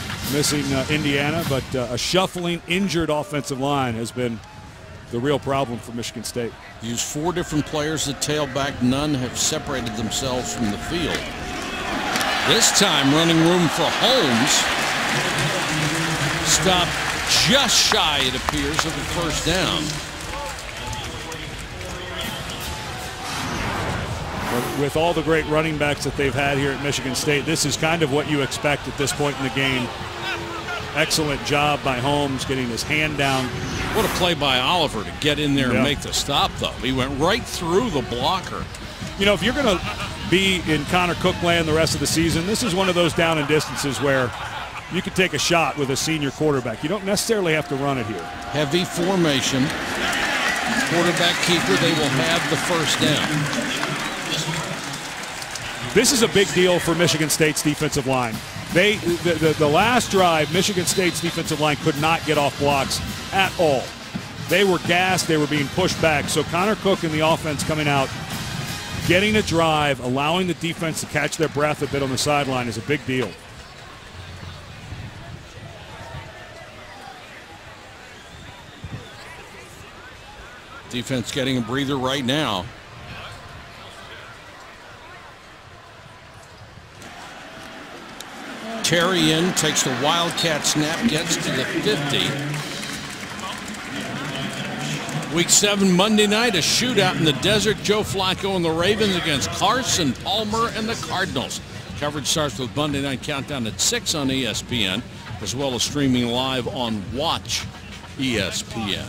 Indiana. But a shuffling, injured offensive line has been the real problem for Michigan State. Used 4 different players at tailback. None have separated themselves from the field. This time running room for Holmes. Stopped just shy, it appears, of the first down. With all the great running backs that they've had here at Michigan State, this is kind of what you expect at this point in the game. Excellent job by Holmes getting his hand down. What a play by Oliver to get in there and make the stop, though. He went right through the blocker. You know, if you're going to be in Connor Cook land the rest of the season, this is one of those down and distances where you could take a shot with a senior quarterback. You don't necessarily have to run it here. Heavy formation. Quarterback keeper, they will have the first down. This is a big deal for Michigan State's defensive line. The last drive, Michigan State's defensive line could not get off blocks at all. They were gassed. They were being pushed back. So Connor Cook and the offense coming out, getting a drive, allowing the defense to catch their breath a bit on the sideline is a big deal. Defense getting a breather right now. Terry in, takes the Wildcat snap, gets to the 50. Week 7 Monday night, a shootout in the desert. Joe Flacco and the Ravens against Carson Palmer and the Cardinals. Coverage starts with Monday Night Countdown at 6 on ESPN, as well as streaming live on Watch ESPN.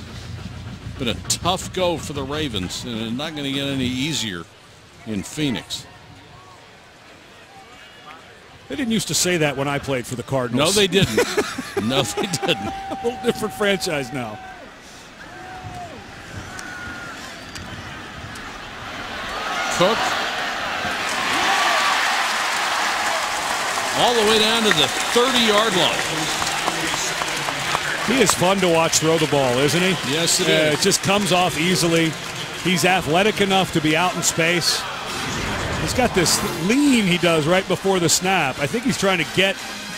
Been a tough go for the Ravens, and it's not going to get any easier in Phoenix. They didn't used to say that when I played for the Cardinals. No, they didn't. No, they didn't. A little different franchise now. Cook. All the way down to the 30-yard line. He is fun to watch throw the ball, isn't he? Yes, it is. It just comes off easily. He's athletic enough to be out in space. He's got this lean he does right before the snap. I think he's trying to get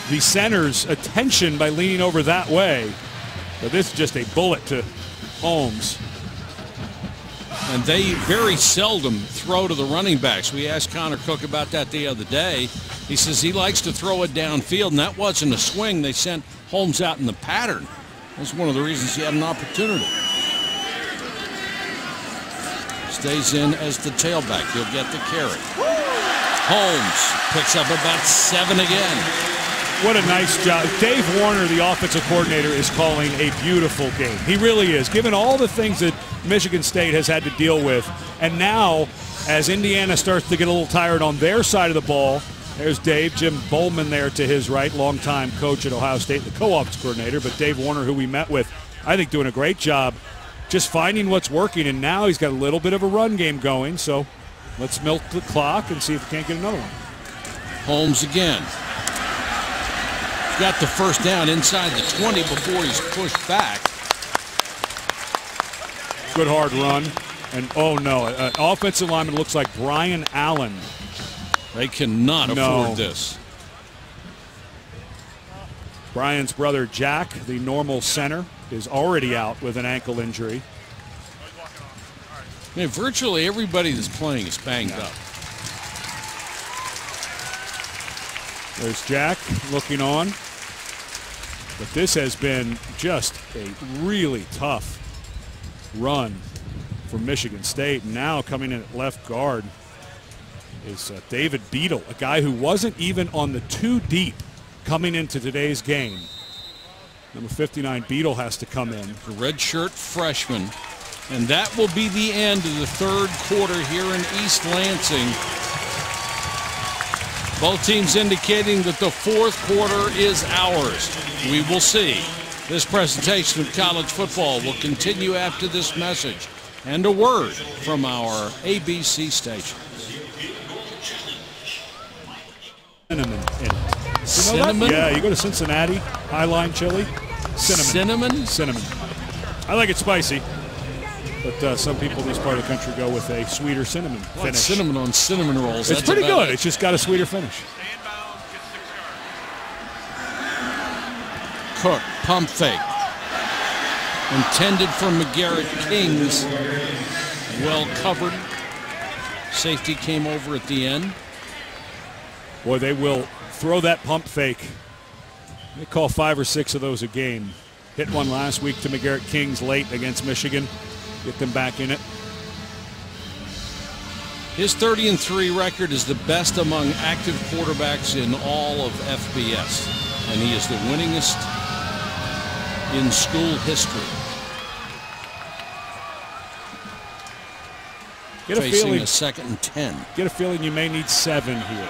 the center's attention by leaning over that way. But this is just a bullet to Holmes. And they very seldom throw to the running backs. We asked Connor Cook about that the other day. He says he likes to throw it downfield, and that wasn't a swing. They sent Holmes out in the pattern. That's one of the reasons he had an opportunity. Stays in as the tailback. He'll get the carry. Holmes picks up about 7 again. What a nice job. Dave Warner, the offensive coordinator, is calling a beautiful game. He really is, given all the things that Michigan State has had to deal with. And now, as Indiana starts to get a little tired on their side of the ball, there's Dave, Jim Bowman there to his right, longtime coach at Ohio State, the co-ops coordinator. But Dave Warner, who we met with, I think doing a great job just finding what's working. And now he's got a little bit of a run game going. So let's milk the clock and see if we can't get another one. Holmes again. Got the first down inside the 20 before he's pushed back. Good hard run. And, oh, no, an offensive lineman looks like Brian Allen. They cannot afford this. Brian's brother Jack, the normal center, is already out with an ankle injury. I mean, virtually everybody that's playing is banged up. There's Jack looking on. But this has been just a really tough run for Michigan State. And now coming in at left guard is David Beadle, a guy who wasn't even on the 2 deep coming into today's game. Number 59, Beadle, has to come in. The redshirt freshman. And that will be the end of the third quarter here in East Lansing. Both teams indicating that the fourth quarter is ours. We will see. This presentation of college football will continue after this message and a word from our ABC station. Cinnamon in it. Cinnamon? Yeah, you go to Cincinnati, Highline Chili. Cinnamon. Cinnamon? I like it spicy. But some people in this part of the country go with a sweeter cinnamon finish. Cinnamon on cinnamon rolls. It's pretty good. It's just got a sweeter finish. Cook, pump fake. Intended for McGarrett Kings. Well covered. Safety came over at the end. Boy, they will throw that pump fake. They call 5 or 6 of those a game. Hit one last week to McGarrett Kings late against Michigan. Get them back in it. His 30-3 record is the best among active quarterbacks in all of FBS. And he is the winningest in school history. Get a Facing feeling, a 2nd and 10. Get a feeling you may need 7 here.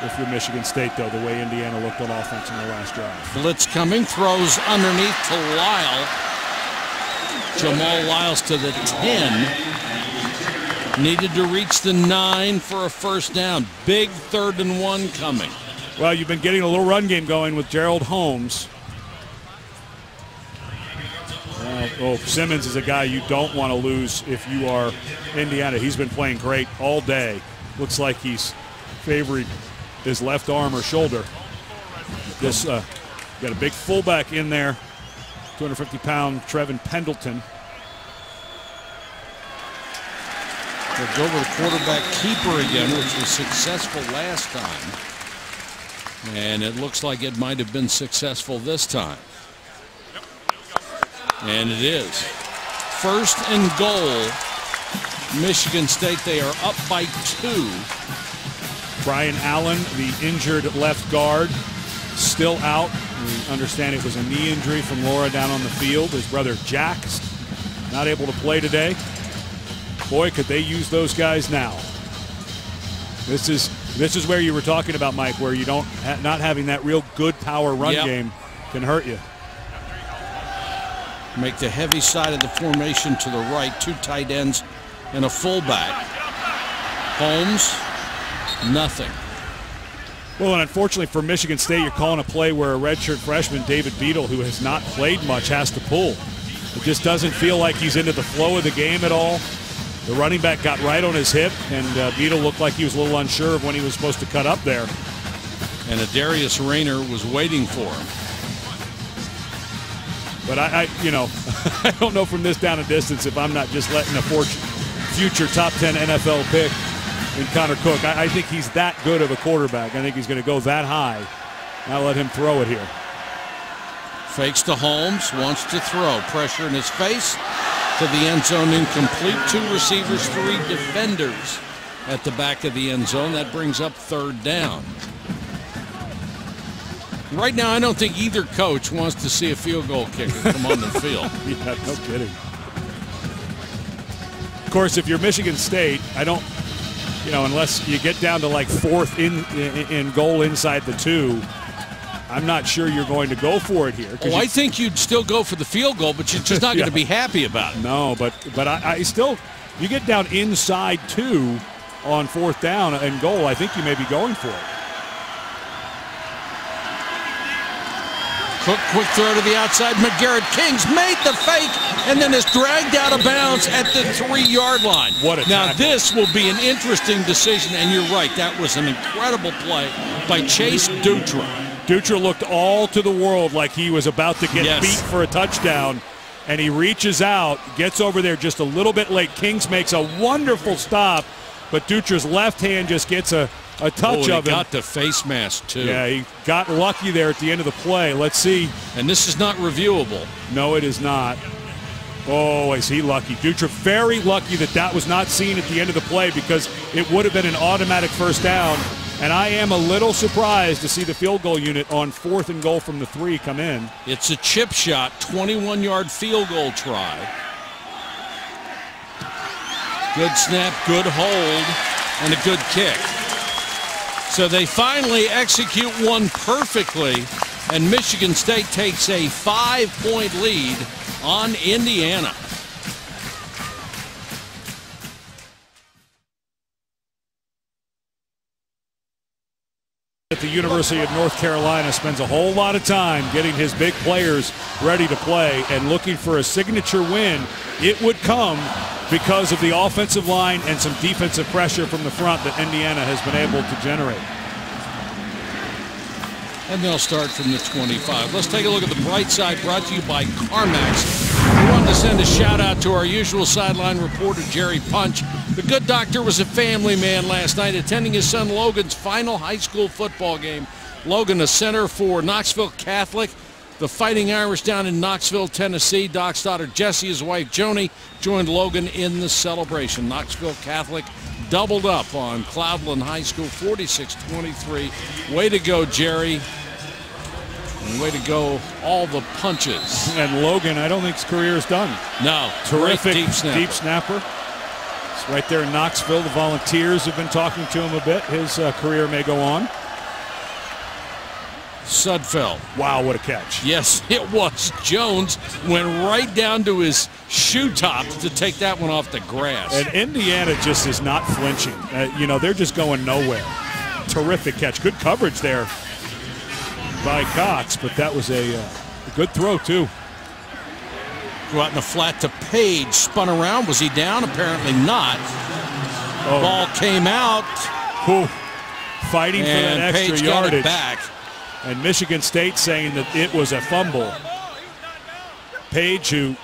If you're Michigan State, though, the way Indiana looked on offense in the last drive. Blitz coming, throws underneath to Lyle. Jamal Lyles to the 10. Needed to reach the 9 for a first down. Big 3rd and 1 coming. Well, you've been getting a little run game going with Gerald Holmes. Simmons is a guy you don't want to lose if you are Indiana. He's been playing great all day. Looks like he's favoring his left arm or shoulder. This got a big fullback in there. 250-pound Trevin Pendleton. They'll go with the quarterback keeper again, which was successful last time. And it looks like it might have been successful this time. And it is. 1st and goal. Michigan State, they are up by 2. Brian Allen, the injured left guard, still out. We understand it was a knee injury from Laura down on the field. His brother Jack's not able to play today. Boy, could they use those guys now. This is where you were talking about, Mike, where you don't not having that real good power run game can hurt you. Make the heavy side of the formation to the right. 2 tight ends and a fullback. Holmes, nothing. Well, and unfortunately for Michigan State, you're calling a play where a redshirt freshman, David Beadle, who has not played much, has to pull. It just doesn't feel like he's into the flow of the game at all. The running back got right on his hip, and Beadle looked like he was a little unsure of when he was supposed to cut up there. And Darius Rayner was waiting for him. But I don't know from this down a distance if I'm not just letting a future top 10 NFL pick in Connor Cook. I think he's that good of a quarterback. I think he's going to go that high. Now let him throw it here. Fakes to Holmes, wants to throw. Pressure in his face to the end zone, incomplete. 2 receivers, 3 defenders at the back of the end zone. That brings up 3rd down. Right now, I don't think either coach wants to see a field goal kicker come on the field. Yeah, no kidding. Of course, if you're Michigan State, unless you get down to like 4th in goal inside the 2, I'm not sure you're going to go for it here. I think you'd still go for the field goal, but you're just not going to be happy about it. No, but I still, you get down inside 2 on 4th down and goal, I think you may be going for it. Cook, quick throw to the outside. McGarrett Kings made the fake and then is dragged out of bounds at the 3-yard line. What a Now tackle. this will be an interesting decision, and you're right. That was an incredible play by Chase Dutra. Dutra looked all to the world like he was about to get beat for a touchdown, and he reaches out, gets over there just a little bit late. Kings makes a wonderful stop, but Dutra's left hand just gets a touch of him. He got the face mask, too. Yeah, he got lucky there at the end of the play. Let's see. And this is not reviewable. No, it is not. Oh, is he lucky. Dutra very lucky that was not seen at the end of the play, because it would have been an automatic first down, And I am a little surprised to see the field goal unit on 4th and goal from the 3 come in. It's a chip shot, 21-yard field goal try. Good snap, good hold, and a good kick. So they finally execute one perfectly, and Michigan State takes a 5-point lead on Indiana. At the University of North Carolina spends a whole lot of time getting his big players ready to play and looking for a signature win. It would come because of the offensive line and some defensive pressure from the front that Indiana has been able to generate. And they'll start from the 25. Let's take a look at the bright side, brought to you by CarMax. We wanted to send a shout out to our usual sideline reporter, Jerry Punch. The good doctor was a family man last night, attending his son Logan's final high school football game. Logan, a center for Knoxville Catholic, the Fighting Irish down in Knoxville, Tennessee. Doc's daughter Jessie, his wife Joni, joined Logan in the celebration. Knoxville Catholic doubled up on Cloudland High School, 46-23. Way to go, Jerry. And way to go, all the punches. And Logan, I don't think his career is done. No. Terrific deep snapper. It's right there in Knoxville. The Volunteers have been talking to him a bit. His career may go on. Sudfeld. Wow, what a catch. Yes, it was. Jones went right down to his shoe top to take that one off the grass. And Indiana just is not flinching. You know, they're just going nowhere. Terrific catch. Good coverage there by Cox, but that was a good throw, too. Go out in the flat to Page. Spun around. Was he down? Apparently not. Oh. Ball came out. Ooh. Fighting for that extra Page yardage. got it back. And Michigan State saying that it was a fumble. Page, who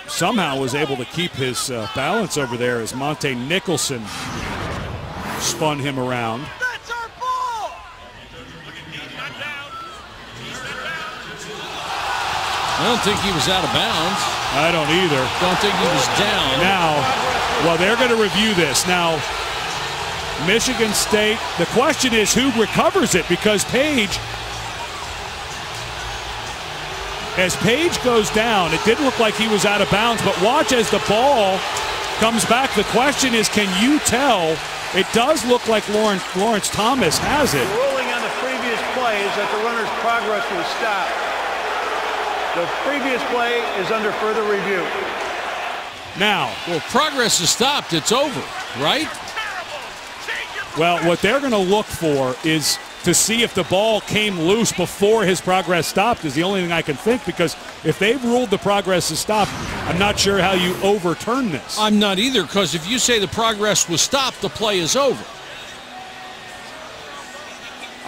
somehow was able to keep his balance over there as Monte Nicholson spun him around. That's our ball! I don't think he was out of bounds. I don't either. Don't think he was down. Now, well, they're going to review this. Now, Michigan State, the question is who recovers it, because Page, as Page goes down, it didn't look like he was out of bounds, but watch as the ball comes back. The question is, can you tell? It does look like Lawrence Thomas has it. The ruling on the previous play is that the runner's progress was stopped. The previous play is under further review. Now, well, progress is stopped. It's over, right? Well, what they're going to look for is to see if the ball came loose before his progress stopped is the only thing I can think, because if they've ruled the progress is stopped, I'm not sure how you overturn this. I'm not either, because if you say the progress was stopped, the play is over.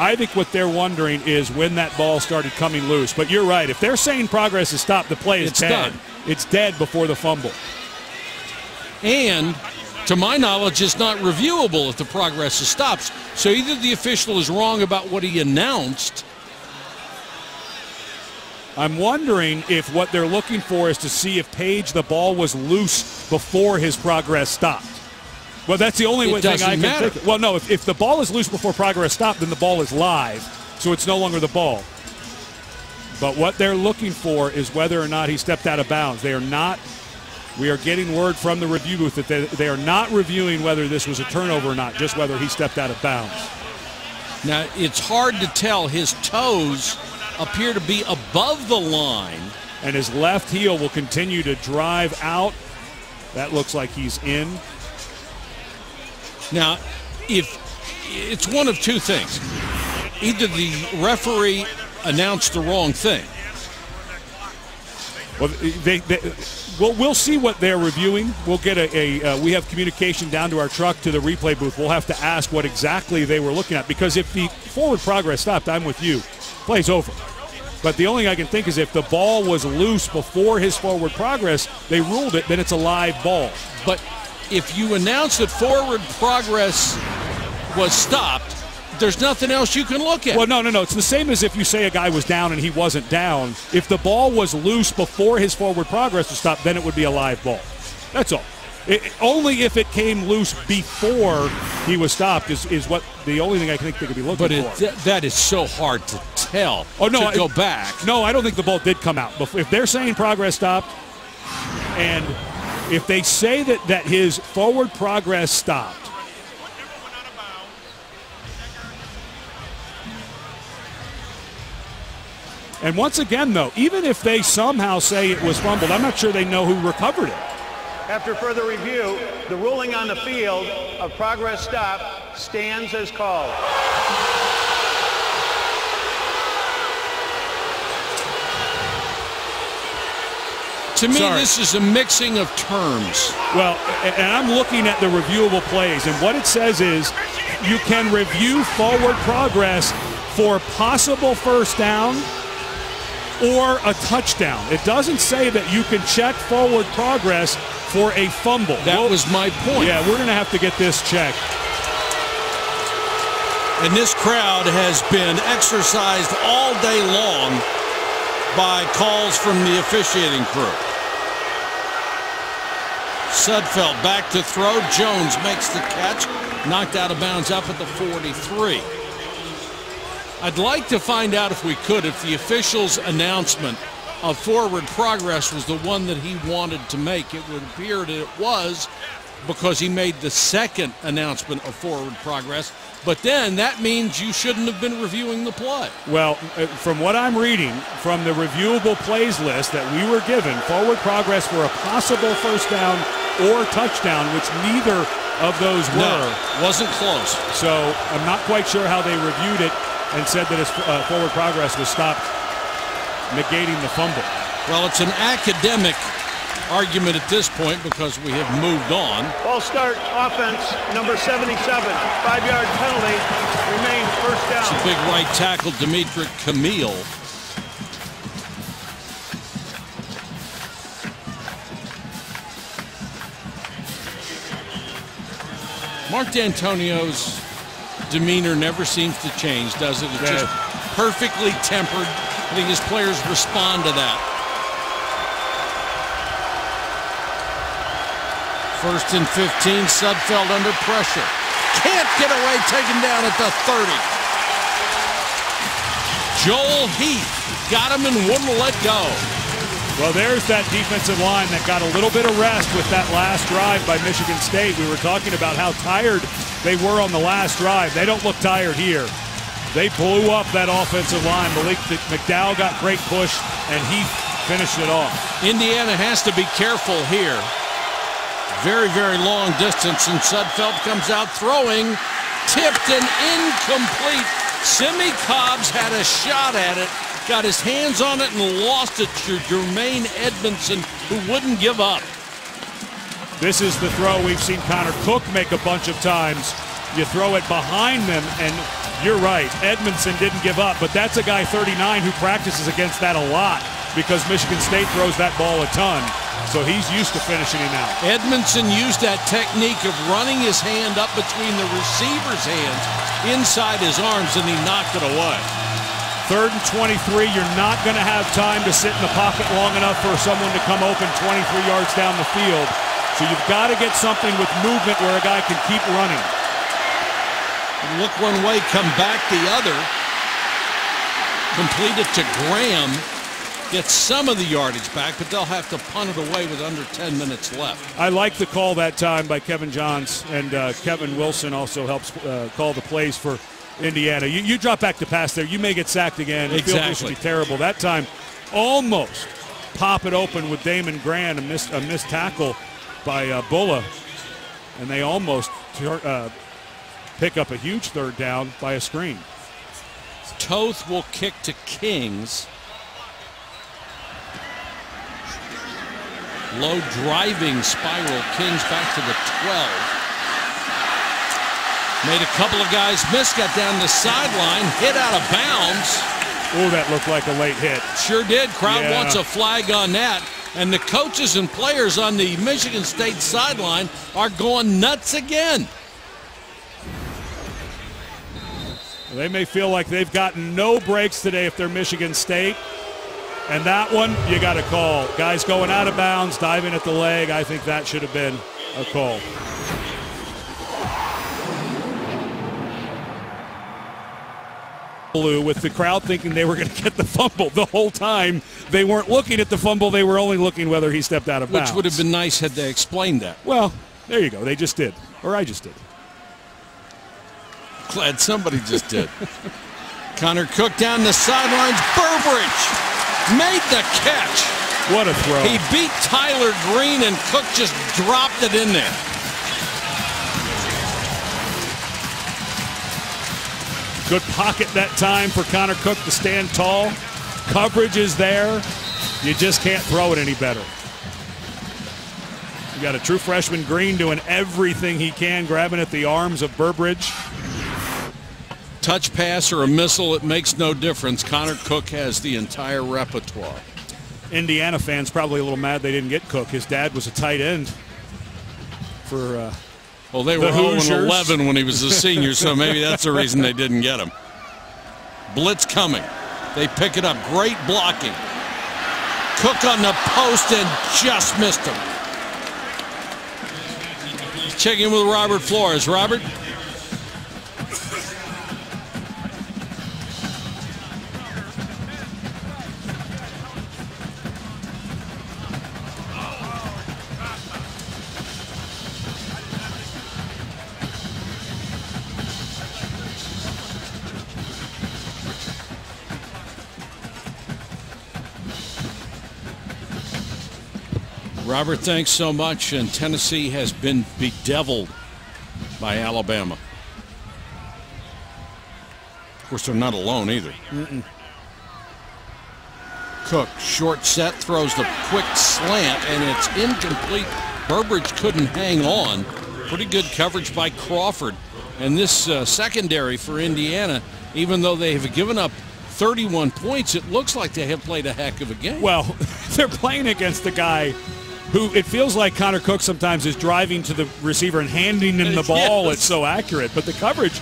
I think what they're wondering is when that ball started coming loose. But you're right. If they're saying progress is stopped, the play is dead. Done. It's dead before the fumble. And to my knowledge, it's not reviewable if the progress stops. So either the official is wrong about what he announced. I'm wondering if what they're looking for is to see if Page, the ball was loose before his progress stopped. Well, that's the only thing I can think. Well, no, if the ball is loose before progress stopped, then the ball is live, so it's no longer the ball. But what they're looking for is whether or not he stepped out of bounds. They are not. We are getting word from the review booth that they are not reviewing whether this was a turnover or not, just whether he stepped out of bounds. Now, it's hard to tell. His toes appear to be above the line. And his left heel will continue to drive out. That looks like he's in. Now, if it's one of two things. Either the referee announced the wrong thing. Well, we'll see what they're reviewing. We'll get we have communication down to our truck to the replay booth. We'll have to ask what exactly they were looking at, because if the forward progress stopped, I'm with you. Play's over. But the only thing I can think is if the ball was loose before his forward progress, they ruled it, then it's a live ball. But if you announce that forward progress was stopped, there's nothing else you can look at. Well, no. It's the same as if you say a guy was down and he wasn't down. If the ball was loose before his forward progress was stopped, then it would be a live ball. That's all. Only if it came loose before he was stopped is what the only thing I think they could be looking for. But that is so hard to tell. Oh, no, to go back. No, I don't think the ball did come out. If they're saying progress stopped, and if they say that his forward progress stopped, and once again, though, even if they somehow say it was fumbled, I'm not sure they know who recovered it. After further review, the ruling on the field of progress stop stands as called. To me, this is a mixing of terms. Well, and I'm looking at the reviewable plays, and what it says is you can review forward progress for possible first down or a touchdown. It doesn't say that you can check forward progress for a fumble. That was my point. Yeah, we're going to have to get this checked. And this crowd has been exercised all day long by calls from the officiating crew. Sudfeld back to throw. Jones makes the catch. Knocked out of bounds up at the 43. I'd like to find out, if we could, if the official's announcement of forward progress was the one that he wanted to make. It would appear that it was, because he made the second announcement of forward progress. But then that means you shouldn't have been reviewing the play. Well, from what I'm reading from the reviewable plays list that we were given, forward progress for a possible first down or touchdown, which neither of those were. No, wasn't close. So I'm not quite sure how they reviewed it and said that his forward progress was stopped, negating the fumble. Well, it's an academic argument at this point because we have moved on. Ball start, offense, number 77, 5-yard penalty, remains first down. It's a big right tackle, Dimitri Camille. Mark D'Antonio's demeanor never seems to change, does it? It's just perfectly tempered. I think his players respond to that. First and 15, Sudfeld under pressure. Can't get away, taken down at the 30. Joel Heath got him and wouldn't let go. Well, there's that defensive line that got a little bit of rest with that last drive by Michigan State. We were talking about how tired they were on the last drive. They don't look tired here. They blew up that offensive line. Malik McDowell got great push, and Heath finished it off. Indiana has to be careful here. Very, very long distance, and Sudfeld comes out throwing, tipped and incomplete. Simi Cobbs had a shot at it, got his hands on it and lost it to Jermaine Edmondson, who wouldn't give up. This is the throw we've seen Connor Cook make a bunch of times. You throw it behind them, and you're right, Edmondson didn't give up, but that's a guy 39 who practices against that a lot because Michigan State throws that ball a ton. So he's used to finishing him out. Edmondson used that technique of running his hand up between the receiver's hands inside his arms, and he knocked it away. 3rd and 23, you're not going to have time to sit in the pocket long enough for someone to come open 23 yards down the field. So you've got to get something with movement where a guy can keep running. Look one way, come back the other. Complete it to Graham. Gets some of the yardage back, but they'll have to punt it away with under 10 minutes left. I like the call that time by Kevin Johns, and Kevin Wilson also helps call the plays for Indiana. You drop back to pass there, you may get sacked again. The field position would be terrible. That time, almost pop it open with Damon Grant, a missed tackle by Bulla, and they almost pick up a huge 3rd down by a screen. Toth will kick to Kings. Low driving spiral. Kings back to the 12. Made a couple of guys miss, got down the sideline, hit out of bounds. Oh, that looked like a late hit. Sure did. Crowd wants a flag on that. And the coaches and players on the Michigan State sideline are going nuts again. They may feel like they've gotten no breaks today if they're Michigan State. And that one, you got to call. Guys going out of bounds, diving at the leg. I think that should have been a call. With the crowd thinking they were going to get the fumble the whole time. They weren't looking at the fumble. They were only looking whether he stepped out of bounds. Which would have been nice had they explained that. Well, there you go. They just did. Or I just did. Glad somebody just did. Connor Cook down the sidelines. Burbridge made the catch. What a throw. He beat Tyler Green, and Cook just dropped it in there. Good pocket that time for Connor Cook to stand tall. Coverage is there. You just can't throw it any better. You got a true freshman Green doing everything he can, grabbing at the arms of Burbridge. Touch pass or a missile, it makes no difference. Connor Cook has the entire repertoire. Indiana fans probably a little mad they didn't get Cook. His dad was a tight end for well, they were 0-11 when he was a senior, so maybe that's the reason they didn't get him. Blitz coming. They pick it up. Great blocking. Cook on the post and just missed him. Checking in with Robert Flores. Robert? Robert, thanks so much. And Tennessee has been bedeviled by Alabama. Of course, they're not alone either. Cook, short set, throws the quick slant, and it's incomplete. Burbridge couldn't hang on. Pretty good coverage by Crawford. And this secondary for Indiana, even though they have given up 31 points, it looks like they have played a heck of a game. Well, they're playing against the guy who it feels like Connor Cook sometimes is driving to the receiver and handing him the ball. Yes. It's so accurate. But the coverage,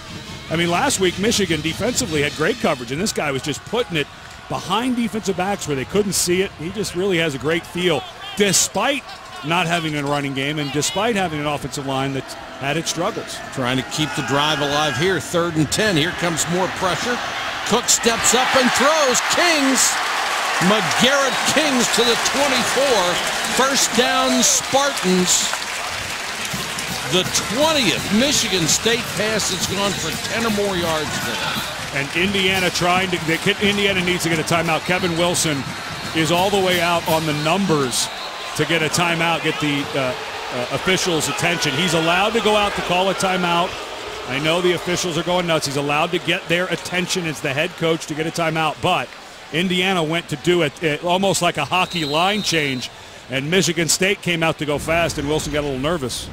I mean, last week Michigan defensively had great coverage, and this guy was just putting it behind defensive backs where they couldn't see it. He just really has a great feel, despite not having a running game and despite having an offensive line that's had its struggles. Trying to keep the drive alive here. 3rd and 10. Here comes more pressure. Cook steps up and throws. Kings. McGarrett Kings to the 24. First down, Spartans. The 20th Michigan State pass that's gone for 10 or more yards there. And Indiana Indiana needs to get a timeout. Kevin Wilson is all the way out on the numbers to get a timeout, get the officials' attention. He's allowed to go out to call a timeout. I know the officials are going nuts. He's allowed to get their attention as the head coach to get a timeout, but Indiana went to do it almost like a hockey line change, and Michigan State came out to go fast, and Wilson got a little nervous.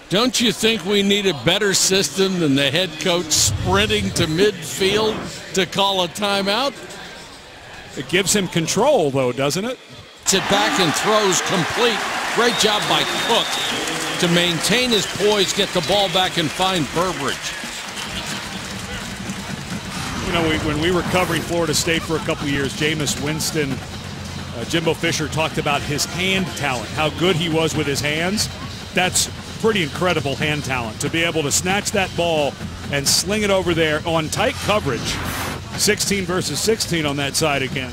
Don't you think we need a better system than the head coach sprinting to midfield to call a timeout? It gives him control, though, doesn't it? Sit back and throws complete. Great job by Cook to maintain his poise, get the ball back, and find Burbridge. You know, when we were covering Florida State for a couple years, Jameis Winston, Jimbo Fisher talked about his hand talent, how good he was with his hands. That's pretty incredible hand talent, to be able to snatch that ball and sling it over there on tight coverage. 16 versus 16 on that side again.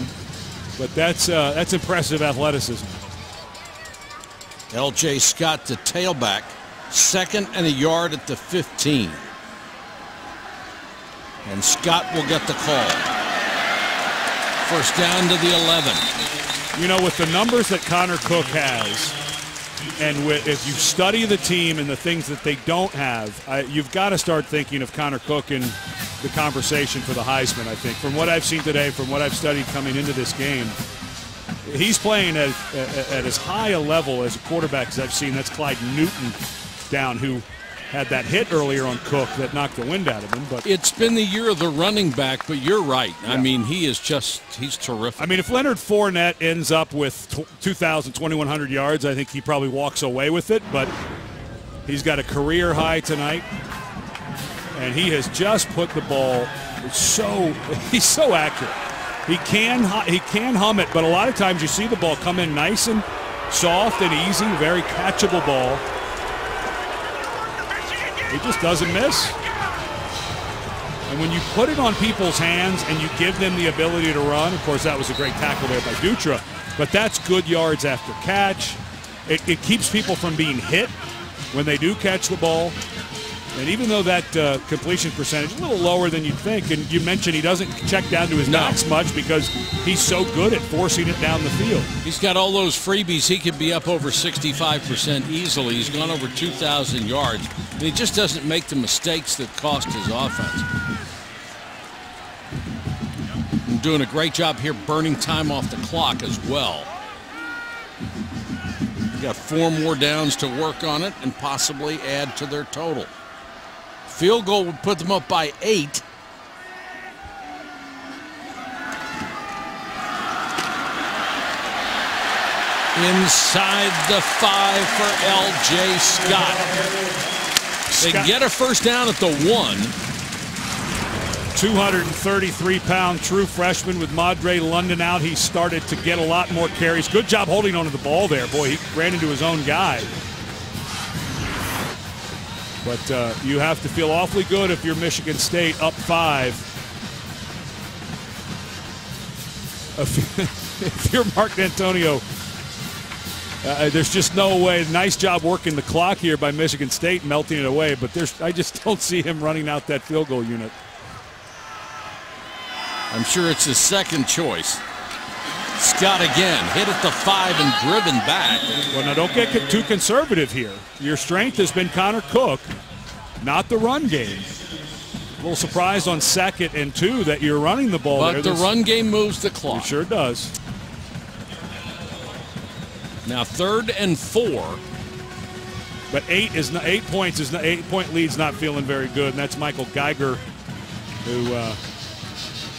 But that's impressive athleticism. L.J. Scott to tailback. 2nd and a yard at the 15. And Scott will get the call. First down to the 11. You know, with the numbers that Connor Cook has, and if you study the team and the things that they don't have, you've got to start thinking of Connor Cook in the conversation for the Heisman, I think. From what I've seen today, from what I've studied coming into this game, he's playing at as high a level as a quarterback as I've seen. That's Clyde Newton down, who had that hit earlier on Cook that knocked the wind out of him. But it's been the year of the running back, but you're right. Yeah. I mean, he's terrific. I mean, if Leonard Fournette ends up with 2,000, 2,100 yards, I think he probably walks away with it. But he's got a career high tonight, and he has just put the ball he's so accurate. He can hum it, but a lot of times you see the ball come in nice and Soft and easy, very catchable ball. He just doesn't miss. And when you put it on people's hands and you give them the ability to run, of course, that was a great tackle there by Dutra, but that's good yards after catch. It keeps people from being hit when they do catch the ball. And even though that completion percentage is a little lower than you'd think, and you mentioned he doesn't check down to his backs much because he's so good at forcing it down the field. He's got all those freebies. He could be up over 65% easily. He's gone over 2,000 yards. And he just doesn't make the mistakes that cost his offense. And doing a great job here burning time off the clock as well. We've got 4 more downs to work on it and possibly add to their total. Field goal would put them up by 8. Inside the 5 for L.J. Scott. They get a first down at the 1. 233-pound true freshman with Madre London out. He started to get a lot more carries. Good job holding onto the ball there. Boy, he ran into his own guy. But you have to feel awfully good if you're Michigan State up 5. If you're Mark D'Antonio, there's just no way. Nice job working the clock here by Michigan State, melting it away. But I just don't see him running out that field goal unit. I'm sure it's his second choice. Scott again, hit at the 5 and driven back. Well, now don't get too conservative here. Your strength has been Connor Cook, not the run game. A little surprised on 2nd and 2 that you're running the ball there. But the run game moves the clock. It sure does. Now 3rd and 4. But 8 point lead's not feeling very good, and that's Michael Geiger, who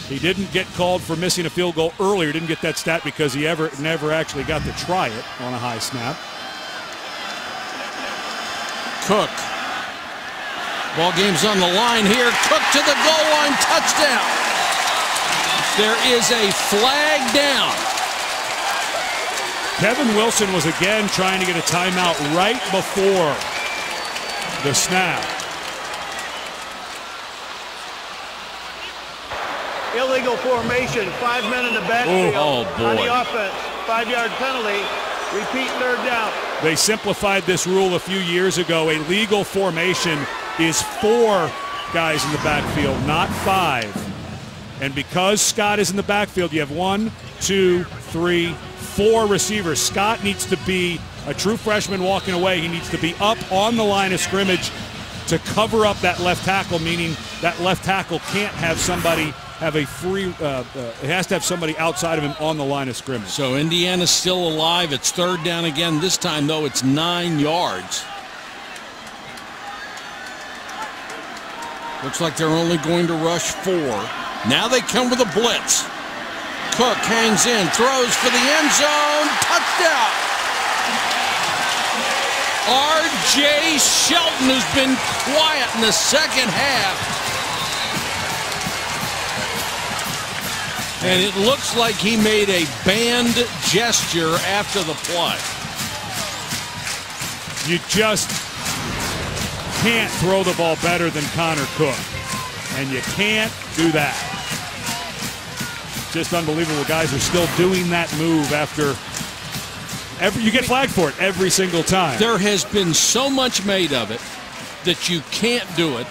he didn't get called for missing a field goal earlier. Didn't get that stat because he never actually got to try it on a high snap. Cook. Ball game's on the line here. Cook to the goal line, touchdown. There is a flag down. Kevin Wilson was again trying to get a timeout right before the snap. Illegal formation, 5 men in the backfield. Oh, boy. On the offense, 5-yard penalty. Repeat 3rd down. They simplified this rule a few years ago. A legal formation is 4 guys in the backfield, not 5. And because Scott is in the backfield, you have 1, 2, 3, 4 receivers. Scott needs to be a true freshman walking away. He needs to be up on the line of scrimmage to cover up that left tackle, meaning that left tackle can't have somebody have a free, it has to have somebody outside of him on the line of scrimmage. So Indiana's still alive. It's 3rd down again. This time, though, it's 9 yards. Looks like they're only going to rush 4. Now they come with a blitz. Cook hangs in, throws for the end zone. Touchdown. R.J. Shelton has been quiet in the second half. And it looks like he made a banned gesture after the play. You just can't throw the ball better than Connor Cook. And you can't do that. Just unbelievable. Guys are still doing that move after you get flagged for it every single time. There has been so much made of it that you can't do it.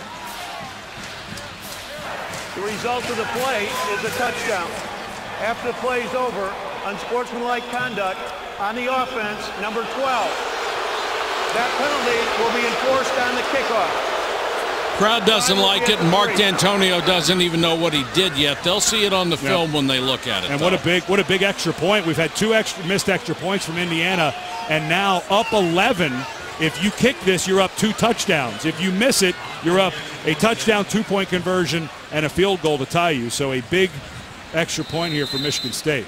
The result of the play is a touchdown. After the play is over, unsportsmanlike conduct on the offense, number 12. That penalty will be enforced on the kickoff. Crowd doesn't like it, and Mark D'Antonio doesn't even know what he did yet. They'll see it on the film when they look at it. And what a big extra point. We've had 2 missed extra points from Indiana, and now up 11. If you kick this, you're up 2 touchdowns. If you miss it, you're up a touchdown, 2-point conversion, and a field goal to tie you. So a big extra point here for Michigan State.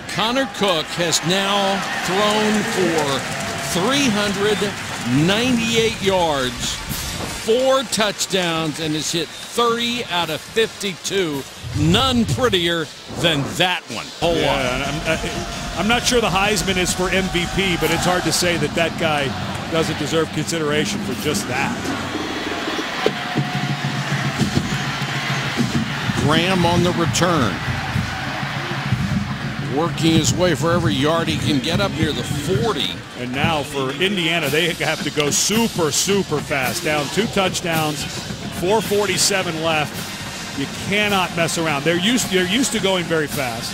Connor Cook has now thrown for 398 yards, 4 touchdowns, and has hit 30 out of 52 None prettier than that one. I'm not sure the Heisman is for MVP, but it's hard to say that that guy doesn't deserve consideration for just that. Graham on the return. Working his way for every yard he can get up near the 40. And now for Indiana, they have to go super, super fast. Down 2 touchdowns, 4:47 left. You cannot mess around. They're used to going very fast.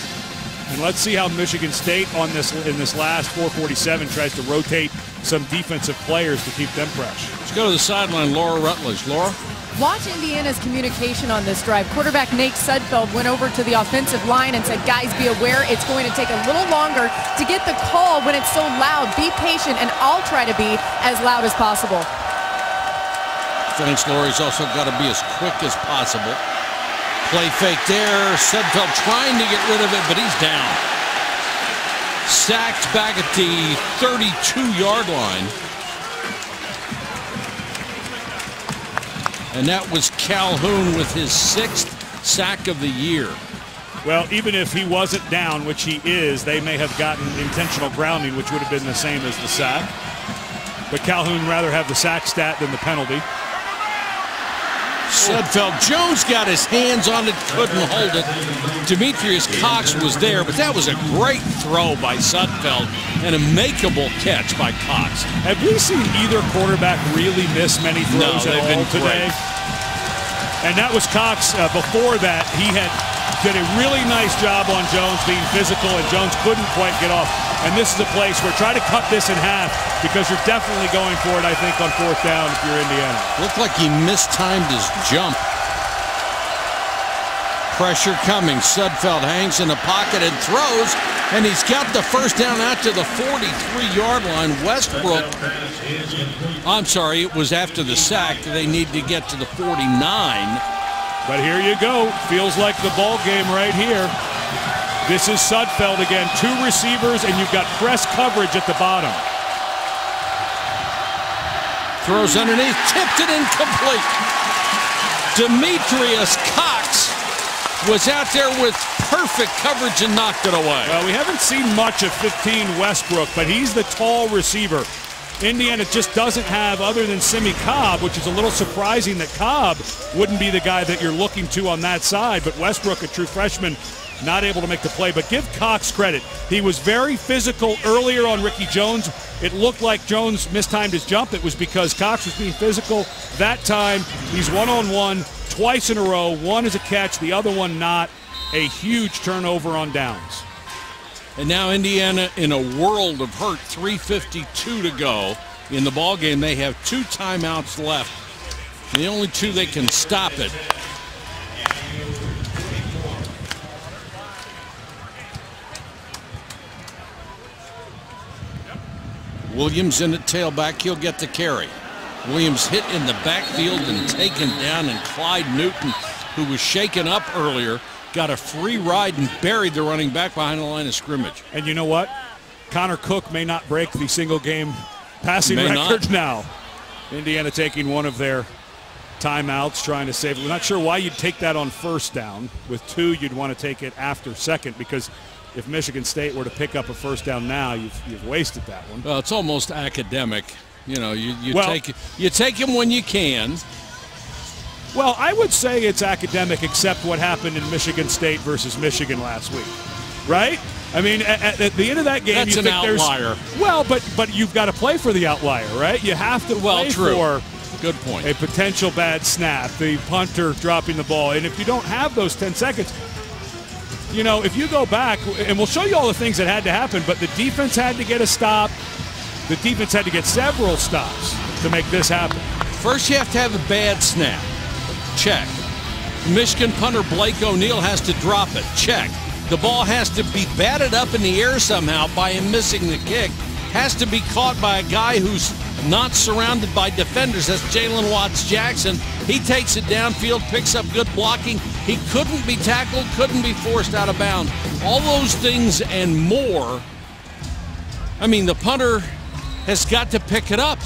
And let's see how Michigan State in this last 4:47 tries to rotate some defensive players to keep them fresh. Let's go to the sideline, Laura Rutledge. Laura? Watch Indiana's communication on this drive. Quarterback Nate Sudfeld went over to the offensive line and said, guys, be aware it's going to take a little longer to get the call when it's so loud. Be patient, and I'll try to be as loud as possible. Thanks, Laura. He's also got to be as quick as possible. Play fake there. Sudfeld trying to get rid of it, but he's down. Sacked back at the 32-yard line. And that was Calhoun with his 6th sack of the year. Well, even if he wasn't down, which he is, they may have gotten intentional grounding, which would have been the same as the sack. But Calhoun rather have the sack stat than the penalty. Sudfeld. Jones got his hands on it, couldn't hold it. Demetrius Cox was there, but that was a great throw by Sudfeld and a makeable catch by Cox. Have we seen either quarterback really miss many throws at all today? And that was Cox. Before that, he did a really nice job on Jones being physical, and Jones couldn't quite get off. And this is a place where try to cut this in half, because you're definitely going for it, I think, on 4th down if you're Indiana. Looked like he mistimed his jump. Pressure coming. Sudfeld hangs in the pocket and throws, and he's got the first down out to the 43-yard line. Westbrook, I'm sorry, it was after the sack. They need to get to the 49. But here you go. Feels like the ball game right here. This is Sudfeld again. 2 receivers, and you've got press coverage at the bottom. Throws underneath, tipped it incomplete. Demetrius Cox was out there with perfect coverage and knocked it away. Well, we haven't seen much of 15 Westbrook, but he's the tall receiver. Indiana just doesn't have, other than Simi Cobb, which is a little surprising that Cobb wouldn't be the guy that you're looking to on that side. But Westbrook, a true freshman, not able to make the play. But give Cox credit. He was very physical earlier on Ricky Jones. It looked like Jones mistimed his jump. It was because Cox was being physical. That time, he's one-on-one twice in a row. One is a catch, the other one not. A huge turnover on downs. And now Indiana in a world of hurt. 3:52 to go in the ball game. They have 2 timeouts left. The only 2 they can stop it. Williams in at tailback. He'll get the carry. Williams hit in the backfield and taken down, and Clyde Newton, who was shaken up earlier, got a free ride and buried the running back behind the line of scrimmage. And you know what? Connor Cook may not break the single-game passing record now. Indiana taking one of their timeouts, trying to save it. We're not sure why you'd take that on 1st down. With 2, you'd want to take it after 2nd, because if Michigan State were to pick up a 1st down now, you've wasted that one. Well, it's almost academic. You know, you take him when you can. Well, I would say it's academic, except what happened in Michigan State versus Michigan last week, right? I mean, at the end of that game, that's you an think outlier. Well, but you've got to play for the outlier, right? You have to play for good point. A potential bad snap, the punter dropping the ball, and if you don't have those 10 seconds, you know, if you go back, and we'll show you all the things that had to happen, but the defense had to get a stop. The defense had to get several stops to make this happen. First, you have to have a bad snap. Check. Michigan punter Blake O'Neal has to drop it. Check. The ball has to be batted up in the air somehow by him missing the kick. Has to be caught by a guy who's not surrounded by defenders. That's Jalen Watts-Jackson. He takes it downfield, picks up good blocking. He couldn't be tackled, couldn't be forced out of bounds. All those things and more. I mean, the punter has got to pick it up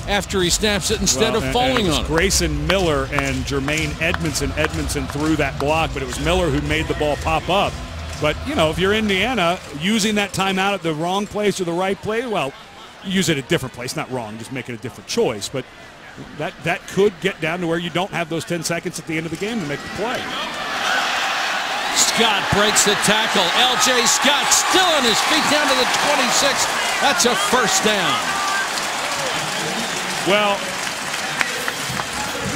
after he snaps it instead of falling on it. Grayson Miller and Jermaine Edmondson. Edmondson threw that block, but it was Miller who made the ball pop up. But, you know, if you're Indiana, using that timeout at the wrong place or the right place, well, you use it at a different place, not wrong, just make it a different choice. But that could get down to where you don't have those 10 seconds at the end of the game to make the play. Scott breaks the tackle. L.J. Scott still on his feet down to the 26. That's a first down. Well,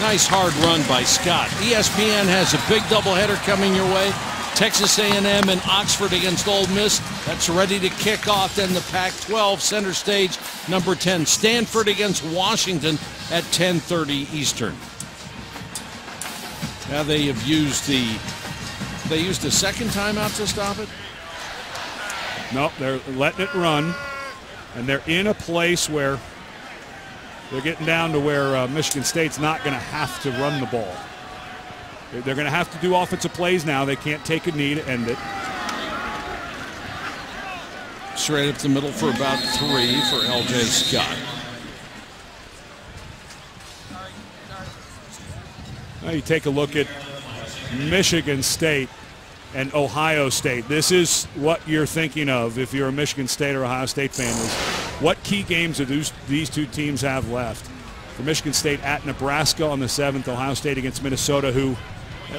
nice hard run by Scott. ESPN has a big doubleheader coming your way. Texas A&M and Oxford against Ole Miss. That's ready to kick off. Then the Pac-12 center stage, number 10, Stanford against Washington at 10:30 Eastern. Now they have used they used a second timeout to stop it? No, they're letting it run, and they're in a place where they're getting down to where Michigan State's not going to have to run the ball. They're going to have to do offensive plays now. They can't take a knee to end it. Straight up the middle for about 3 for L.J. Scott. Now you take a look at Michigan State and Ohio State. This is what you're thinking of if you're a Michigan State or Ohio State fan, is what key games do these two teams have left? For Michigan State at Nebraska on the 7th, Ohio State against Minnesota, who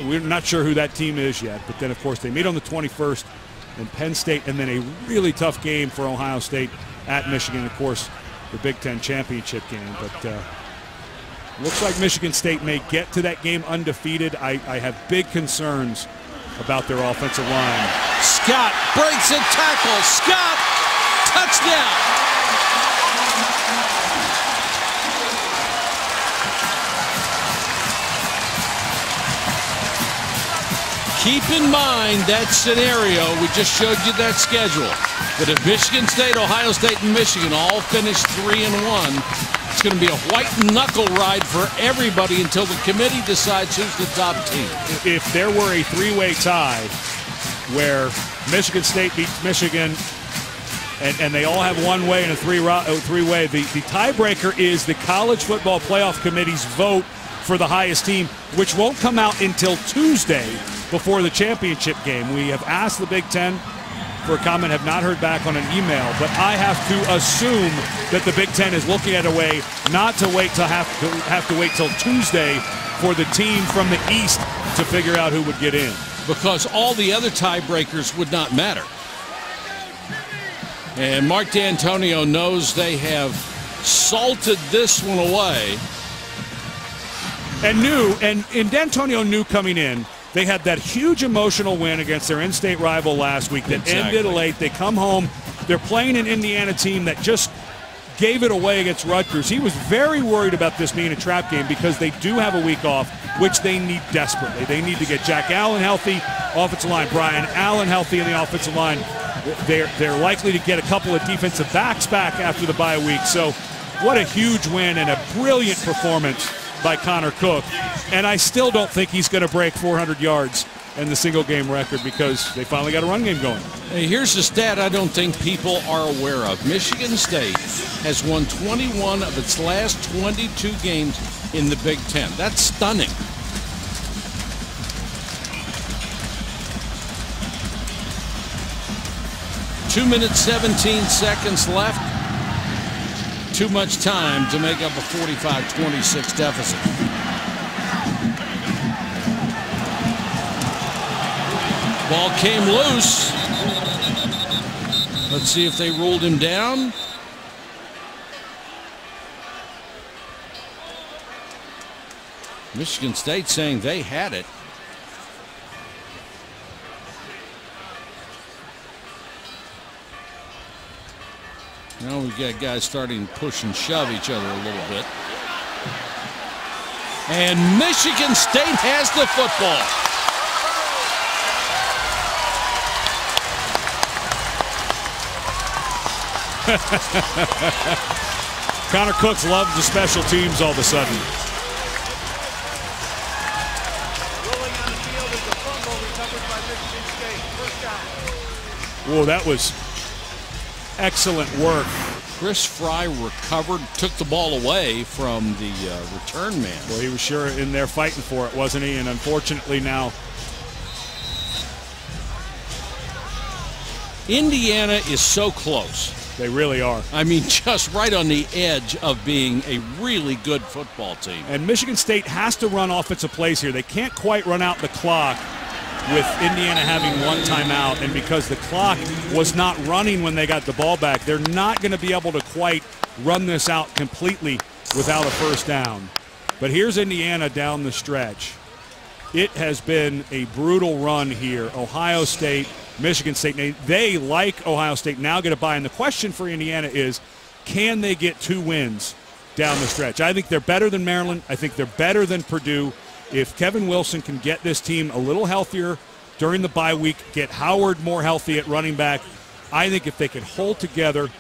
we're not sure who that team is yet. But then, of course, they meet on the 21st in Penn State, and then a really tough game for Ohio State at Michigan, of course, the Big Ten championship game. But looks like Michigan State may get to that game undefeated. I have big concerns about their offensive line. Scott breaks a tackle. Scott, touchdown. Keep in mind that scenario. We just showed you that schedule. But if Michigan State, Ohio State, and Michigan all finish 3-1, it's going to be a white knuckle ride for everybody until the committee decides who's the top team. If there were a three-way tie where Michigan State beats Michigan and they all have one way and a three-way, the tiebreaker is the College Football Playoff Committee's vote for the highest team, which won't come out until Tuesday before the championship game. We have asked the Big Ten for a comment, have not heard back on an email, but I have to assume that the Big Ten is looking at a way not to wait till have to wait till Tuesday for the team from the East to figure out who would get in. Because all the other tiebreakers would not matter. And Mark D'Antonio knows they have salted this one away. And D'Antonio knew coming in, they had that huge emotional win against their in-state rival last week that ended late. They come home. They're playing an Indiana team that just gave it away against Rutgers. He was very worried about this being a trap game because they do have a week off, which they need desperately. They need to get Jack Allen healthy, offensive line, Brian Allen healthy in the offensive line. They're likely to get a couple of defensive backs back after the bye week. So what a huge win and a brilliant performance by Connor Cook. And I still don't think he's going to break 400 yards and the single game record because they finally got a run game going. Hey, here's a stat I don't think people are aware of. Michigan State has won 21 of its last 22 games in the Big Ten. That's stunning. Two minutes, 17 seconds left. Too much time to make up a 45-26 deficit. Ball came loose. Let's see if they ruled him down. Michigan State saying they had it. Now we've got guys starting to push and shove each other a little bit. And Michigan State has the football. Connor Cook's loved the special teams all of a sudden. Rolling on the field is a fumble recovered by Michigan State. First down. Whoa, that was excellent work Chris Fry recovered, took the ball away from the return man. Well, he was sure in there fighting for it, wasn't he? And unfortunately now, Indiana is so close. They really are. I mean, just right on the edge of being a really good football team. And Michigan State has to run offensive plays here. They can't quite run out the clock with Indiana having one timeout, and because the clock was not running when they got the ball back, they're not going to be able to quite run this out completely without a first down. But here's Indiana down the stretch. It has been a brutal run here. Ohio State, Michigan State, they, like Ohio State, now get a bye. And the question for Indiana is, can they get 2 wins down the stretch? I think they're better than Maryland. I think they're better than Purdue. If Kevin Wilson can get this team a little healthier during the bye week, get Howard more healthy at running back, I think if they can hold together,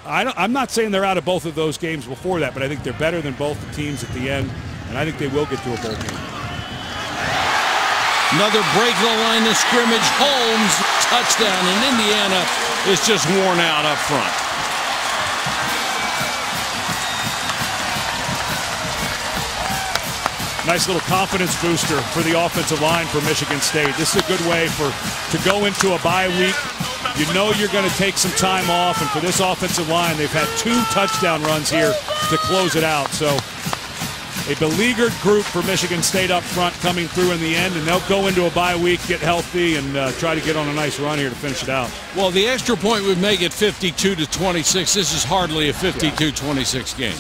I'm not saying they're out of both of those games before that, but I think they're better than both the teams at the end, and I think they will get to a bowl game. Another break of the line of scrimmage. Holmes, touchdown, and Indiana is just worn out up front. Nice little confidence booster for the offensive line for Michigan State. This is a good way to go into a bye week. You know you're going to take some time off, and for this offensive line, they've had 2 touchdown runs here to close it out. So a beleaguered group for Michigan State up front coming through in the end, and they'll go into a bye week, get healthy, and try to get on a nice run here to finish it out. Well, the extra point would make it 52-26. This is hardly a 52-26 game.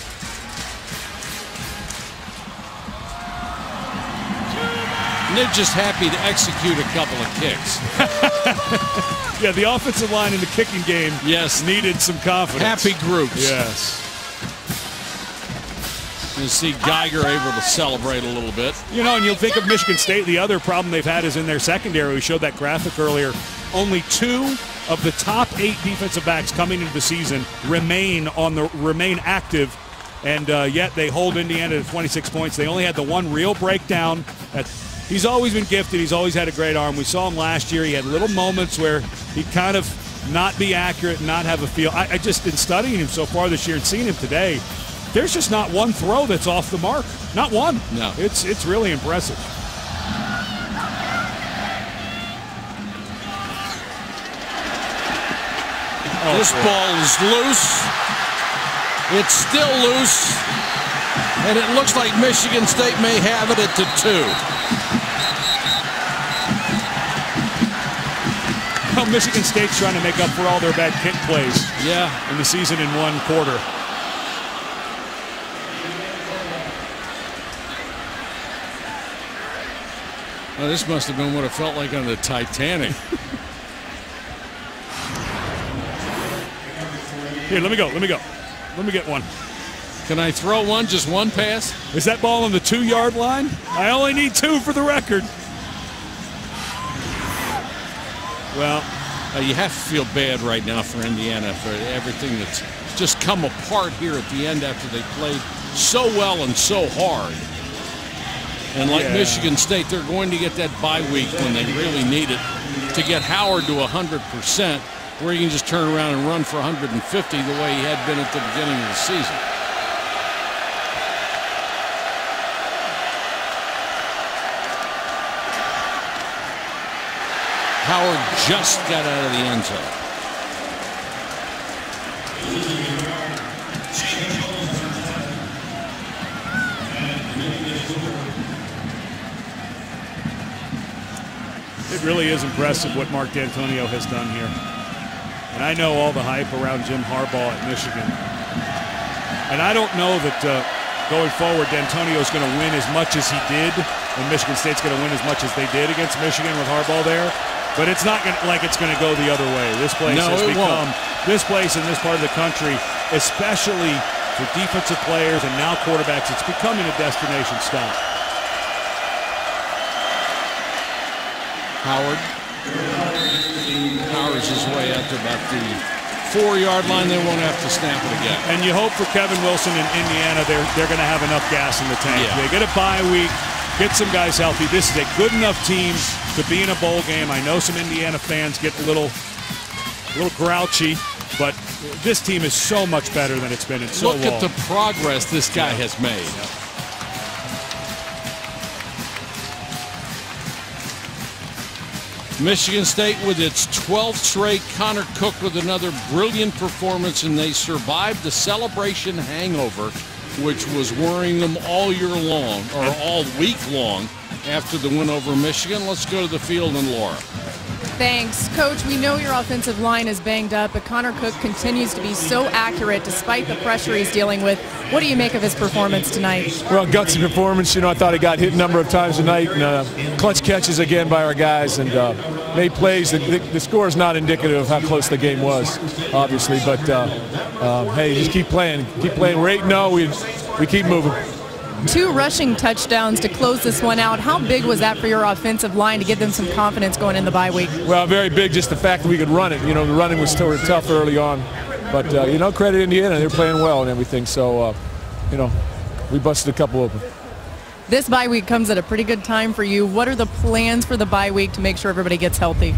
And they're just happy to execute a couple of kicks. Yeah, the offensive line in the kicking game needed some confidence. Happy groups. Yes. You see Geiger able to celebrate a little bit. You know, and you'll think of Michigan State, the other problem they've had is in their secondary. We showed that graphic earlier. Only 2 of the top 8 defensive backs coming into the season remain active, and yet they hold Indiana to 26 points. They only had the one real breakdown. He's always been gifted. He's always had a great arm. We saw him last year. He had little moments where he'd kind of not be accurate, not have a feel. I just, in studying him so far this year and seeing him today, there's just not one throw that's off the mark. Not one. No. It's really impressive. This ball is loose. It's still loose. And it looks like Michigan State may have it at the 2. Well, Michigan State's trying to make up for all their bad kick plays in the season in one quarter. Well, this must have been what it felt like on the Titanic. Here, let me go. Let me get one. Can I throw one? Just one pass? Is that ball on the 2-yard line? I only need 2 for the record. Well, you have to feel bad right now for Indiana for everything that's just come apart here at the end after they played so well and so hard. And like Michigan State, they're going to get that bye week when they really need it to get Howard to 100%, where he can just turn around and run for 150 the way he had been at the beginning of the season. Howard just got out of the end zone. It really is impressive what Mark D'Antonio has done here. And I know all the hype around Jim Harbaugh at Michigan. And I don't know that going forward, D'Antonio is going to win as much as he did, and Michigan State's going to win as much as they did against Michigan with Harbaugh there. But it's not like it's going to go the other way. This place has become, this place in this part of the country, especially for defensive players and now quarterbacks, it's becoming a destination stop. Howard powers his way out to about the 4-yard line. They won't have to snap it again. And you hope for Kevin Wilson in Indiana, they're going to have enough gas in the tank. Yeah. They get a bye week, get some guys healthy. This is a good enough team to be in a bowl game. I know some Indiana fans get a little grouchy But this team is so much better than it's been in so long. Look at the progress this guy has made. Michigan State with its 12th straight. Connor Cook with another brilliant performance, and they survived the celebration hangover, which was worrying them all year long, or all week long, after the win over Michigan. Let's go to the field and Laura. Thanks. Coach, we know your offensive line is banged up, but Connor Cook continues to be so accurate despite the pressure he's dealing with. What do you make of his performance tonight? Well, gutsy performance. I thought he got hit a number of times tonight, and clutch catches again by our guys, and made plays. The score is not indicative of how close the game was, obviously, but hey, just keep playing. Keep playing. We're 8-0. We keep moving. 2 rushing touchdowns to close this one out. How big was that for your offensive line to give them some confidence going in the bye week? Well, very big, just the fact that we could run it. The running was sort of tough early on. But, credit Indiana. They're playing well and everything. So, we busted a couple open. This bye week comes at a pretty good time for you. What are the plans for the bye week to make sure everybody gets healthy?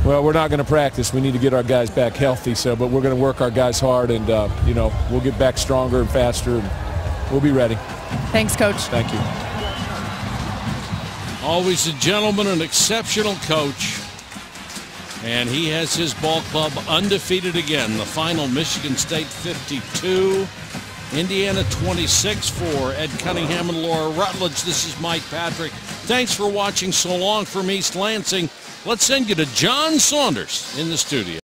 Well, we're not going to practice. We need to get our guys back healthy. But we're going to work our guys hard, and, we'll get back stronger and faster, and we'll be ready. Thanks, Coach. Thank you. Always a gentleman, an exceptional coach. And he has his ball club undefeated again. The final, Michigan State 52, Indiana 26 for Ed Cunningham and Laura Rutledge. This is Mike Patrick. Thanks for watching. So long from East Lansing. Let's send you to John Saunders in the studio.